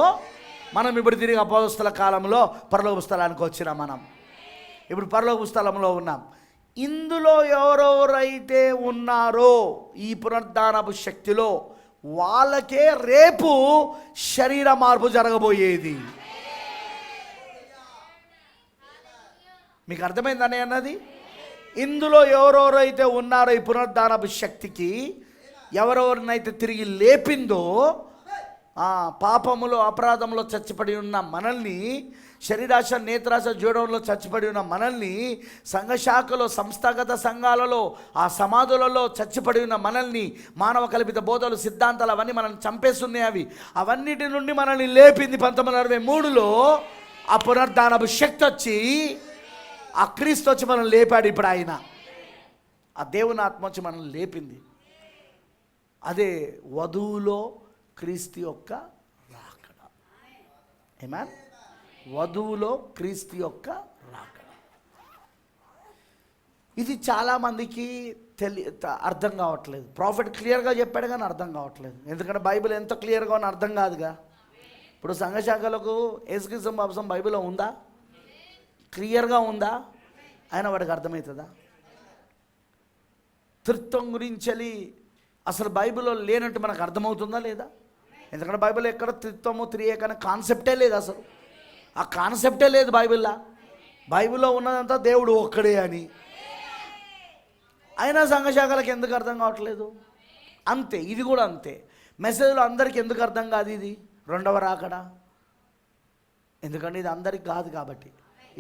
A: మనం ఇప్పుడు తిరిగి అపోస్తల కాలంలో పరలోకపు స్థలానికి వచ్చినాం. మనం ఇప్పుడు పరలోకపు స్థలంలో ఉన్నాం. ఇందులో ఎవరెవరైతే ఉన్నారో ఈ పునరుద్ధానపు శక్తిలో వాళ్ళకే రేపు శరీర మార్పు జరగబోయేది. మీకు అర్థమైందని అన్నది? ఇందులో ఎవరెవరైతే ఉన్నారో ఈ పునరుద్ధానపు శక్తికి ఎవరెవరినైతే తిరిగి లేపిందో, పాపములో అపరాధంలో చచ్చిపడి ఉన్న మనల్ని, శరీరాశ నేత్రాశ జోడంలో చచ్చిపడి ఉన్న మనల్ని, సంఘశాఖలో సంస్థాగత సంఘాలలో ఆ సమాధులలో చచ్చిపడి ఉన్న మనల్ని, మానవ కల్పిత బోధలు సిద్ధాంతాలు అవన్నీ మనల్ని చంపేస్తున్నాయి. అవన్నిటి నుండి మనల్ని లేపింది 1963లో. ఆ పునరుద్ధానపు శక్తి వచ్చి, ఆ క్రీస్తు వచ్చి మనల్ని లేపాడు. ఇప్పుడు ఆయన ఆ దేవుని ఆత్మ వచ్చి మనల్ని లేపింది. అదే వధువులో క్రీస్తు యొక్క రాకడ. ఆమేన్. వధువులో క్రీస్తు యొక్క రాకడ. ఇది చాలామందికి అర్థం కావట్లేదు. ప్రాఫిట్ క్లియర్గా చెప్పాడు కానీ అర్థం కావట్లేదు. ఎందుకంటే బైబిల్ ఎంత క్లియర్గా ఉన్నా అర్థం కాదుగా. ఇప్పుడు సంఘశాఖలకు యేసుక్రీస్తు బాప్తిసం బైబిల్లో ఉందా? క్లియర్గా ఉందా? ఆయన వాడికి అర్థమవుతుందా? త్రిత్వం గురించి అసలు బైబిల్లో లేనట్టు మనకు అర్థమవుతుందా లేదా? ఎందుకంటే బైబిల్ ఎక్కడ త్రిత్వము త్రియేక అనే కాన్సెప్టే లేదు. అసలు ఆ కాన్సెప్టే లేదు బైబిల్లో. బైబిల్లో ఉన్నదంతా దేవుడు ఒక్కడే అని. అయినా సంఘశాఖలకు ఎందుకు అర్థం కావట్లేదు? అంతే, ఇది కూడా అంతే. మెసేజ్లో అందరికి ఎందుకు అర్థం కాదు ఇది రెండవ రాకడ? ఎందుకంటే ఇది అందరికి కాదు కాబట్టి.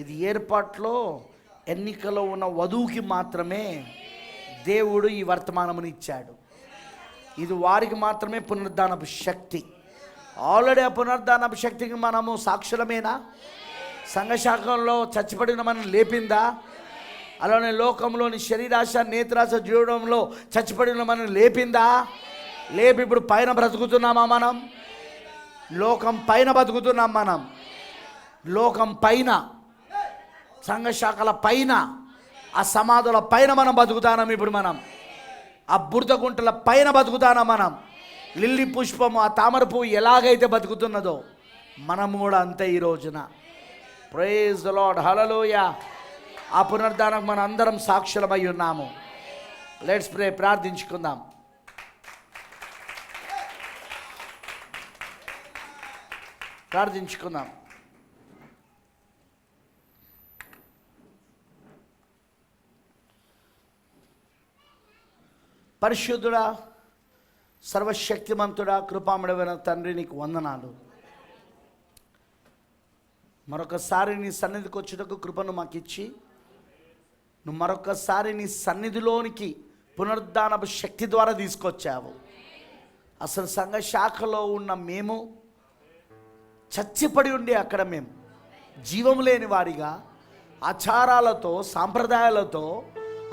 A: ఇది ఏర్పాట్లో ఎన్నికలో ఉన్న వధువుకి మాత్రమే దేవుడు ఈ వర్తమానముని ఇచ్చాడు. ఇది వారికి మాత్రమే పునరుద్ధానపు శక్తి. ఆల్రెడీ ఆ పునరుద్ధానపు శక్తికి మనము సాక్షులమేనా? సంఘశాఖంలో చచ్చిపడిన మనం లేపిందా? అలానే లోకంలోని శరీరాశ నేత్రాశ జీవడంలో చచ్చిపడిన మనం లేపిందా? లేపి ఇప్పుడు పైన బ్రతుకుతున్నామా మనం? లోకం పైన బతుకుతున్నాం మనం. లోకం పైన, సంఘశాఖల పైన, ఆ సమాధుల పైన మనం బతుకుతానం. ఇప్పుడు మనం ఆ బురద గుంటల పైన బతుకుతానం. మనం లిల్లీ పుష్పము, ఆ తామర పువ్వు ఎలాగైతే బతుకుతున్నదో మనం కూడా అంతే ఈ రోజున. ప్రైజ్ ది లార్డ్, హల్లెలూయా. ఆ పునరుద్ధానం మనం అందరం సాక్షులమై ఉన్నాము. లెట్స్ ప్రే, ప్రార్థించుకుందాం. ప్రార్థించుకుందాం. పరిశుద్ధుడా, సర్వశక్తిమంతుడా, కృపామయుడైన తండ్రి, నీకు వందనాలు. మరొకసారి నీ సన్నిధికి వచ్చుటకు కృపను మాకు ఇచ్చి, నువ్వు మరొకసారి నీ సన్నిధిలోనికి పునరుద్ధానపు శక్తి ద్వారా తీసుకొచ్చావు. అసలు సంఘ శాఖలో ఉన్న మేము చచ్చిపడి ఉండి అక్కడ మేము జీవం లేని వారిగా ఆచారాలతో, సాంప్రదాయాలతో,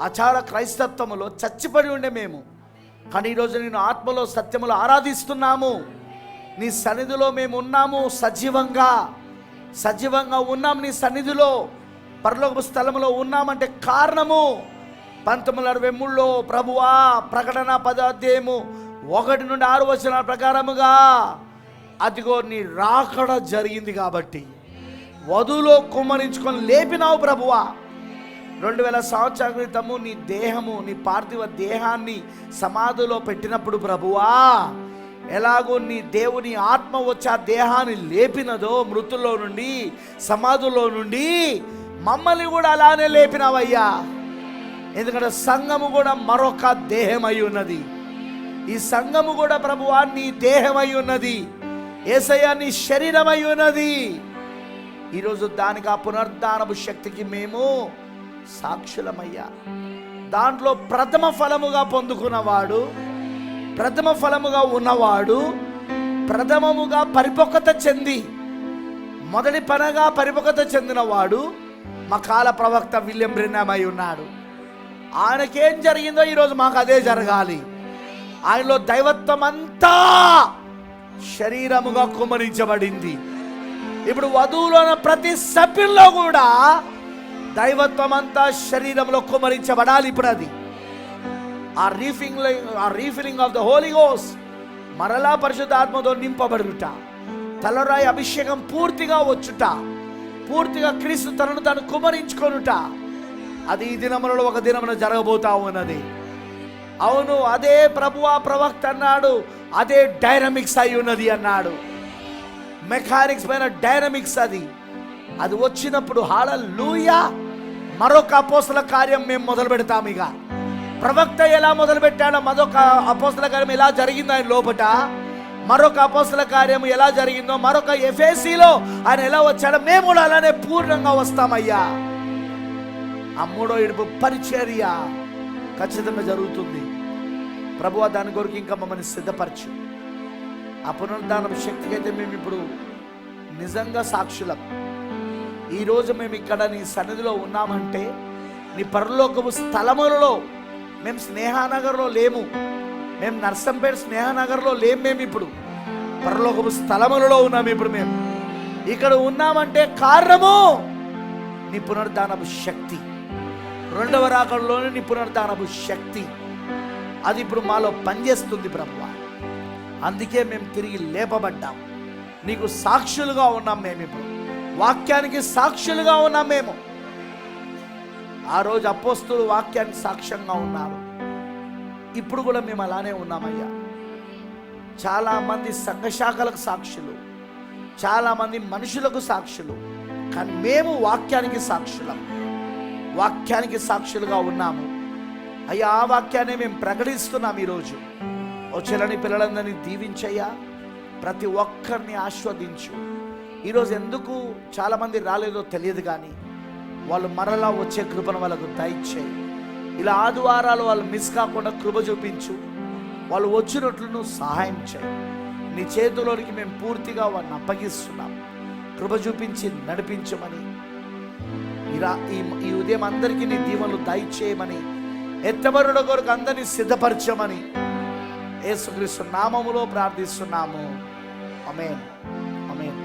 A: ఆచార క్రైస్తత్వములో చచ్చిపడి ఉండే మేము. కానీ ఈరోజు నేను ఆత్మలో సత్యములో ఆరాధిస్తున్నాము. నీ సన్నిధిలో మేము ఉన్నాము. సజీవంగా ఉన్నాం. నీ సన్నిధిలో పరలోక స్థలములో ఉన్నామంటే కారణము 1963లో ప్రభువా ప్రకటన 10:1-6 ప్రకారముగా అదిగో నీ రాకడ జరిగింది కాబట్టి వధువులో కుమ్మరించుకొని లేపినావు ప్రభువా. 2000 సంవత్సరాల క్రితము నీ దేహము, నీ పార్థివ దేహాన్ని సమాధిలో పెట్టినప్పుడు ప్రభువా, ఎలాగో నీ దేవుని ఆత్మ వచ్చి ఆ దేహాన్ని లేపినదో మృతుల్లో నుండి, సమాధుల్లో నుండి, మమ్మల్ని కూడా అలానే లేపినావయ్యా. ఎందుకంటే సంఘము కూడా మరొక దేహమై ఉన్నది. ఈ సంఘము కూడా ప్రభువా నీ దేహమై ఉన్నది. యేసయ్య నీ శరీరమై ఉన్నది. ఈరోజు దానికి ఆ పునరుద్ధానపు శక్తికి మేము సాక్షులమయ్యా. దాంట్లో ప్రథమ ఫలముగా పొందుకున్నవాడు, ప్రథమ ఫలముగా ఉన్నవాడు, ప్రథమముగా పరిపక్వత చెంది మొదటి పనగా పరిపక్వత చెందినవాడు మా కాల ప్రవక్త విలియం బ్రెన్హామ్ అయి ఉన్నాడు. ఆయనకేం జరిగిందో ఈరోజు మాకు అదే జరగాలి. ఆయనలో దైవత్వం అంతా శరీరముగా కుమ్మరించబడింది. ఇప్పుడు వధువులో ప్రతి సభ్యుల్లో కూడా దైవత్వం అంతా శరీరంలో కుమ్మరించబడాలి. ఇప్పుడు అది ఆ refilling of the Holy Ghost, మరలా పరిశుద్ధాత్మతో నింపబడుట, తలరాయి అభిషేకం పూర్తిగా వచ్చుట, పూర్తిగా క్రీస్తు తనను తాను కుమరించుకొనుట, అది ఈ దినములలో ఒక దినమున జరగబోతా ఉన్నది. అవును, అదే ప్రభువా ప్రవక్త అన్నాడు, అదే డైనమిక్స్ అయి ఉన్నది అన్నాడు. మెకానిక్స్ పైన డైనమిక్స్ అది వచ్చినప్పుడు హల్లెలూయా, మరొక అపోస్తల కార్యం మేము మొదలు పెడతాం. ఇక ప్రవక్త ఎలా మొదలు పెట్టాడో మరొక అపోస్తల కార్యం ఎలా జరిగిందో ఆయన లోపట, మరొక అపోస్తల కార్యం ఎలా జరిగిందో, మరొక ఎఫెసీలో ఆయన ఎలా వచ్చాడో మేము కూడా అలానే పూర్ణంగా వస్తామయ్యా. ఆ మూడో ఇడుపు పరిచర్య ఖచ్చితంగా జరుగుతుంది. ప్రభువా దాని కొరకు ఇంకా మమ్మల్ని సిద్ధపరచు. ఆ పునరుద్ధానం శక్తికి అయితే మేము ఇప్పుడు నిజంగా సాక్షులం. ఈరోజు మేము ఇక్కడ నీ సన్నిధిలో ఉన్నామంటే నీ పరలోకపు స్థలములలో, మేము స్నేహానగర్లో లేము, మేము నర్సంపేట స్నేహనగర్లో లేము, మేము ఇప్పుడు పరలోకపు స్థలములలో ఉన్నాము. ఇప్పుడు మేము ఇక్కడ ఉన్నామంటే కారణము నీ పునరుద్ధానపు శక్తి, రెండవ రాకడలోనే నీ పునరుద్ధానపు శక్తి అది ఇప్పుడు మాలో పనిచేస్తుంది ప్రభువా. అందుకే మేము తిరిగి లేపబడ్డాం, నీకు సాక్షులుగా ఉన్నాం. మేము ఇప్పుడు వాక్యానికి సాక్షులుగా ఉన్నాం. మేము ఆ రోజు అపోస్తలులు వాక్యానికి సాక్ష్యంగా ఉన్నారు, ఇప్పుడు కూడా మేము అలానే ఉన్నామయ్యా. చాలామంది సంఘశాఖలకు సాక్షులు, చాలామంది మనుషులకు సాక్షులు, కానీ మేము వాక్యానికి సాక్షులం, వాక్యానికి సాక్షులుగా ఉన్నాము అయ్యా. ఆ వాక్యాన్ని మేము ప్రకటిస్తున్నాం ఈరోజు. వచ్చేలని పిల్లలందరినీ దీవించయ్యా, ప్రతి ఒక్కరిని ఆస్వాదించు. ఈరోజు ఎందుకు చాలామంది రాలేదో తెలియదు, కానీ వాళ్ళు మరలా వచ్చే కృపను వాళ్ళకు దయచేయి. ఇలా ఆదివారాలు వాళ్ళు మిస్ కాకుండా కృప చూపించు, వాళ్ళు వచ్చినట్లు నువ్వు సహాయం చేయి. నీ చేతిలోనికి మేము పూర్తిగా వాడిని అప్పగిస్తున్నాం. కృప చూపించి నడిపించమని, ఈ ఉదయం అందరికీ నీ దీవెనలు దయచేయమని, ఎత్తబరుల కొరకు అందరినీ సిద్ధపరచమని యేసుక్రీస్తు నామములో ప్రార్థిస్తున్నాము. ఆమేన్, ఆమేన్.